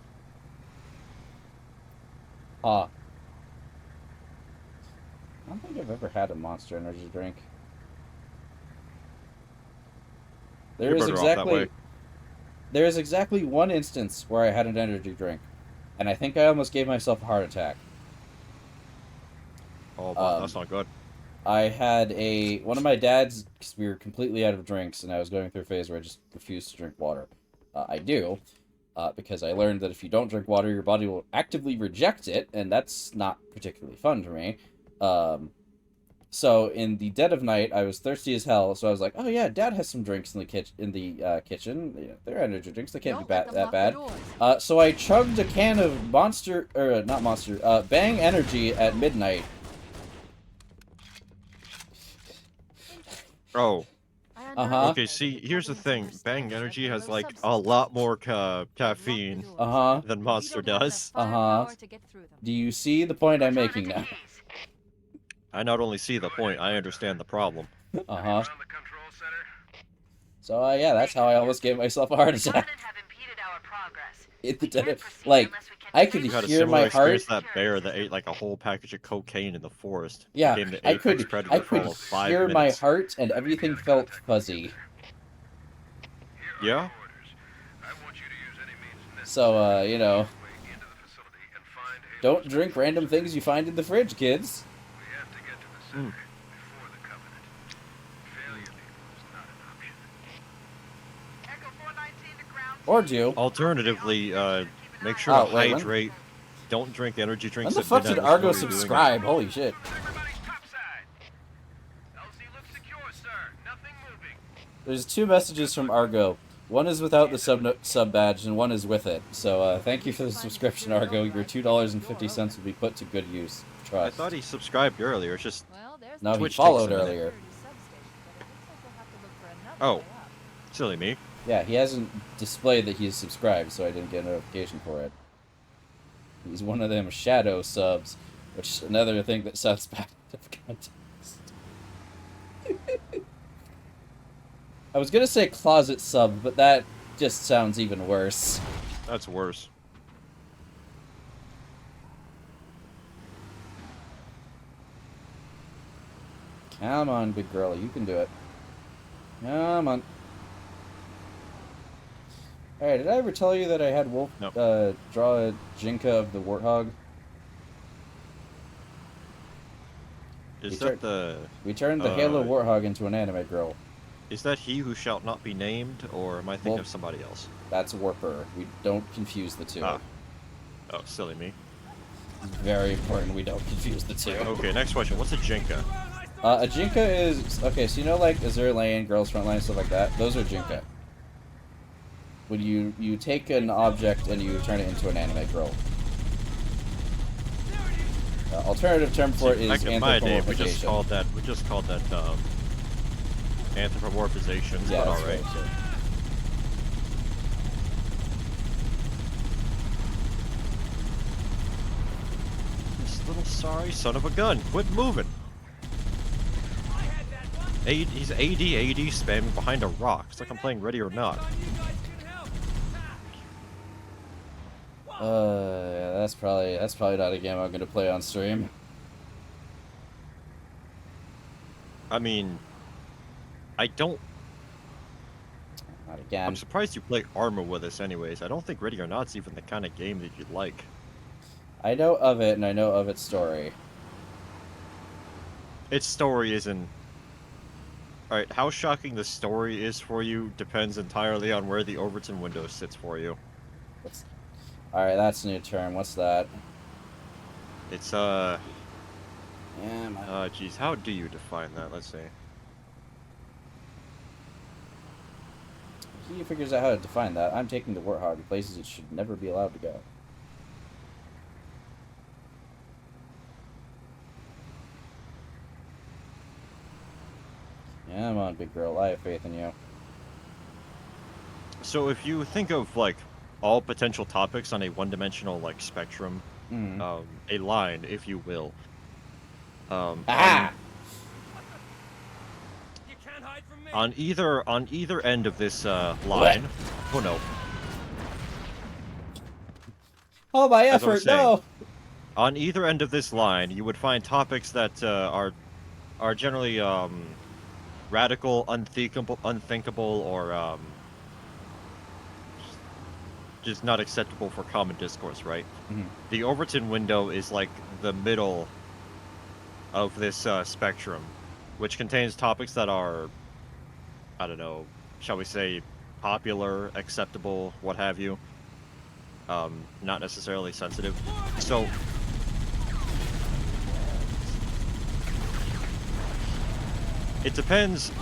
I don't think I've ever had a Monster Energy drink. There You're is better off that way. exactly one instance where I had an energy drink, and I think I almost gave myself a heart attack. Oh, but that's not good. I had one of my dad's, because we were completely out of drinks, and I was going through a phase where I just refused to drink water. I do, because I learned that if you don't drink water, your body will actively reject it, and that's not particularly fun for me. So in the dead of night, I was thirsty as hell, so I was like, "Oh yeah, Dad has some drinks in the kitchen. Yeah, they're energy drinks. They can't be that bad." So I chugged a can of Bang Energy at midnight. Oh. Uh-huh. Okay, see, here's the thing. Bang Energy has, like, a lot more caffeine than Monster does. Do you see the point I'm making now? I not only see the point, I understand the problem. So, yeah, that's how I almost gave myself a heart attack. In the dead of, like, I could You had a hear similar my experience heart. to that bear that ate, like, a whole package of cocaine in the forest. Yeah, Became the I apex could predator for all of 5 hear my minutes. heart, and everything felt fuzzy. Yeah? So, you know, don't drink random things you find in the fridge, kids. Mm. Or do. Alternatively, make sure to wait, hydrate. Don't drink energy drinks. When the at fuck did midnight Argo before you're doing it. subscribe? Holy shit. There's 2 messages from Argo. One is without the sub badge, and one is with it. So, thank you for the subscription, Argo. Your $2.50 will be put to good use. I Trust. thought he subscribed earlier. It's just No, he Twitch followed takes a minute. earlier. Oh, silly me. Yeah, he hasn't displayed that he's subscribed, so I didn't get a notification for it. He's one of them shadow subs, which is another thing that sounds bad out of context. I was gonna say closet sub, but that just sounds even worse. That's worse. Come on, big girl, you can do it. Come on. Alright, did I ever tell you that I had Wolf draw a Jinka of the Warthog? Is that the... We turned the Halo Warthog into an anime girl. Is that he who shall not be named, or am I thinking of somebody else? That's Warper. We don't confuse the two. Ah. Oh, silly me. It's very important we don't confuse the two. Okay, next question. What's a Jinka? A Jinka is... Okay, so you know like Azure Lane, Girls Front Line, stuff like that? Those are Jinka. When you take an object and you turn it into an anime girl. Alternative term for it is Back in my day, we just anthropomorphization. called that anthropomorphization. Yeah, but that's alright. right, too. This little sorry son of a gun, quit moving. He's AD spamming behind a rock. It's like I'm playing Ready or Not. Yeah, that's probably not a game I'm gonna play on stream. I mean, I don't. Not again. I'm surprised you play Arma with us, anyways. I don't think Ready or Not's even the kind of game that you'd like. I know of it, and I know of its story. Its story isn't. Alright, how shocking the story is for you depends entirely on where the Overton window sits for you. Alright, that's a new term. What's that? It's, Yeah, geez, how do you define that? Let's see. He figures out how to define that. I'm taking the Warthog to places it should never be allowed to go. Yeah, I'm on, big girl. I have faith in you. So if you think of like all potential topics on a one-dimensional like spectrum, a line, if you will, Ah! You can't hide from me. on either end of this line. Oh no! Oh, my As I was effort, saying, no! on either end of this line, you would find topics that are generally radical, unthinkable, or just not acceptable for common discourse, right? The Overton window is like the middle of this spectrum, which contains topics that are, I don't know, shall we say, popular, acceptable, what have you. Not necessarily sensitive. So, it depends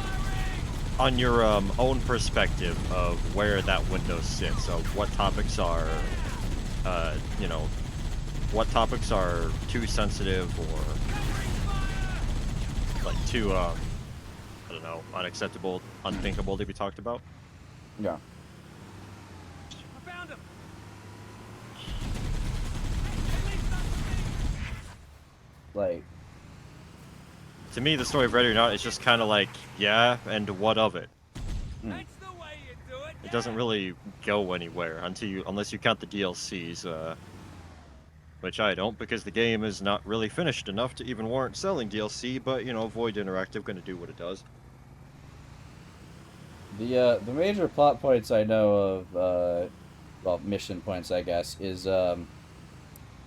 on your own perspective of where that window sits, of what topics are, you know, what topics are too sensitive or like too, I don't know, unacceptable, unthinkable to be talked about. Yeah. I found him. Like, To me, the story of Ready or Not is just kind of like, yeah, and what of it? That's the way you do it. It doesn't really go anywhere unless you count the DLCs, which I don't, because the game is not really finished enough to even warrant selling DLC. But you know, Void Interactive gonna do what it does. the major plot points I know of, well, mission points, I guess, is,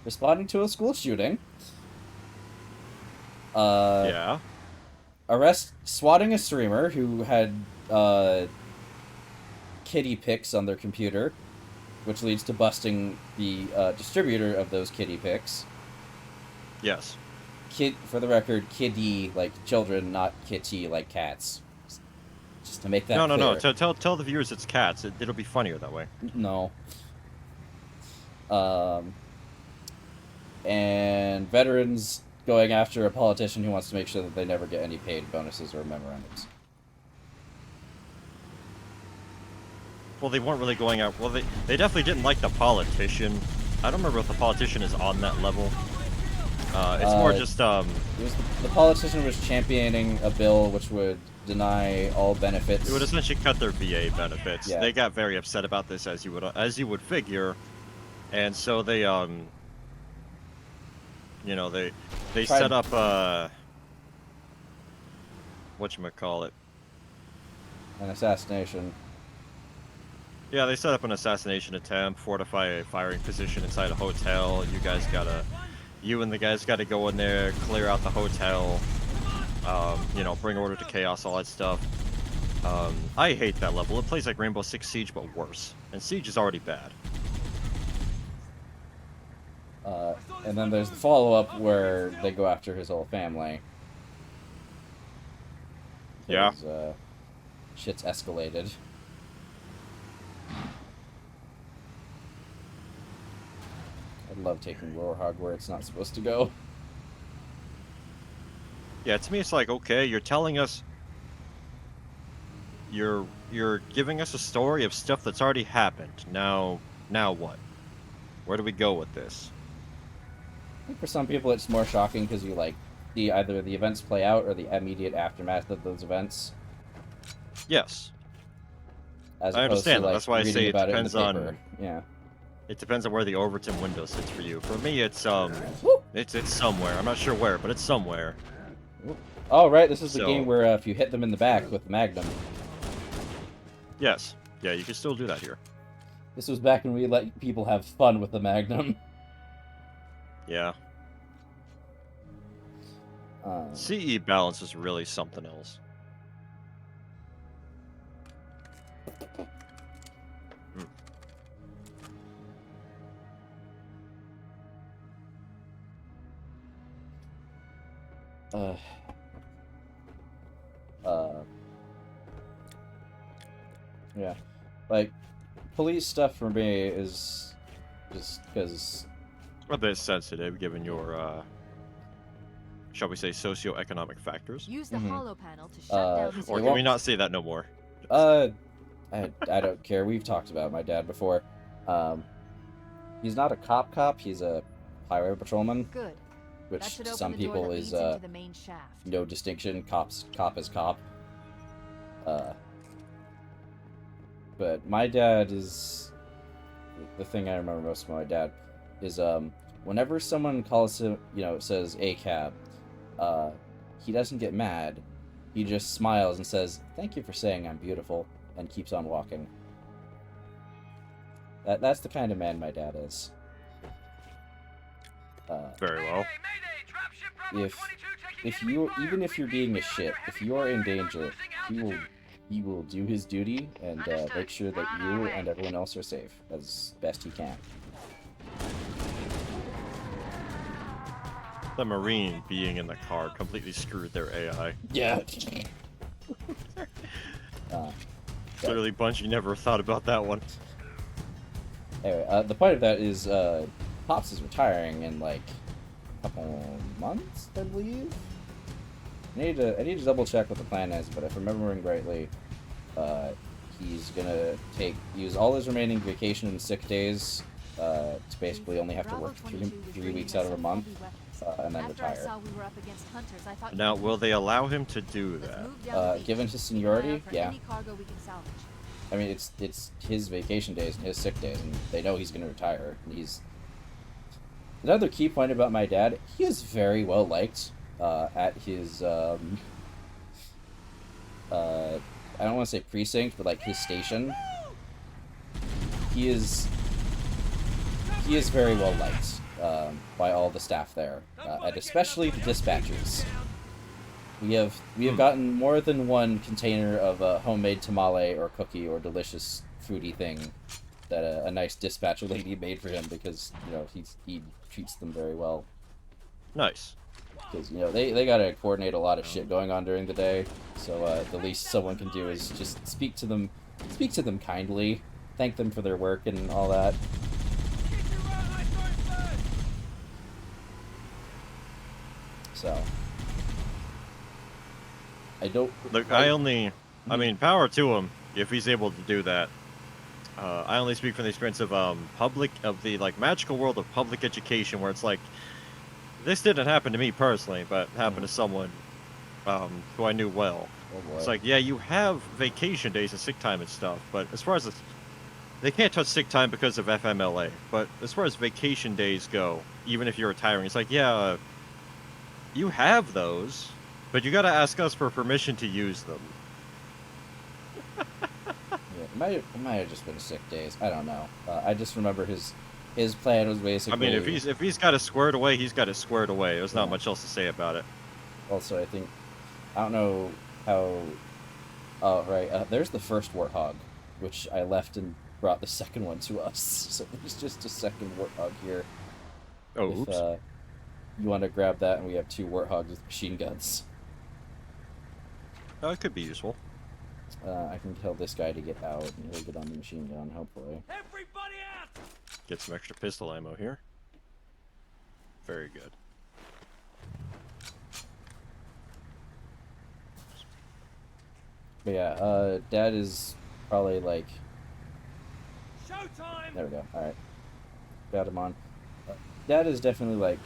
responding to a school shooting. Yeah. Swatting a streamer who had, kitty pics on their computer, which leads to busting the, distributor of those kitty pics. Yes. For the record, kitty, like children, not kitty, like cats. Just to make that No. clear. Tell the viewers it's cats. It'll be funnier that way. No. And veterans going after a politician who wants to make sure that they never get any paid bonuses or memorandums. Well, they weren't really going out. Well, they definitely didn't like the politician. I don't remember if the politician is on that level. It's more just It was the politician was championing a bill which would deny all benefits. It would essentially cut their VA benefits. Yeah. They got very upset about this, as you would figure, and so they you know, they set up whatchamacallit, an assassination. Yeah, they set up an assassination attempt, fortify a firing position inside a hotel. You and the guys gotta go in there, clear out the hotel, you know, bring order to chaos, all that stuff. I hate that level. It plays like Rainbow Six Siege, but worse. And Siege is already bad. And then there's the follow-up where they go after his whole family. Yeah. Shit's escalated. I love taking Warhog where it's not supposed to go. Yeah, to me it's like, okay, you're telling us, you're giving us a story of stuff that's already happened. Now what? Where do we go with this? I think for some people it's more shocking because you like see either the events play out or the immediate aftermath of those events. Yes. As I understand to, that. That's why I reading say it about depends in the on. paper. Yeah. It depends on where the Overton window sits for you. For me, it's it's somewhere. I'm not sure where, but it's somewhere. Oh right, this is the game where if you hit them in the back with the Magnum. Yes. Yeah, you can still do that here. This was back when we let people have fun with the Magnum. Yeah. CE balance is really something else. Yeah. Like, police stuff for me is just because a bit sensitive given your, shall we say, socioeconomic factors. Use the hollow panel to shut down this. Or can we not say that no more? I don't care. We've talked about my dad before. He's not a cop. He's a highway patrolman. Good. Which That should to open some the door people that is leads into the main shaft. no distinction. Cop is cop. But my dad is the thing I remember most about my dad is whenever someone calls him, says a cab, he doesn't get mad. He just smiles and says, "Thank you for saying I'm beautiful," and keeps on walking. That's the kind of man my dad is. Very well. If you, even if you're being a shit, if you are in danger, he will do his duty and make sure that you and everyone else are safe as best he can. The Marine being in the car completely screwed their AI. Yeah. Clearly, Bungie never thought about that one. Anyway, the point of that is Pops is retiring in like a couple months, I believe. I need to double check what the plan is, but if I'm remembering rightly, he's gonna use all his remaining vacation and sick days to basically only have to work 3 weeks out of a month, and then retire. Now, will they allow him to do that? Given his seniority, yeah. I mean, it's his vacation days and his sick days, and they know he's gonna retire. And another key point about my dad, he is very well liked at his I don't want to say precinct, but like his station. He is very well liked by all the staff there, and especially the dispatchers. We have gotten more than one container of a homemade tamale or cookie or delicious fruity thing that a nice dispatcher lady made for him because he treats them very well. Nice. Because they gotta coordinate a lot of shit going on during the day, so the least someone can do is just speak to them kindly, thank them for their work and all that. So I don't look. I mean, power to him if he's able to do that. I only speak from the experience of the magical world of public education, where it's like, this didn't happen to me personally, but it happened to someone who I knew well. Oh, it's like, yeah, you have vacation days and sick time and stuff, but as far as they can't touch sick time because of FMLA. But as far as vacation days go, even if you're retiring, it's like, yeah, you have those, but you got to ask us for permission to use them. Yeah, it might have just been sick days. I don't know. I just remember his plan was basically. I mean, if he's got it squared away, he's got it squared away. There's not much else to say about it. Also, I don't know how. Oh right, there's the first warthog, which I left and brought the second one to us. So there's just a second warthog here. Oh, if, oops. You want to grab that, and we have 2 warthogs with machine guns. It could be useful. I can tell this guy to get out, and he'll get on the machine gun, hopefully. Everybody out! Get some extra pistol ammo here. Very good. But yeah, Dad is probably like. Showtime! There we go. All right, got him on. Dad is definitely like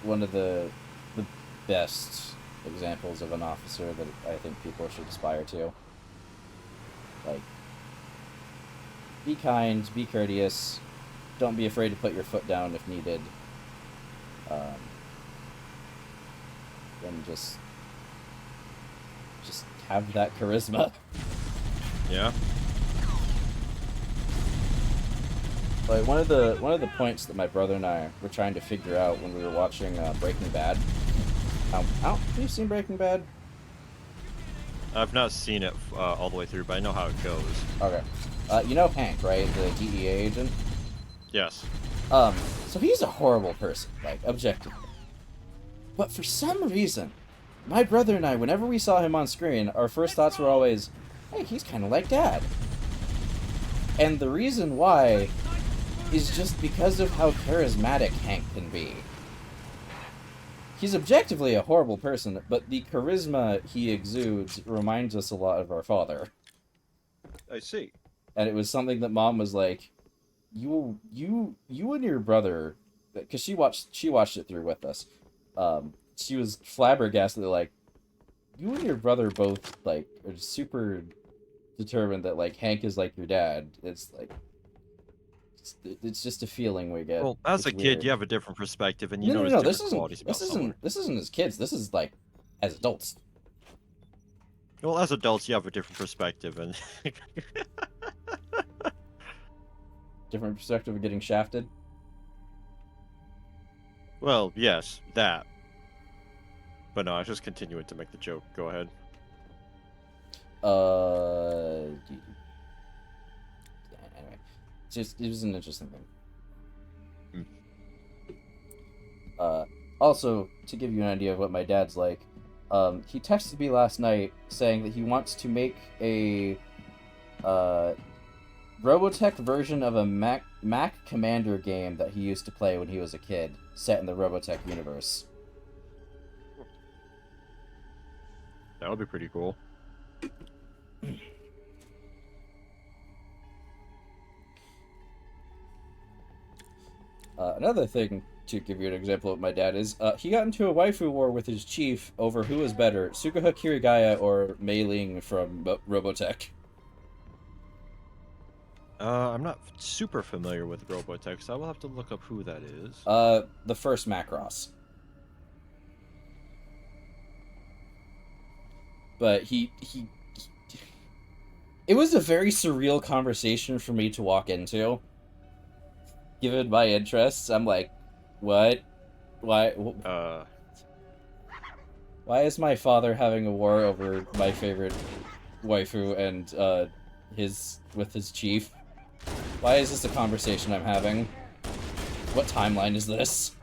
one of the best examples of an officer that I think people should aspire to. Like, be kind, be courteous, don't be afraid to put your foot down if needed, and just have that charisma. Yeah. Like one of the points that my brother and I were trying to figure out when we were watching Breaking Bad. Have you seen Breaking Bad? I've not seen it all the way through, but I know how it goes. Okay. You know Hank, right? The DEA agent? Yes. So he's a horrible person, like, objectively. But for some reason, my brother and I, whenever we saw him on screen, our first thoughts were always, hey, he's kind of like Dad. And the reason why is just because of how charismatic Hank can be. He's objectively a horrible person, but the charisma he exudes reminds us a lot of our father. I see. And it was something that Mom was like, you and your brother, because she watched it through with us. She was flabbergasted, like, you and your brother both, like, are super determined that, like, Hank is like your dad. It's like, it's just a feeling we get. Well, as a It's kid, weird. you have a different perspective, and you notice No, different qualities about someone. this isn't as kids. This is like as adults. Well, as adults, you have a different perspective, and Different perspective of getting shafted. well, yes, that. But no, I was just continuing to make the joke. Go ahead. Anyway, it was an interesting thing. Also, to give you an idea of what my dad's like, he texted me last night saying that he wants to make a Robotech version of a Mac Commander game that he used to play when he was a kid, set in the Robotech universe. That would be pretty cool. Another thing to give you an example of my dad is, he got into a waifu war with his chief over who was better, Sukuha Kirigaya or Mei Ling from Robotech. I'm not super familiar with Robotech, so I will have to look up who that is. The first Macross. But it was a very surreal conversation for me to walk into. Given my interests, I'm like, what? Why is my father having a war over my favorite waifu and with his chief? Why is this a conversation I'm having? What timeline is this?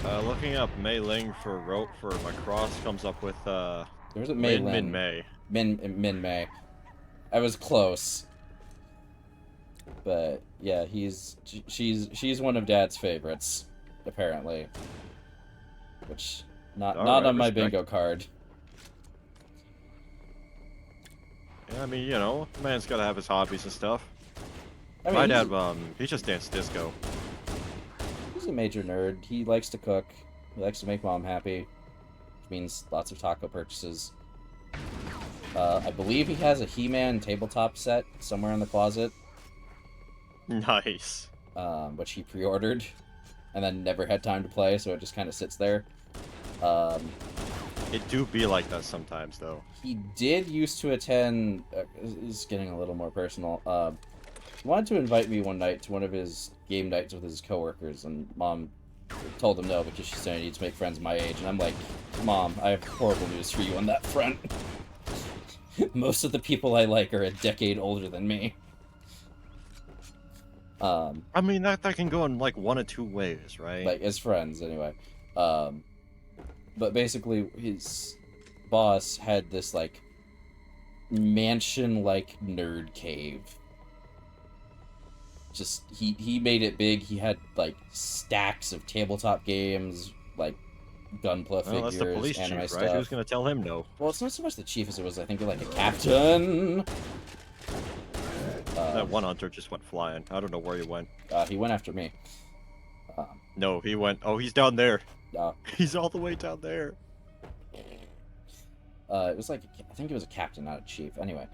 Looking up Mei Ling for Macross comes up with There's a Mei Ling. Min Mei. I was close. But yeah, she's one of Dad's favorites, apparently. Which not on my bingo card. Yeah, I mean, you know, man's gotta have his hobbies and stuff. I mean, my dad, he just danced disco. He's a major nerd. He likes to cook. He likes to make Mom happy, which means lots of taco purchases. I believe he has a He-Man tabletop set somewhere in the closet. Nice. Which he pre-ordered, and then never had time to play, so it just kind of sits there. It do be like that sometimes, though. He did used to attend. This is getting a little more personal. He wanted to invite me one night to one of his game nights with his coworkers, and Mom told him no because she said he needs to make friends my age. And I'm like, Mom, I have horrible news for you on that front. Most of the people I like are a decade older than me. I mean, that can go in like one of two ways, right? Like as friends, anyway. But basically, his boss had this like mansion-like nerd cave. Just he made it big. He had like stacks of tabletop games, like Gunpla figures, that's the police anime chief, stuff. right? Who's gonna tell him no? Well, it's not so much the chief as it was, I think, like a captain. That one hunter just went flying. I don't know where he went. He went after me. No, he went. Oh, he's down there. Uh, He's all the way down there. It was like I think it was a captain, not a chief. Anyway,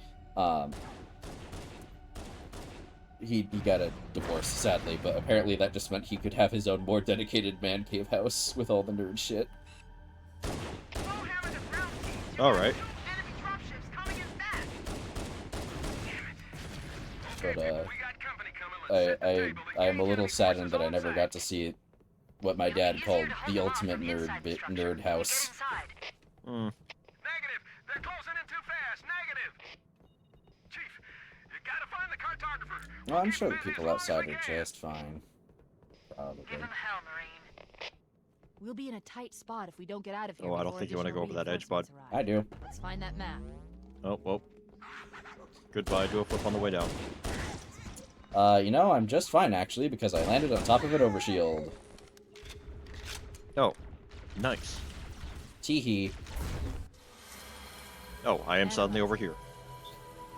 he got a divorce, sadly, but apparently that just meant he could have his own more dedicated man cave house with all the nerd shit. All right. But I am a little saddened that I never got to see what my dad called the ultimate nerd house. Mm. Negative. They're closing in too fast. Negative. Chief, you gotta find the cartographer. Well, I'm sure the people outside are just fine. Probably. Give him hell, Marine. We'll be in a tight spot if we don't get out of here. Oh, I don't think you want to go over that edge, bud. I do. Let's find that map. Oh, well. Goodbye, do a flip on the way down. You know, I'm just fine, actually, because I landed on top of an overshield. Oh, nice. Teehee. Oh, I am suddenly over here.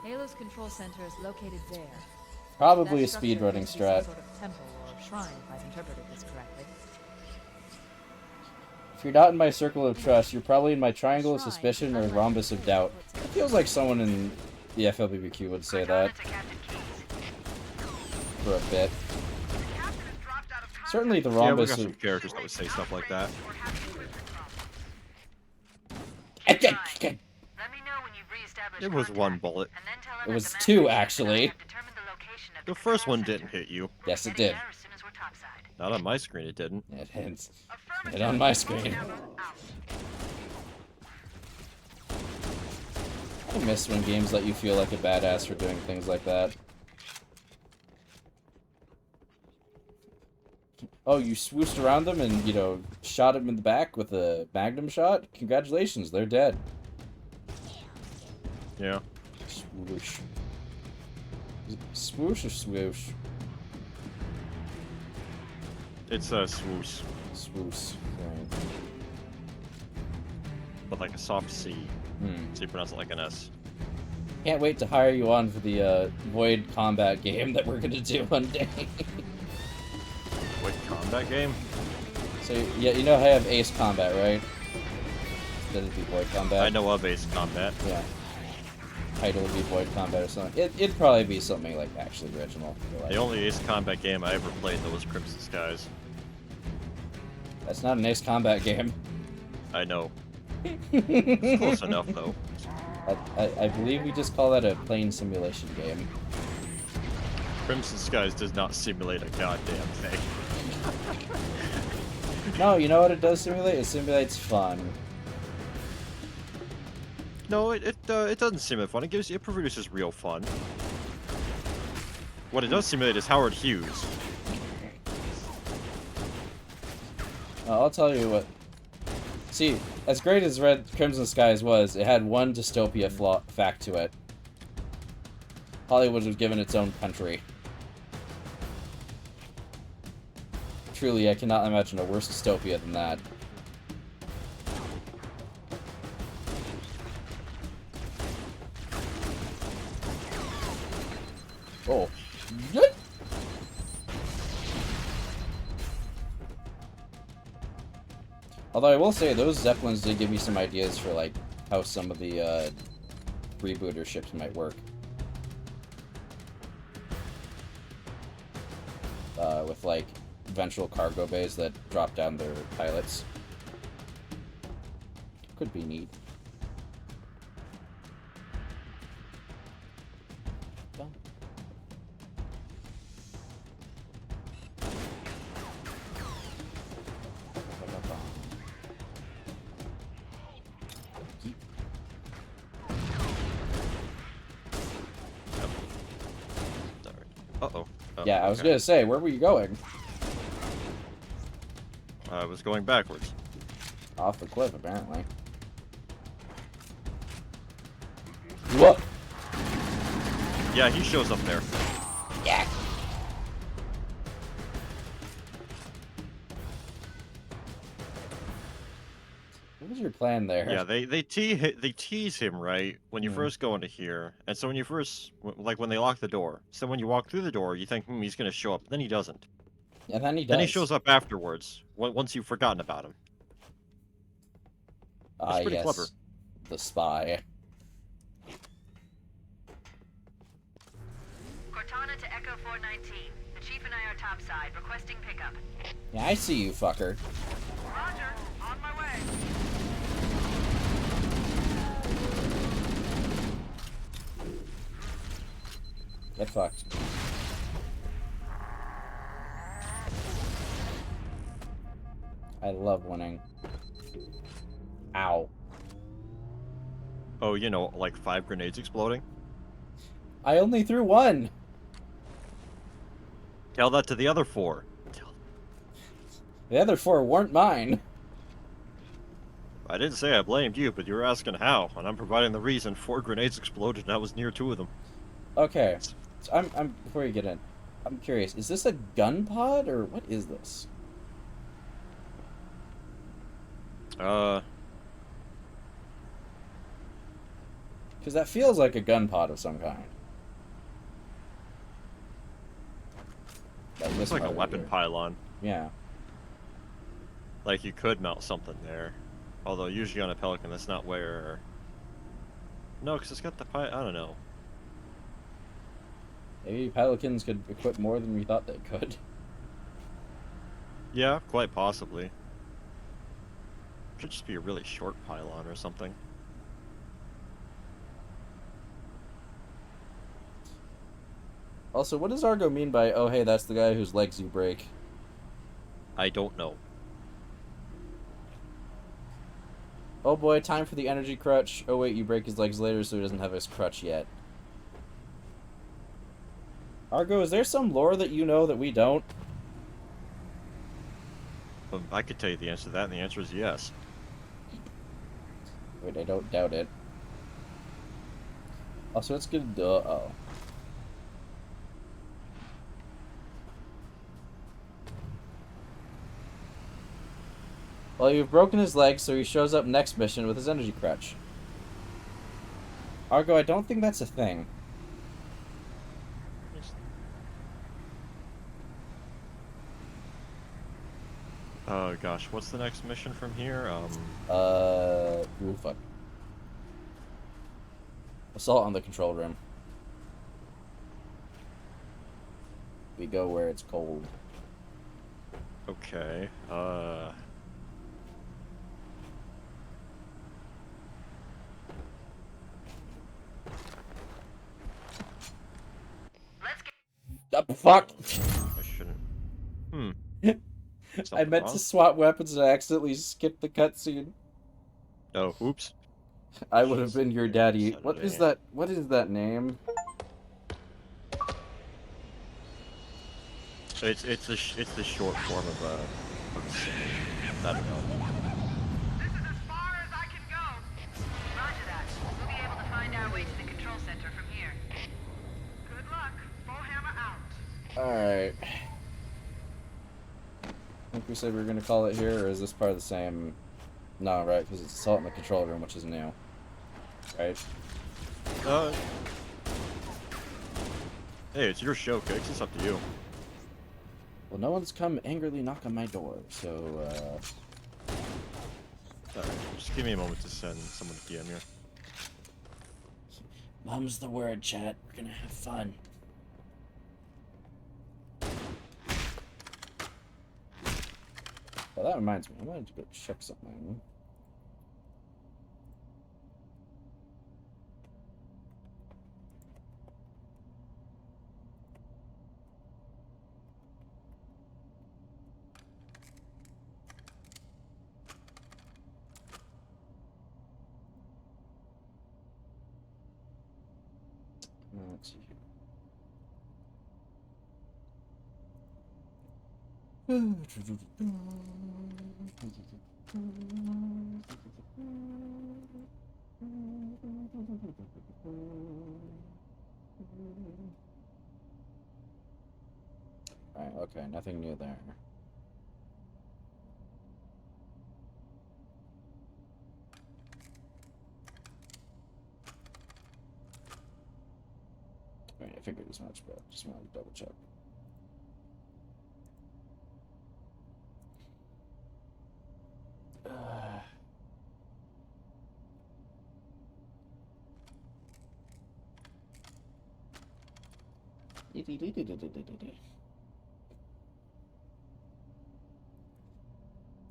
Halo's control center is located there. Probably a That structure speedrunning appears to be strat. some sort of temple or shrine, if I've interpreted this correctly. If you're not in my circle of trust, you're probably in my triangle of suspicion or rhombus of doubt. It feels like someone in the FLBBQ would say that. For a bit. Certainly the Yeah, we rhombus got some of... characters that would say stuff like that. Let me know when you've reestablished It was contact, one bullet. and then tell him It at was the two, message actually. that I have determined the location of The the first control one center. didn't hit you. Yes, it Heading did. there as soon as we're topside. Not on my screen, it didn't. It hits. It on my screen. I miss when games let you feel like a badass for doing things like that. Oh, you swooshed around them and, you know, shot him in the back with a magnum shot? Congratulations, they're dead. Yeah. Swoosh. Swoosh or swoosh? It's a swoosh, Swoosh. Right. but like a soft C. Hmm. So you pronounce it like an S. Can't wait to hire you on for the Void Combat game that we're gonna do one day. What combat game? So, yeah, you know how I have Ace Combat, right? Instead of be Void Combat. I know of Ace Combat. Yeah. Title would be Void Combat or something. It'd probably be something like actually original. The only Ace Combat game I ever played though was Crimson Skies. That's not an Ace Combat game. I know. It's close enough though. I believe we just call that a plane simulation game. Crimson Skies does not simulate a goddamn thing. No, you know what it does simulate? It simulates fun. No, it doesn't simulate fun. It produces real fun. What it does simulate is Howard Hughes. I'll tell you what. See, as great as Red Crimson Skies was, it had one dystopia fact to it. Hollywood was given its own country. Truly, I cannot imagine a worse dystopia than that. Oh. Yeet. Although I will say, those Zeppelins did give me some ideas for, like, how some of the, rebooter ships might work. With, like, ventral cargo bays that drop down their pilots. Could be neat. Done. Uh-oh. Yeah, I was gonna say, where were you going? I was going backwards. Off the cliff, apparently. What? Yeah, he shows up there. Yeah. What was your plan there? Yeah, they tease him, right, when you first go into here. And so when you first, like when they lock the door. So when you walk through the door, you think, he's going to show up. Then he doesn't. And then he does. Then he shows up afterwards, once you've forgotten about him. That's pretty clever. The spy. Cortana to Echo 419. The Chief and I are topside, requesting pickup. Yeah, I see you, fucker. Roger, on my way. Get fucked. I love winning. Ow. Oh, you know, like 5 grenades exploding? I only threw one! Tell that to the other 4. The other 4 weren't mine. I didn't say I blamed you, but you were asking how, and I'm providing the reason. 4 grenades exploded and I was near 2 of them. Okay, so I'm before you get in, I'm curious. Is this a gun pod or what is this? Uh, Because that feels like a gun pod of some kind. Like it's like a weapon pylon. Yeah. Like you could mount something there, although usually on a Pelican that's not where. No, because it's got the I don't know. Maybe Pelicans could equip more than we thought they could. Yeah, quite possibly. Should just be a really short pylon or something. Also, what does Argo mean by, oh hey, that's the guy whose legs you break? I don't know. Oh boy, time for the energy crutch. Oh wait, you break his legs later so he doesn't have his crutch yet. Argo, is there some lore that you know that we don't? I could tell you the answer to that, and the answer is yes. Wait, I don't doubt it. Also, it's good. Uh-oh. Well, you've broken his leg, so he shows up next mission with his energy crutch. Argo, I don't think that's a thing. Oh gosh, what's the next mission from here? Ooh, fuck. Assault on the control room. We go where it's cold. Okay, Fuck! I shouldn't. I meant wrong? to swap weapons and I accidentally skipped the cutscene. Oh, oops. I would have been your daddy. Saturday. What is that? What is that name? It's the short form of I don't know. This is as far as I can go. Roger that. We'll be able to find our way to the control center from here. Good luck. Bowhammer out. Alright. I think we said we were going to call it here, or is this part of the same... No, right, because it's assault in the control room, which is new. Right? Hey, it's your show, Kix. It's up to you. Well, no one's come angrily knock on my door, so, Alright, just give me a moment to send someone to DM here. Mum's the word, chat. We're gonna have fun. Well, that reminds me. I wanted to go check something. Let's see Alright, okay, nothing new there. I mean, I figured as much, but just wanted to double check.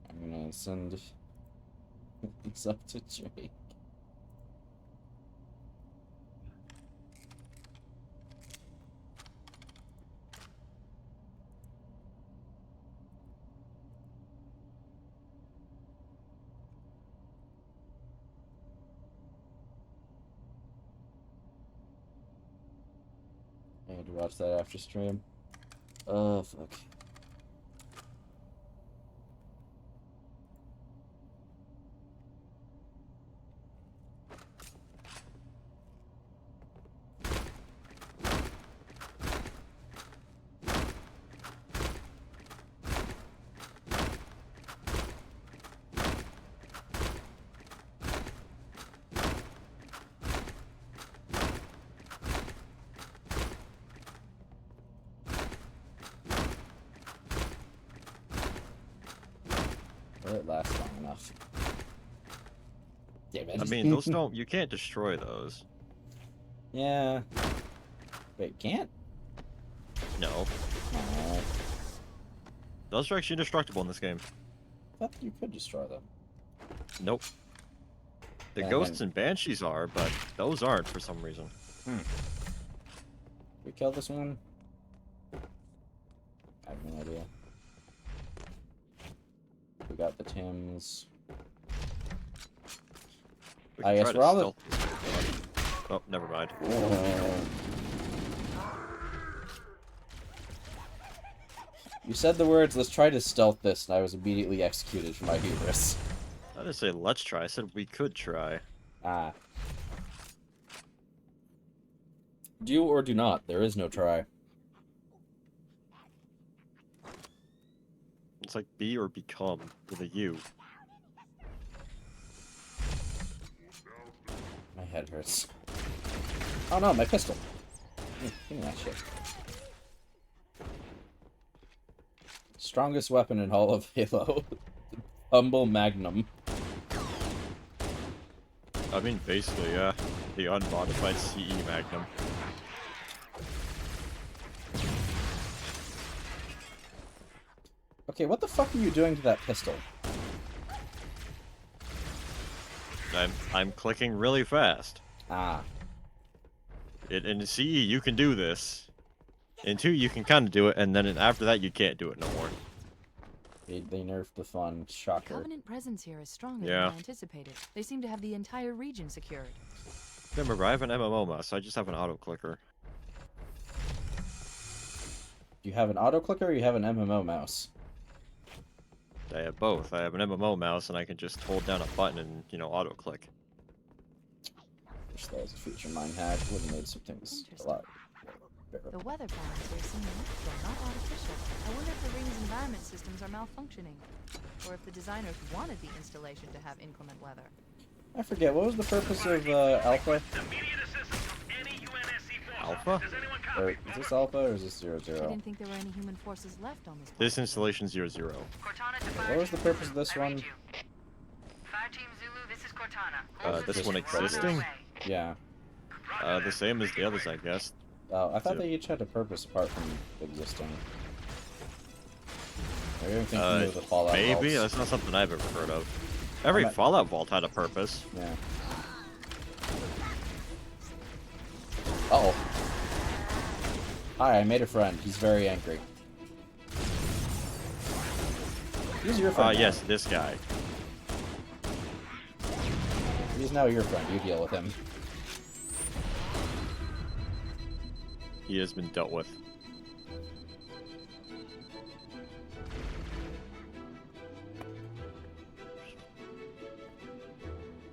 I'm gonna send this up to Drake. I had to watch that after stream. Oh, fuck. Will it last long enough? Damn it. I mean, those don't. You can't destroy those. Yeah. Wait, can't? No. Oh, Those are actually indestructible in this game. I thought you could destroy them. Nope. The Yeah, ghosts then- and banshees are, but those aren't for some reason. We kill this one? I have no idea. We got the Tims. We I can guess try we're to all stealth this one. Oh, never mind. You said the words, let's try to stealth this, and I was immediately executed for my hubris. I didn't say let's try. I said we could try. Ah. Do or do not. There is no try. It's like be or become with a U. My head hurts. Oh no, my pistol. Give me that shit. Strongest weapon in all of Halo. Humble Magnum. I mean, basically, yeah. The unmodified CE Magnum. Okay, what the fuck are you doing to that pistol? I'm clicking really fast. Ah. In CE, you can do this. In 2, you can kind of do it, and then after that, you can't do it no more. They nerfed the fun. Shocker. Covenant presence here is stronger Yeah. than I anticipated. They seem to have the entire region secured. Remember, I have an MMO mouse, so I just have an auto clicker. Do you have an auto clicker or you have an MMO mouse? I have both. I have an MMO mouse, and I can just hold down a button and, auto click. Wish that was a feature mine had. Would have made some things a lot better. The weather patterns here seem natural, not artificial. I wonder if the ring's environment systems are malfunctioning, or if the designers wanted the installation to have inclement weather. I forget, what was the purpose of Alpha? Alpha? Or, is this Alpha or is this 00? I didn't think there were any human forces left on this planet. This installation 00. What was the purpose of this one? 5 Team Zulu, this is Cortana. This one Just existing? Yeah. The same as the others, I guess. Oh, I thought they each had a purpose apart from existing. Maybe I'm thinking of the Fallout Maybe? vaults. That's not something I've ever heard of. Every Fallout vault had a purpose. Yeah. Uh-oh. Hi, I made a friend. He's very angry. He's your friend now. Yes, this guy. He's now your friend. You deal with him. He has been dealt with.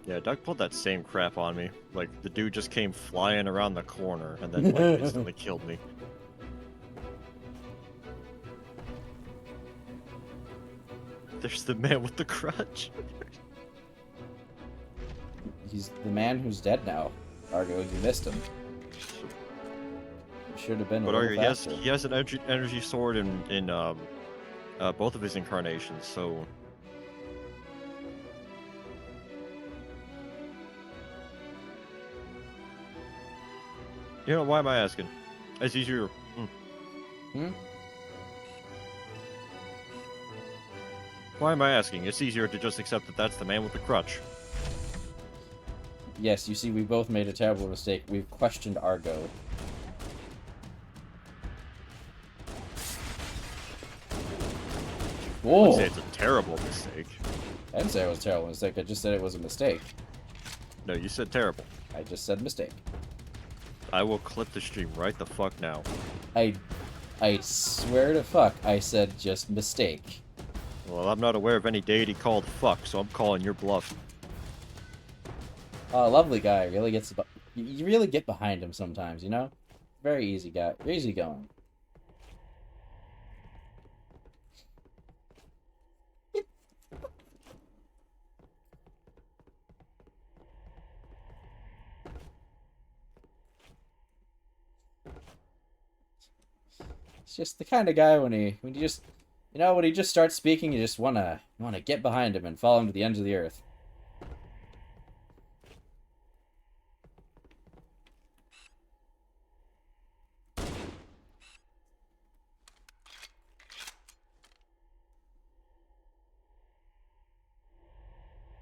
Yeah, Doug pulled that same crap on me. Like, the dude just came flying around the corner and then like, instantly killed me. There's the man with the crutch. He's the man who's dead now. Argo, you missed him. Should have been a But little Argo, faster. he has an energy sword in both of his incarnations, so... You know, why am I asking? It's easier... Why am I asking? It's easier to just accept that that's the man with the crutch. Yes, you see, we both made a terrible mistake. We've questioned Argo. I Whoa! would say it's a terrible mistake. I didn't say it was a terrible mistake. I just said it was a mistake. No, you said terrible. I just said mistake. I will clip the stream right the fuck now. I swear to fuck, I said just mistake. Well, I'm not aware of any deity called fuck, so I'm calling your bluff. Lovely guy. Really gets. You really get behind him sometimes, you know? Very easy guy. Easy going. It's just the kind of guy when you just You know, when he just starts speaking, you just wanna get behind him and follow him to the ends of the earth.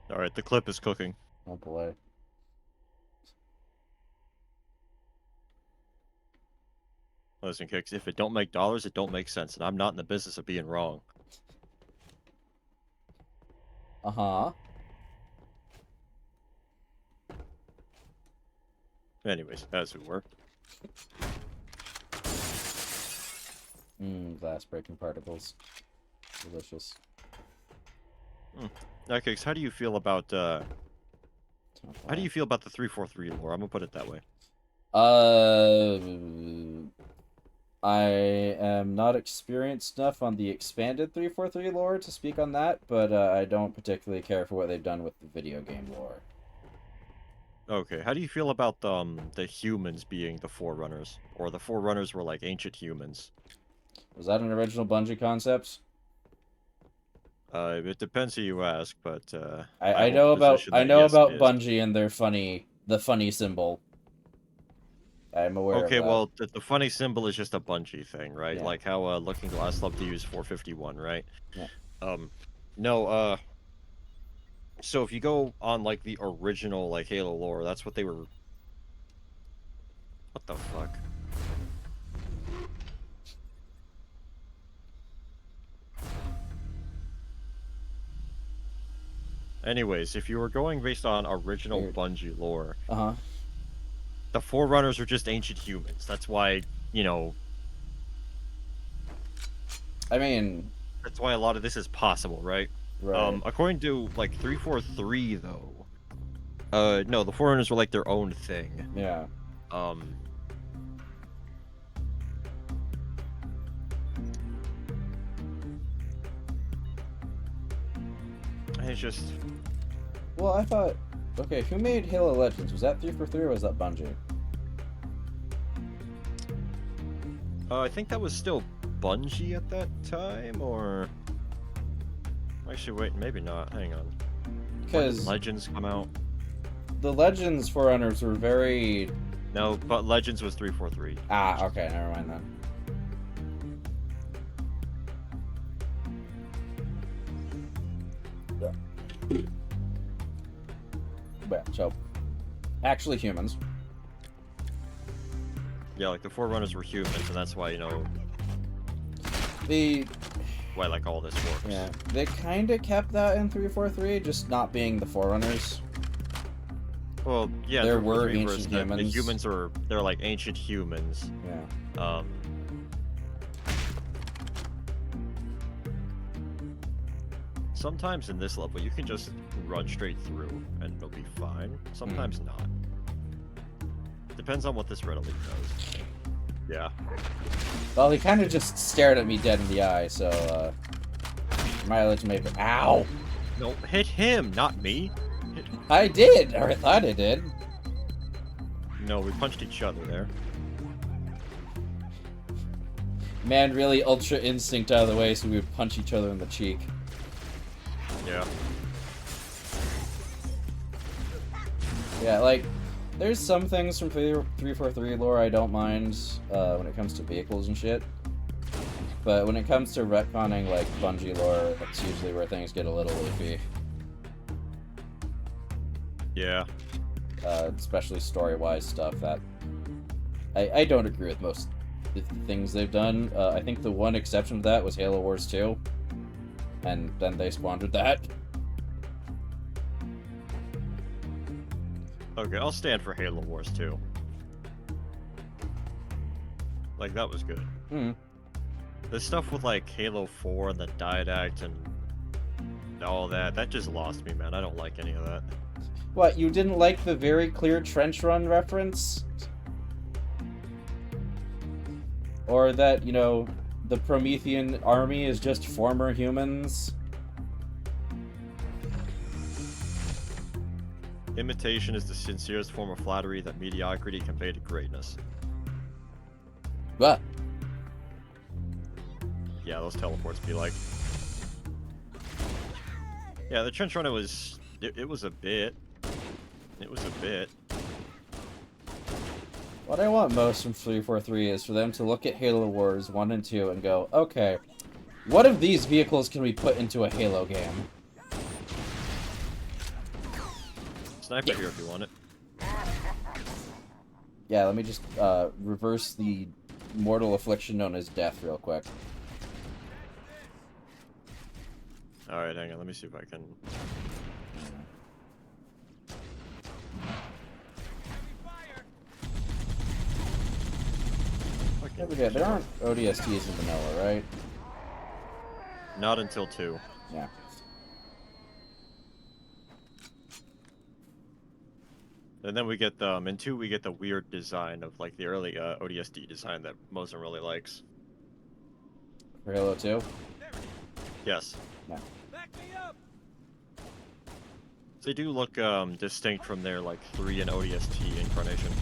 All right, the clip is cooking. Oh boy. Listen, Kicks, if it don't make dollars, it don't make sense, and I'm not in the business of being wrong. Uh-huh. Anyways, as we were. Glass breaking particles. Delicious. Now, Kicks, how do you feel about how do you feel about the 343 lore? I'm gonna put it that way. I am not experienced enough on the expanded 343 lore to speak on that, but I don't particularly care for what they've done with the video game lore. Okay, how do you feel about the humans being the Forerunners? Or the Forerunners were like ancient humans? Was that an original Bungie concept? It depends who you ask, but I know about Bungie and their funny symbol. I'm aware Okay, of that. well, the funny symbol is just a Bungie thing, right? Yeah. Like how Looking Glass loved to use 451, right? Yeah. No, so if you go on like the original like Halo lore, that's what they were. What the fuck? Anyways, if you were going based on original Bungie lore, the Forerunners are just ancient humans. That's why, you know. I mean, that's why a lot of this is possible, right? Right. According to like 343, though, no, the Forerunners were like their own thing. Yeah. It's just. Well, I thought. Okay, who made Halo Legends? Was that 343 or was that Bungie? I think that was still Bungie at that time, or. Actually, wait, maybe not. Hang on. Because Legends come out. The Legends Forerunners were very. No, but Legends was 343. Ah, okay, never mind then. Well, so actually humans. Yeah, like the Forerunners were humans, and that's why, you know, the why like all this works. Yeah, they kind of kept that in 343, just not being the Forerunners. Well, yeah, there were ancient humans. The humans they're like ancient humans. Yeah. Sometimes in this level you can just run straight through and it'll be fine. Sometimes not. Depends on what this Red Elite does. Yeah. Well, he kind of just stared at me dead in the eye, so mileage may be. Ow! No, hit him, not me. I did, or I thought I did. No, we punched each other there. Man, really ultra instinct out of the way so we would punch each other in the cheek. Yeah. Yeah, like, there's some things from 343 lore I don't mind when it comes to vehicles and shit. But when it comes to retconning, like, Bungie lore, that's usually where things get a little iffy. Yeah. Especially story-wise stuff that... I don't agree with most of the things they've done. I think the one exception to that was Halo Wars 2. And then they squandered that. Okay, I'll stand for Halo Wars 2. Like, that was good. The stuff with, like, Halo 4 and the Didact and all that just lost me, man. I don't like any of that. What, you didn't like the very clear trench run reference? Or that, you know, the Promethean army is just former humans? Imitation is the sincerest form of flattery that mediocrity can pay to greatness. What? yeah, those teleports be like. Yeah, the trench runner was it was a bit. It was a bit. What I want most from 343 is for them to look at Halo Wars 1 and 2 and go, okay, what of these vehicles can we put into a Halo game? Sniper here if you want it. Yeah, let me just reverse the mortal affliction known as death real quick. Alright, hang on, let me see if I can... Don't forget, there aren't ODSTs in vanilla, right? Not until 2. Yeah. And then we get the, in 2 we get the weird design of, like, the early ODST design that Mosin really likes. For Halo 2? Yes. No. Back me up. They do look distinct from their, like, 3 and ODST incarnation.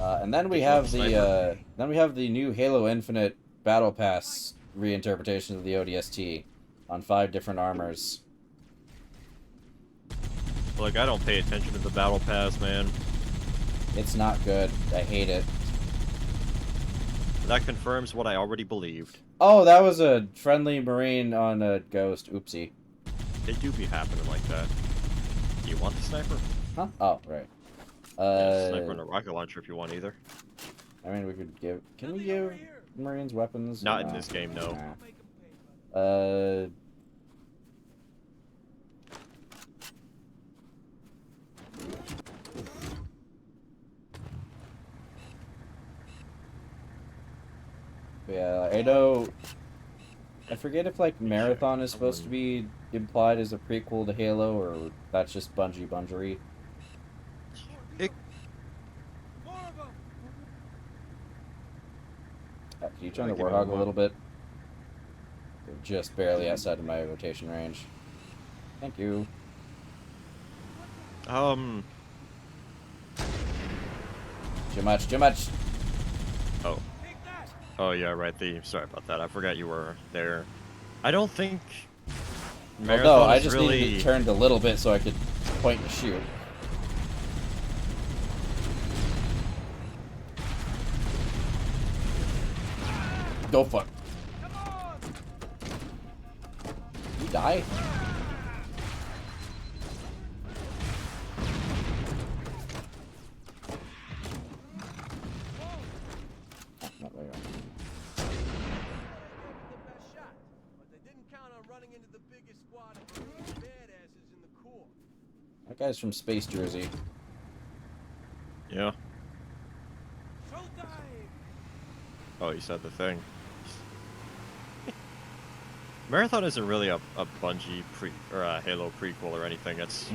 And then we have the new Halo Infinite Battle Pass reinterpretation of the ODST on 5 different armors. Like, I don't pay attention to the Battle Pass, man. It's not good. I hate it. That confirms what I already believed. Oh, that was a friendly Marine on a Ghost. Oopsie. They do be happening like that. Do you want the sniper? Huh? Oh, right. Yeah, sniper and a rocket launcher if you want either. I mean, we could give... Can we give Marines weapons? Not in this game, no. Nah. Yeah, I know... I forget if, like, Marathon is supposed to be implied as a prequel to Halo, or that's just Bungie-bungery. Can you turn the Warhog a little bit? They're just barely outside of my rotation range. Thank you. Too much, too much! Oh. Oh, yeah, right, sorry about that. I forgot you were there. I don't think... Well, no, I just needed it turned a little bit so I could point and shoot. Go fuck. You die? Oh, not there you go. That guy's from Space Jersey. Yeah. Oh, you said the thing. Marathon isn't really a Bungie or a Halo prequel or anything. It's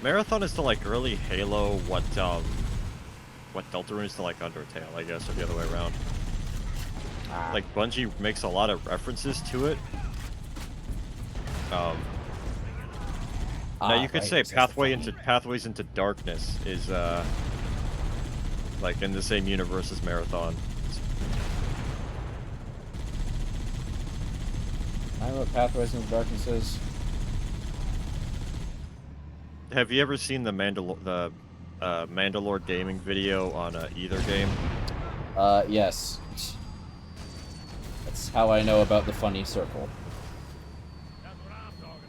Marathon is to like early Halo what Deltarune is to like Undertale, I guess, or the other way around. Like Bungie makes a lot of references to it. Now you could say Pathways into Darkness is like in the same universe as Marathon. I know what Pathways into Darkness is. Have you ever seen the Mandalore gaming video on either game? Yes. That's how I know about the funny circle.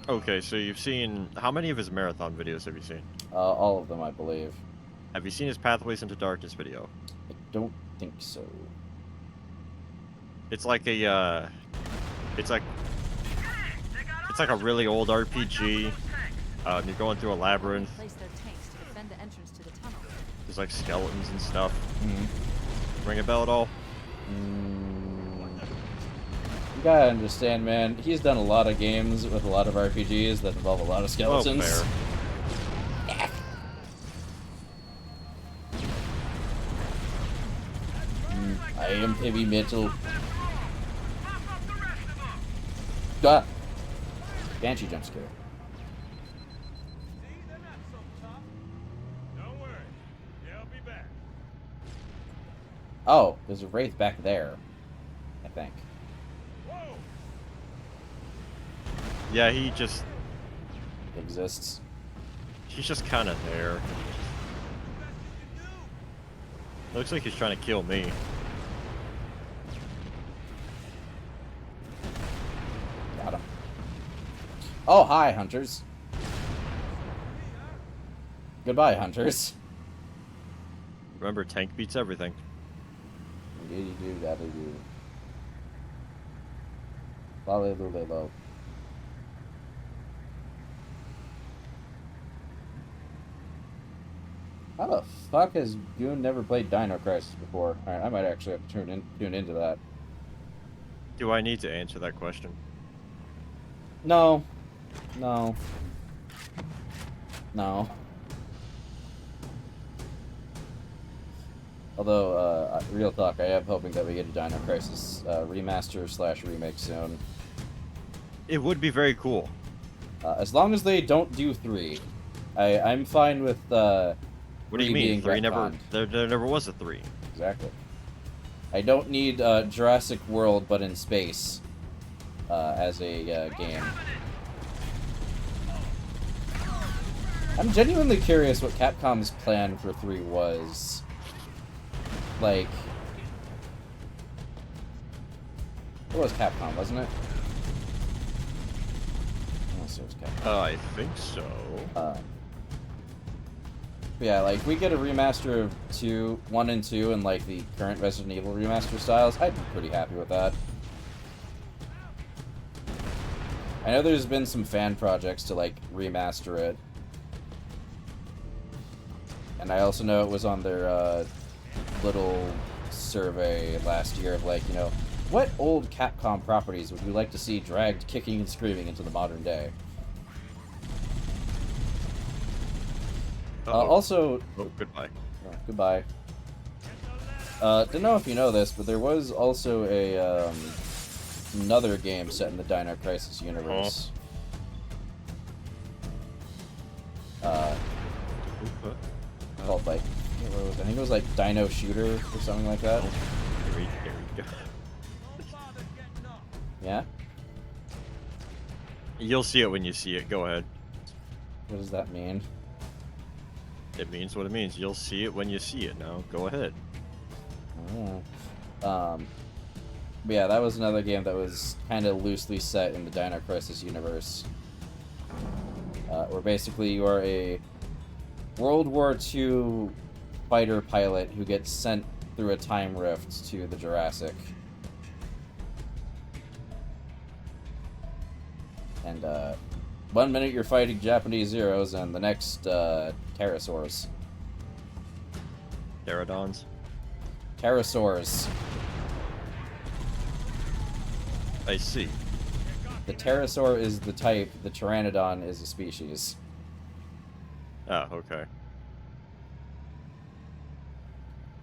Okay, so you've seen... How many of his Marathon videos have you seen? All of them, I believe. Have you seen his Pathways into Darkness video? I don't think so. It's like a, It's like a really old RPG. You're going through a labyrinth. There's like skeletons and stuff. Ring a bell at all? You gotta understand, man. He's done a lot of games with a lot of RPGs that involve a lot of skeletons. Oh, fair. I am heavy metal. Ah! Banshee jump scare. Oh, there's a Wraith back there. think. Yeah, he just Exists. he's just kind of there. Looks like he's trying to kill me. Got him. Oh, hi, hunters. Goodbye, hunters. Remember, tank beats everything. Indeed you do, that you do. Lolly-lolly-lo. How the fuck has Goon never played Dino Crisis before? Alright, I might actually have to tune into that. Do I need to answer that question? No. No. No. Although, real talk, I am hoping that we get a Dino Crisis remaster / remake soon. It would be very cool. As long as they don't do 3. I'm fine with, What do you mean? 3 never... retconned. There never was a 3. Exactly. I don't need Jurassic World, but in space, as a game. I'm genuinely curious what Capcom's plan for 3 was. Like... It was Capcom, wasn't it? Unless it was Capcom. I think so. Yeah, like, we get a remaster of 1 and 2 in, like, the current Resident Evil remaster styles, I'd be pretty happy with that. I know there's been some fan projects to, like, remaster it. And I also know it was on their, little survey last year of, like, you know, what old Capcom properties would you like to see dragged kicking and screaming into the modern day? Also... Oh, goodbye. Oh, goodbye. Don't know if you know this, but there was also a, another game set in the Dino Crisis universe. Called, like, what was it? I think it was, like, Dino Shooter or something like that. Here we go. Yeah? You'll see it when you see it. Go ahead. What does that mean? It means what it means. You'll see it when you see it. Now, go ahead. Oh. But yeah, that was another game that was kind of loosely set in the Dino Crisis universe. Where basically you are a World War II fighter pilot who gets sent through a time rift to the Jurassic. And, 1 minute you're fighting Japanese Zeros, and the next, pterosaurs. Pterodons? Pterosaurs. I see. The pterosaur is the type, the pteranodon is a species. Oh, okay.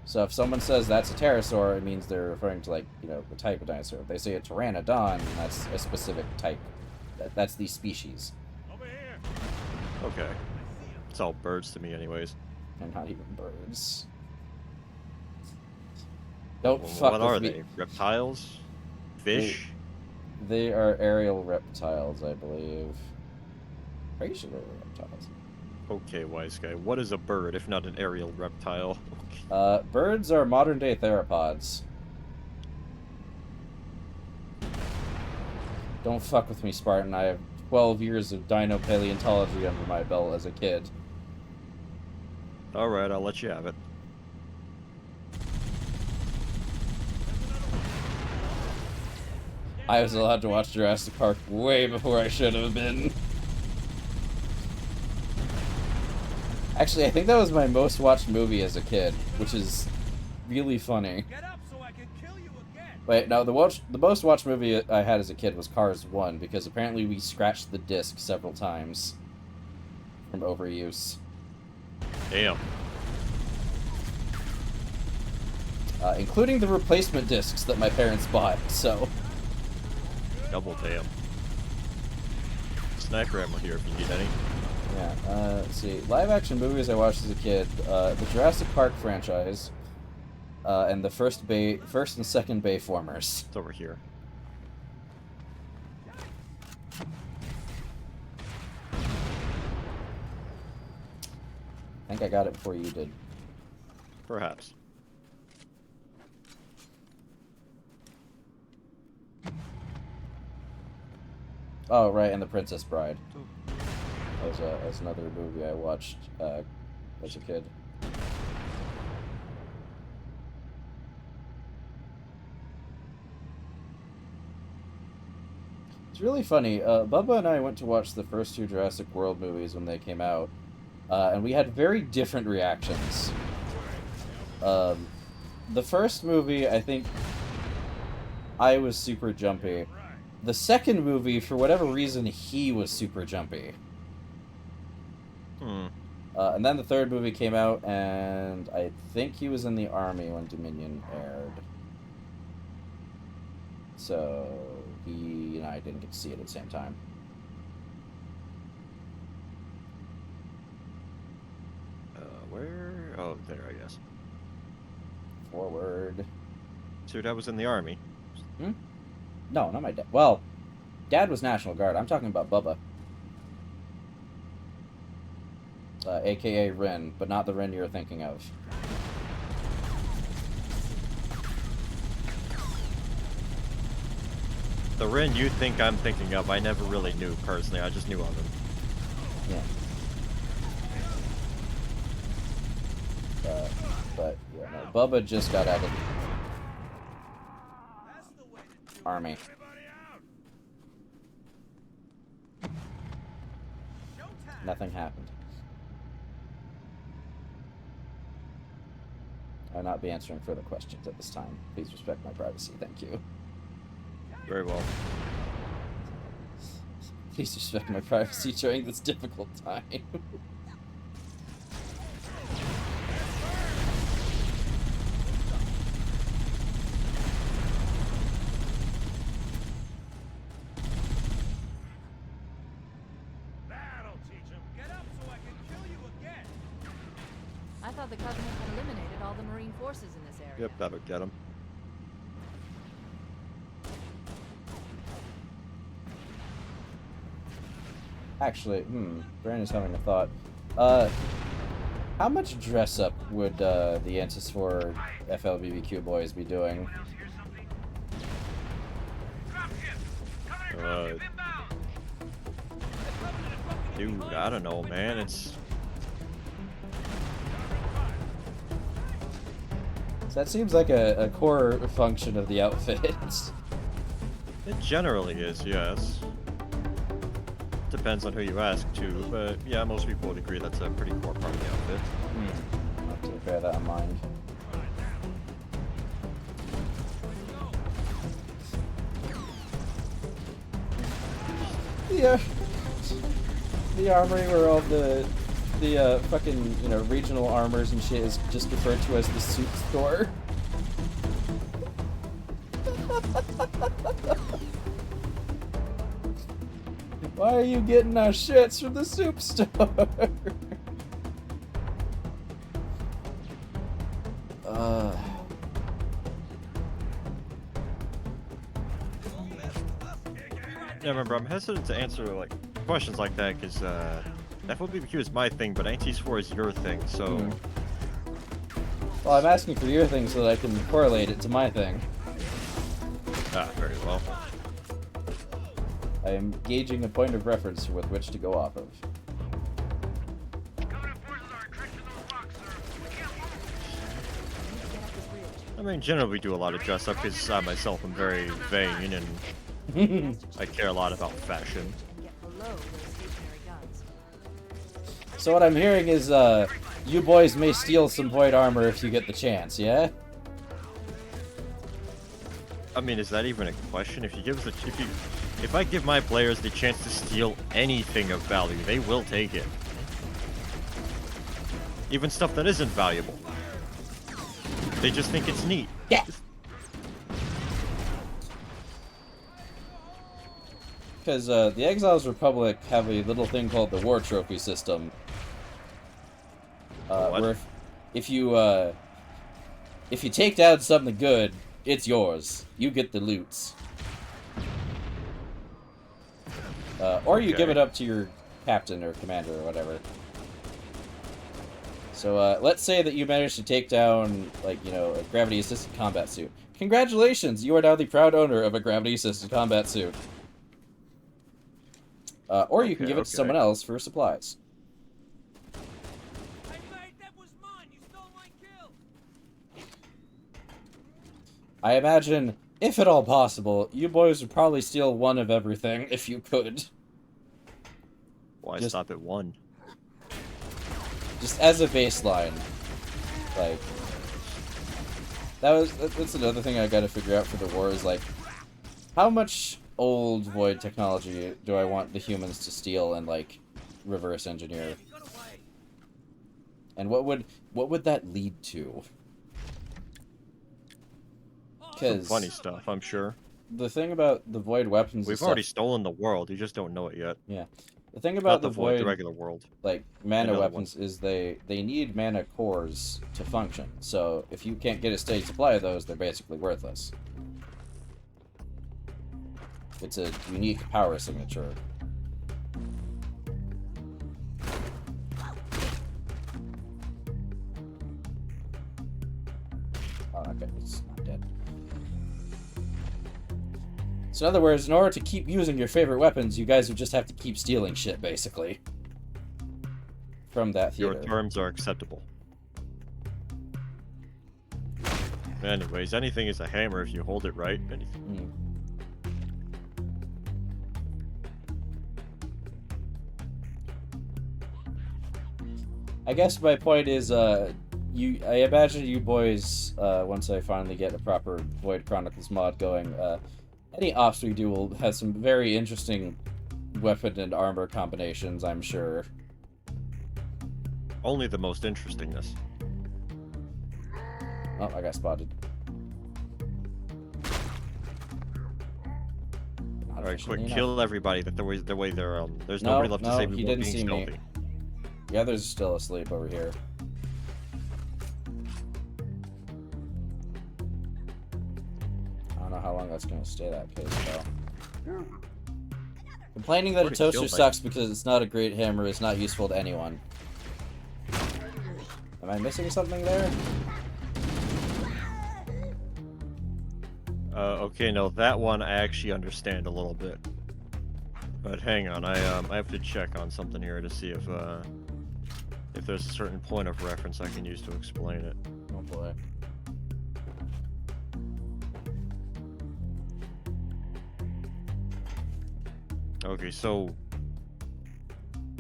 So if someone says that's a pterosaur, it means they're referring to, like, you know, the type of dinosaur. If they say a pteranodon, that's a specific type. That's the species. Okay. It's all birds to me anyways. And not even birds. Don't fuck What with are me. they? Reptiles? Fish? They are aerial reptiles, I believe. Pretty sure they're reptiles. Okay, wise guy. What is a bird if not an aerial reptile? Birds are modern-day theropods. Don't fuck with me, Spartan. I have 12 years of dino paleontology under my belt as a kid. Alright, I'll let you have it. I was allowed to watch Jurassic Park way before I should have been. Actually, I think that was my most watched movie as a kid, which is really funny. Get up so I can kill you again. Wait, no, the most watched movie I had as a kid was Cars 1, because apparently we scratched the disc several times from overuse. Damn. Including the replacement discs that my parents bought, so... Double damn. Sniper ammo here if you need any. Yeah, let's see. Live action movies I watched as a kid. The Jurassic Park franchise. and the first and second bay formers. It's over here. I think I got it before you did. Perhaps. Oh, right, and The Princess Bride. That was another movie I watched as a kid. It's really funny. Bubba and I went to watch the first two Jurassic World movies when they came out, and we had very different reactions. The first movie, I think, I was super jumpy. The second movie, for whatever reason, he was super jumpy. And then the third movie came out, and I think he was in the army when Dominion aired. So he and I didn't get to see it at the same time. Where? Oh, there, I guess. Forward. So your dad was in the army? Hmm? No, not my dad. Well, Dad was National Guard. I'm talking about Bubba. AKA Rin, but not the Rin you're thinking of. The Rin you think I'm thinking of, I never really knew personally. I just knew of him. Yeah. But yeah, no, Bubba just got out of the army. Nothing happened. I'll not be answering further questions at this time. Please respect my privacy. Thank you. Very well. Please respect my privacy during this difficult time. I thought the Covenant had eliminated all the Marine forces in this area. Yep, that'll get him. Actually, Brandon's having a thought. How much dress up would the Antis 4 FLBBQ boys be doing? Dude, I don't know, man. That seems like a core function of the outfit. It generally is, yes. Depends on who you ask, too, but yeah, most people would agree that's a pretty core part of the outfit. I'll have to bear that in mind. Yeah. The armory where all the fucking, you know, regional armors and shit is just referred to as the soup store. Why are you getting our shits from the soup store? Yeah, remember, I'm hesitant to answer like questions like that because FLBBQ is my thing, but Antis 4 is your thing, so. Well, I'm asking for your thing so that I can correlate it to my thing. Ah, very well. I am gauging a point of reference with which to go off of. I mean, generally we do a lot of dress up because I myself am very vain and I care a lot about fashion. So what I'm hearing is, you boys may steal some void armor if you get the chance, yeah? I mean, is that even a question? If I give my players the chance to steal anything of value, they will take it. Even stuff that isn't valuable. They just think it's neat. Yeah. Because the Exiles Republic have a little thing called the War Trophy system. Where if you if you take down something good, it's yours. You get the loots. Or you give it up to your captain or commander or whatever. So, let's say that you managed to take down, like, you know, a gravity-assisted combat suit. Congratulations! You are now the proud owner of a gravity-assisted combat suit. Or you can give it to someone else for supplies. Hey, mate, that was mine. You stole my kill. I imagine, if at all possible, you boys would probably steal one of everything if you could. Why stop at one? Just as a baseline. Like, that's another thing I gotta figure out for the war is, like, how much old Void technology do I want the humans to steal and, like, reverse engineer? And what would that lead to? Some funny stuff, I'm sure. The thing about the Void weapons We've already stolen the world, you just don't know it yet. Yeah. The thing about the Void, the regular world, like, mana weapons is they need mana cores to function. So if you can't get a steady supply of those, they're basically worthless. It's a unique power signature. Oh, okay, it's not dead. So in other words, in order to keep using your favorite weapons, you guys would just have to keep stealing shit, basically. From that theater. Your terms are acceptable. Anyways, anything is a hammer if you hold it right. Anything. I guess my point is, I imagine you boys, once I finally get a proper Void Chronicles mod going, any ops we do will have some very interesting weapon and armor combinations, I'm sure. Only the most interestingness. Oh, I got spotted. Alright, quick, kill everybody. That the way they're there's no, nobody left to save you. He didn't see me. The others are still asleep over here. I don't know how long that's gonna stay that case though. Complaining that a toaster sucks because it's not a great hammer is not useful to anyone. Am I missing something there? Okay, no, that one I actually understand a little bit. But hang on, I have to check on something here to see if there's a certain point of reference I can use to explain it. Oh boy. Okay, so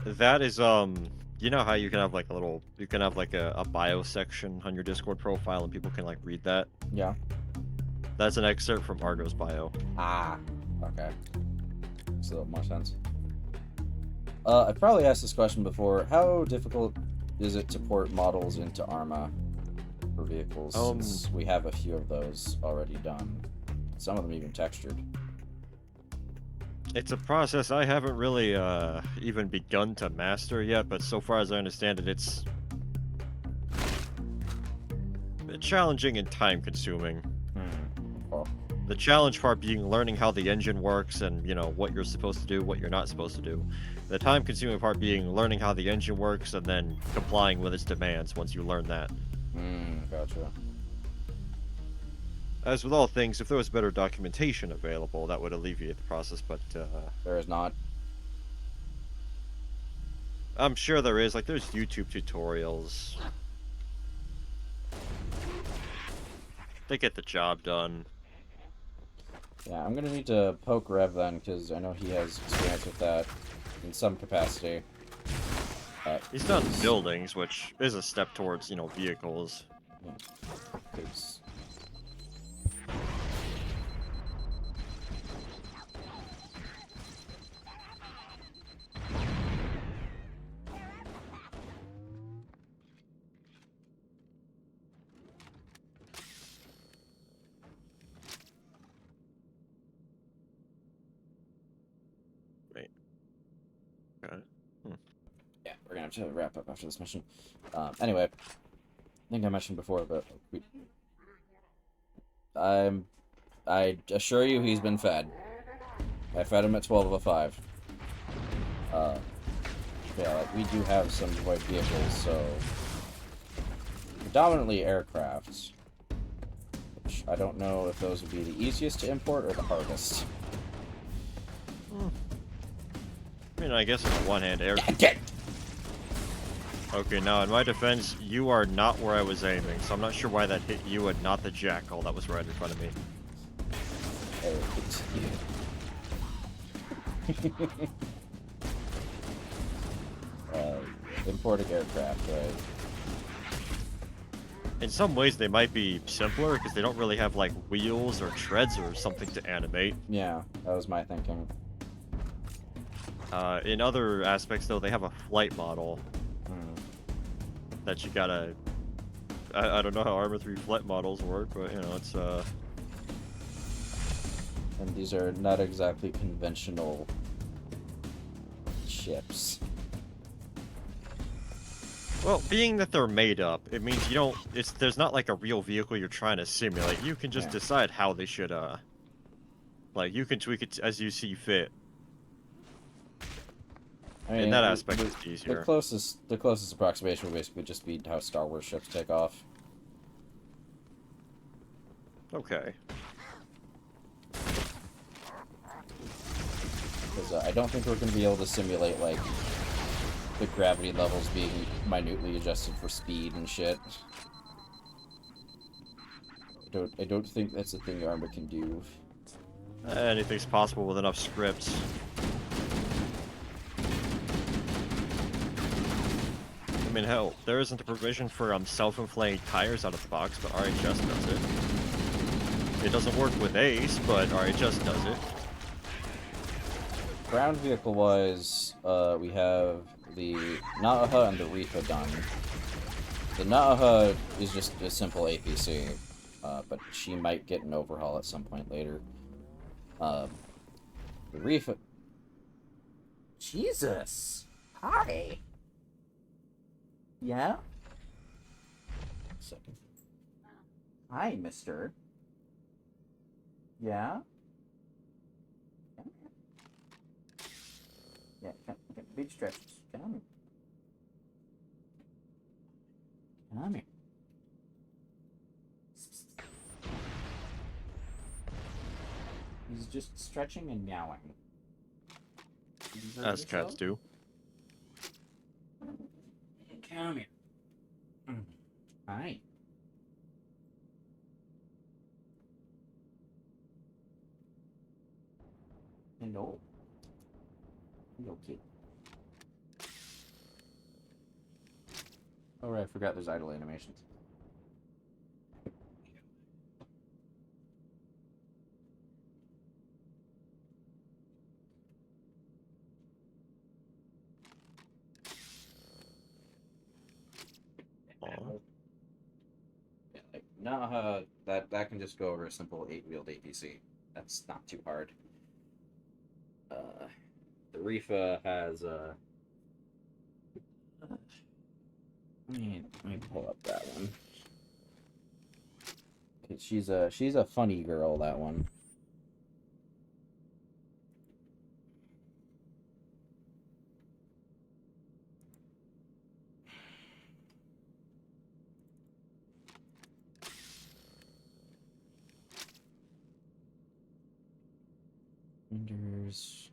that is you know how you can have like a bio section on your Discord profile and people can like read that? Yeah. That's an excerpt from Argo's bio. Ah, okay. Makes a little more sense. I've probably asked this question before. How difficult is it to port models into Arma for vehicles? Since we have a few of those already done. Some of them even textured. It's a process I haven't really even begun to master yet, but so far as I understand it, it's challenging and time-consuming. The challenge part being learning how the engine works and, you know, what you're supposed to do, what you're not supposed to do. The time-consuming part being learning how the engine works and then complying with its demands once you learn that. Gotcha. As with all things, if there was better documentation available, that would alleviate the process, but there is not. I'm sure there is. Like, there's YouTube tutorials. They get the job done. Yeah, I'm gonna need to poke Rev then, because I know he has experience with that in some capacity. He's done buildings, which is a step towards, you know, vehicles. Yeah. Cause... Yeah, we're gonna have to wrap up after this mission. Anyway, I think I mentioned before, but I assure you he's been fed. I fed him at 12 of a 5. Yeah, like, we do have some void vehicles, so... Predominantly aircrafts. Which I don't know if those would be the easiest to import or the hardest. I mean, I guess on the one hand, air... Okay, now in my defense, you are not where I was aiming, so I'm not sure why that hit you and not the jackal that was right in front of me. Importing aircraft, right? In some ways, they might be simpler, because they don't really have, like, wheels or treads or something to animate. Yeah, that was my thinking. In other aspects, though, they have a flight model that you gotta... I don't know how Arma 3 flight models work, but, you know, it's, And these are not exactly conventional ships. Well, being that they're made up, it means you don't... there's not, like, a real vehicle you're trying to simulate. You can just decide how they should, like, you can tweak it as you see fit. I mean, in that aspect, it's easier. The closest approximation would basically just be how Star Wars ships take off. Okay. Because I don't think we're going to be able to simulate, like, the gravity levels being minutely adjusted for speed and shit. I don't think that's a thing Arma can do. Anything's possible with enough scripts. I mean, hell, there isn't a provision for self-inflating tires out of the box, but RHS does it. It doesn't work with Ace, but RHS does it. Ground vehicle-wise, we have the Na'aha and the Reefa done. The Na'aha is just a simple APC, but she might get an overhaul at some point later. The Reefa... Jesus! Hi! Yeah? Second. Hi, mister. Yeah? Yeah, big stretches. Come here. Come here. He's just stretching and meowing. As cats do. Come here. Hi. Hello. Hello, kid. Oh, right, I forgot there's idle animations. Yeah, like, no, that can just go over a simple 8-wheeled APC. That's not too hard. The Reefa has let me pull up that one. She's a funny girl, that one. Vendors.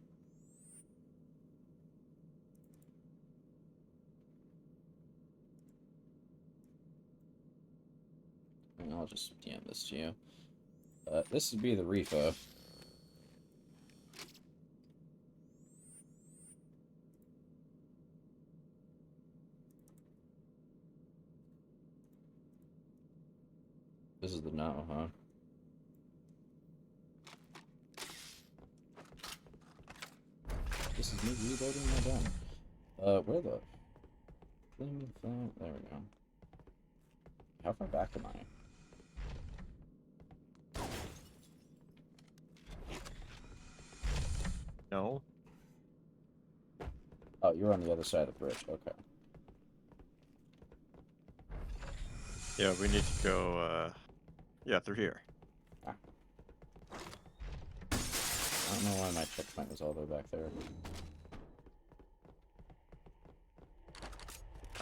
And I'll just DM this to you. This would be the Reefa. This is the no, huh? This is me reloading my gun. Where the... There we go. How far back am I? No. Oh, you're on the other side of the bridge. Okay. Yeah, we need to go, yeah, through here. don't know why my checkpoint was all the way back there.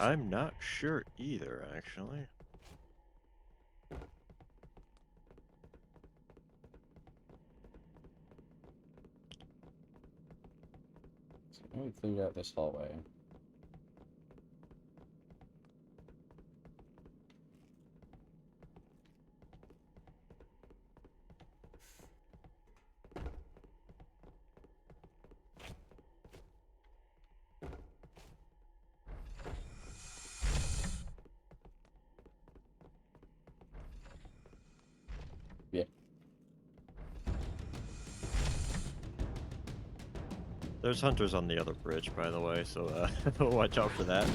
I'm not sure either, actually. So maybe we cleared out this hallway. Yeah. There's hunters on the other bridge, by the way, so watch out for that.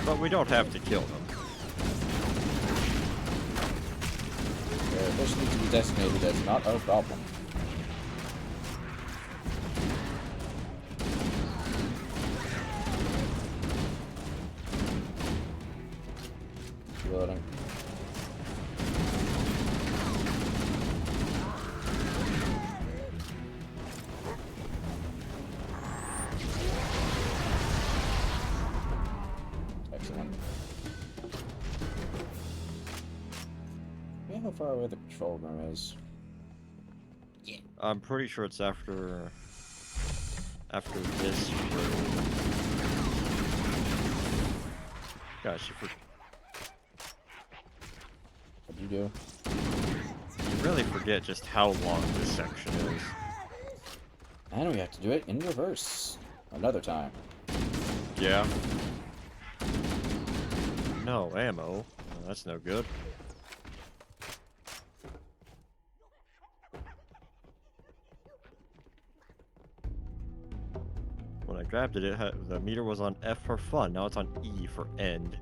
But we don't have to kill them. This needs to be designated as not our problem. Reloading. Excellent. Yeah, how far away the control room is? Yeah. I'm pretty sure it's after this room. Gosh, What'd you do? you really forget just how long this section is. And we have to do it in reverse. Another time. Yeah. No ammo. Well, that's no good. When I grabbed it, the meter was on F for fun. Now it's on E for end.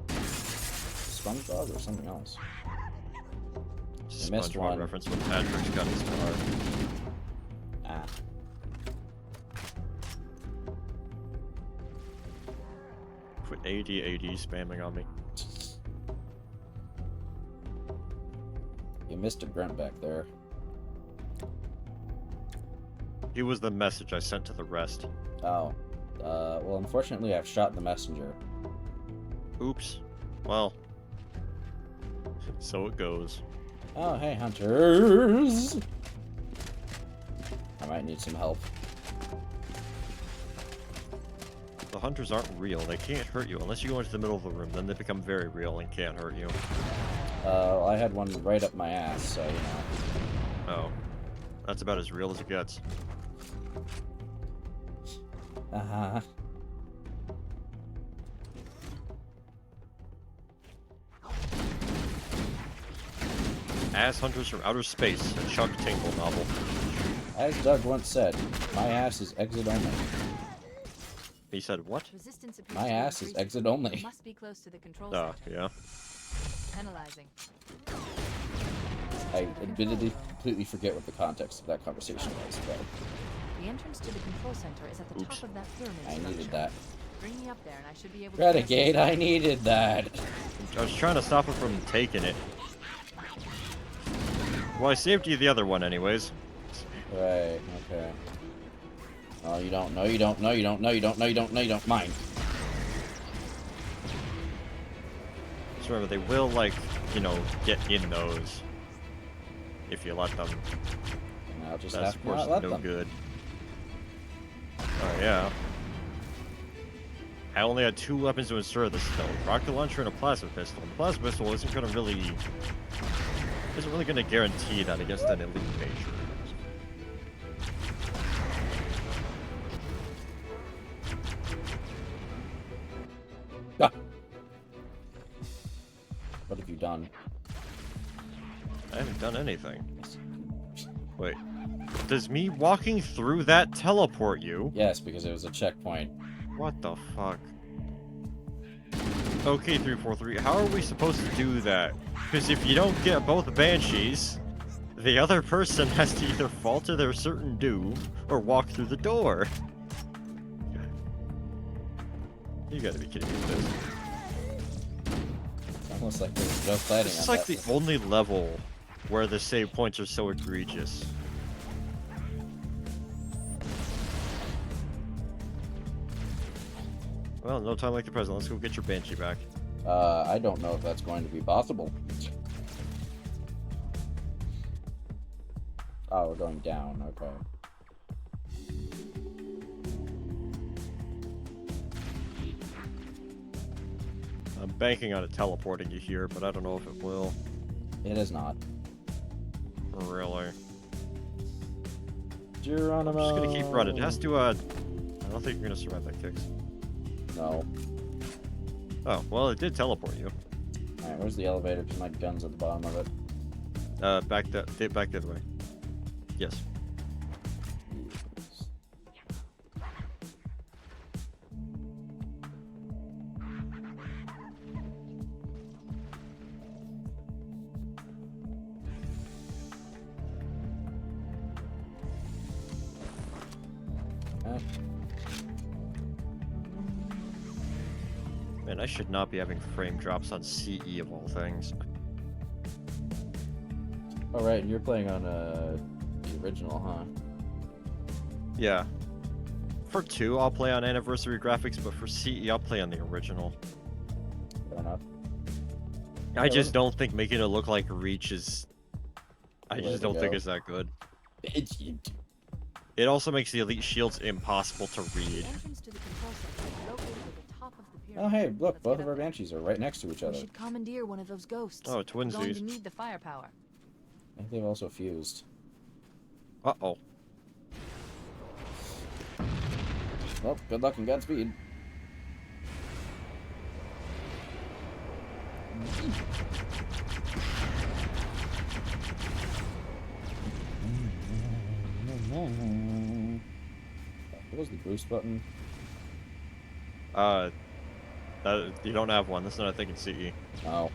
SpongeBob or something else? It's I a missed SpongeBob one. reference when Patrick's got his car. Ah. Quit AD spamming on me. You missed a grunt back there. He was the message I sent to the rest. Oh. Well, unfortunately, I've shot the messenger. Oops. Well. So it goes. Oh, hey, hunters! I might need some help. The hunters aren't real. They can't hurt you unless you go into the middle of the room. Then they become very real and can't hurt you. Well, I had one right up my ass, so, you know. Oh. That's about as real as it gets. Uh-huh. Ass Hunters from Outer Space, a Chuck Tingle novel. As Doug once said, my ass is exit only. He said what? Resistance appears My to be ass is increasing. exit only. Must be close to the control Oh, center. yeah. Analyzing. I admittedly completely forget what the context of that conversation was, but The entrance to the control center is at the top of that pyramid I structure. needed that. Bring me up there and I should be able Renegade, to... I needed that. I was trying to stop him from taking it. Well, I saved you the other one anyways. Right, okay. Oh, you don't, no, you don't, no, you don't, no, you don't, no, you don't, no, you don't. Mine. Just remember, they will, like, you know, get in those. If you let them. And I'll just That's, have of to course, not let no them. good. Oh, yeah. I only had 2 weapons to insert this though. Rocket launcher and a plasma pistol. The plasma pistol isn't really going to guarantee that against an elite major. Ah. What have you done? I haven't done anything. Wait. Does me walking through that teleport you? Yes, because it was a checkpoint. What the fuck? Okay, 343, how are we supposed to do that? Because if you don't get both Banshees, the other person has to either fall to their certain doom or walk through the door. You gotta be kidding me with this. It's almost like there's no planning This is on like that. the only level where the save points are so egregious. Well, no time like the present. Let's go get your Banshee back. I don't know if that's going to be possible. Oh, we're going down. Okay. I'm banking on it teleporting you here, but I don't know if it will. It is not. Really? Geronimo. I'm just gonna keep running. It has to, I don't think you're gonna survive that kicks. No. Oh, well, it did teleport you. Alright, where's the elevator? Because my gun's at the bottom of it. Back the other way. Yes. Man, I should not be having frame drops on CE of all things. Oh, right, and you're playing on the original, huh? Yeah. For 2, I'll play on anniversary graphics, but for CE, I'll play on the original. Fair enough. I just don't think making it look like Reach is... I Way just to don't think go. it's that good. It's... It also makes the Elite Shields impossible to read. Entrance to the control center is located at the top of the pyramid. Oh, hey, look, Let's both get of our up there. Banshees are right next to each We other. should commandeer one of those ghosts. Oh, We're going twinsies. to need the firepower. I think they've also fused. Uh-oh. Well, good luck and Godspeed. What was the boost button? You don't have one. That's not a thing in CE. Oh.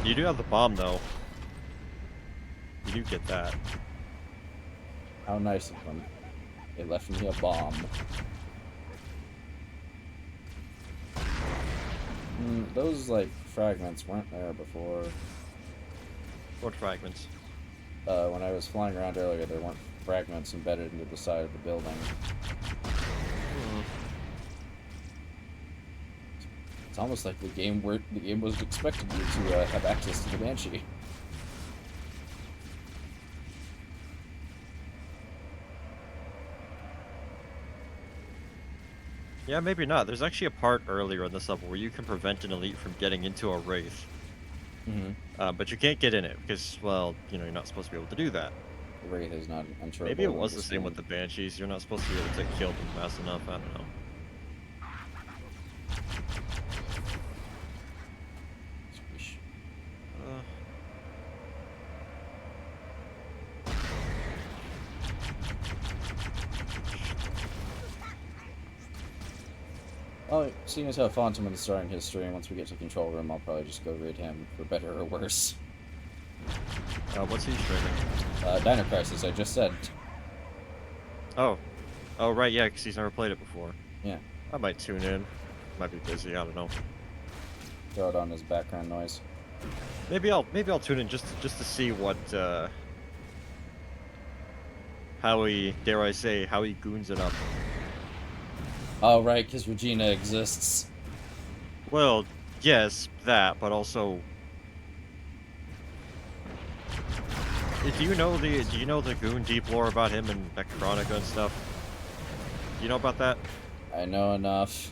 You do have the bomb, though. You do get that. How nice of them. They left me a bomb. Those, like, fragments weren't there before. What fragments? When I was flying around earlier, there weren't fragments embedded into the side of the building. It's almost like the game was expecting you to have access to the Banshee. Yeah, maybe not. There's actually a part earlier in this level where you can prevent an elite from getting into a wraith. But you can't get in it because, well, you know, you're not supposed to be able to do that. The Wraith is not untouchable. Maybe it was the same with the Banshees. You're not supposed to be able to kill them fast enough. I don't know. Oh, seeing as how Phantom is starting his stream, once we get to the control room, I'll probably just go raid him, for better or worse. What's he streaming? Dino Crisis, I just said. Oh. Oh, right, yeah, because he's never played it before. Yeah. I might tune in. Might be busy, I don't know. Throw it on as background noise. Maybe I'll tune in just to see what, how he, dare I say, how he goons it up. Oh, right, because Regina exists. Well, yes, that, but also... Do you know the goon deep lore about him and Necronica and stuff? Do you know about that? I know enough.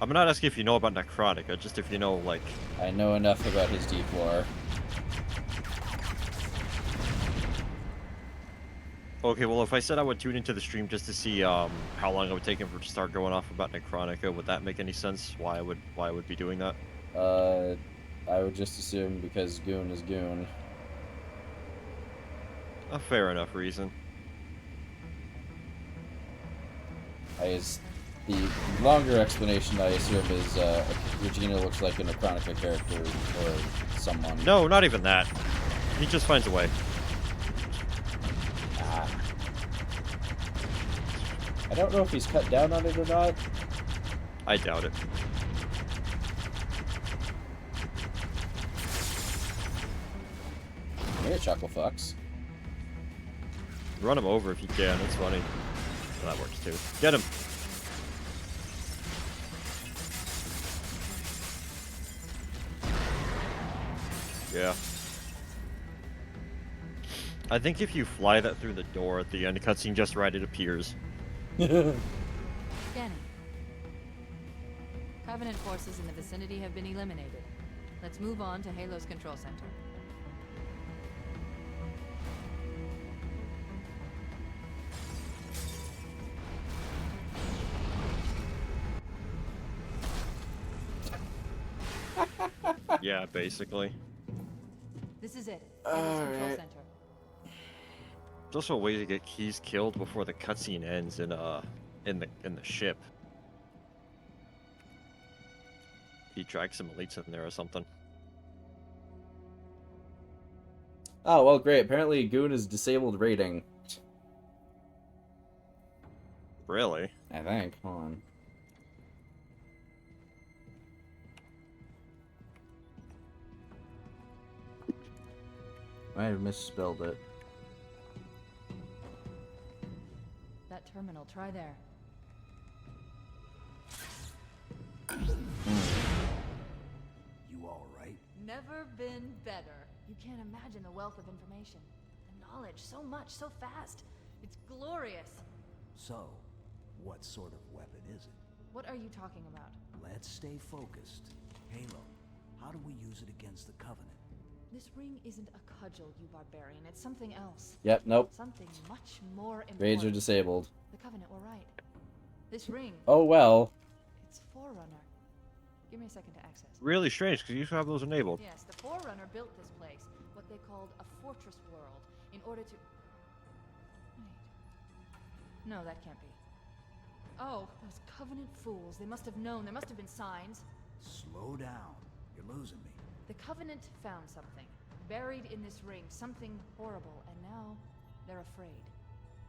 I'm not asking if you know about Necronica, just if you know, like... I know enough about his deep lore. Okay, well, if I said I would tune into the stream just to see how long it would take him to start going off about Necronica, would that make any sense? Why I would be doing that? I would just assume because Goon is Goon. A fair enough reason. The longer explanation, I assume, is Regina looks like a Necronica character or someone. No, not even that. He just finds a way. I don't know if he's cut down on it or not. I doubt it. here, Chuckle Fucks. Run him over if you can. It's funny. Well, that works too. Get him. Yeah. I think if you fly that through the door at the end of the cutscene just right, it appears. Scanning. Covenant forces in the vicinity have been eliminated. Let's move on to Halo's control center. Yeah, basically. This is it. Halo's control center. There's also a way to get Keys killed before the cutscene ends in the ship. He drags some elites in there or something. Oh, well, great. Apparently, Goon is disabled rating. Really? I think. Hold on. I might have misspelled it. That terminal, try there. You all right? Never been better. You can't imagine the wealth of information. The knowledge, so much, so fast. It's glorious. So, what sort of weapon is it? What are you talking about? Let's stay focused. Halo, how do we use it against the Covenant? This ring isn't a cudgel, you barbarian. It's something else. Yep, nope. Something much more important. Raids are disabled. The Covenant were right. This ring. Oh, well. It's Forerunner. Give me a second to access. Really strange, because you used to have those enabled. Yes, the Forerunner built this place, what they called a fortress world, in order to... Wait. No, that can't be. Oh, those Covenant fools. They must have known. There must have been signs. Slow down. You're losing me. The Covenant found something, buried in this ring, something horrible, and now they're afraid.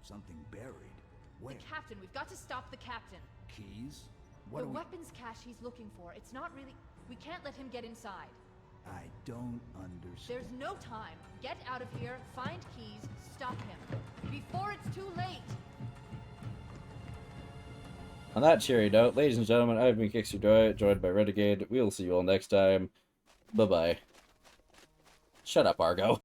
Something buried? Where? The captain. We've got to stop the captain. Keys? What The do we... weapons cache he's looking for. It's not really... We can't let him get inside. I don't understand. There's no time. Get out of here, find Keys, stop him. Before it's too late! On that cheery note, ladies and gentlemen, I've been Kixer Joy, joined by Renegade. We'll see you all next time. Bye-bye. Shut up, Argo.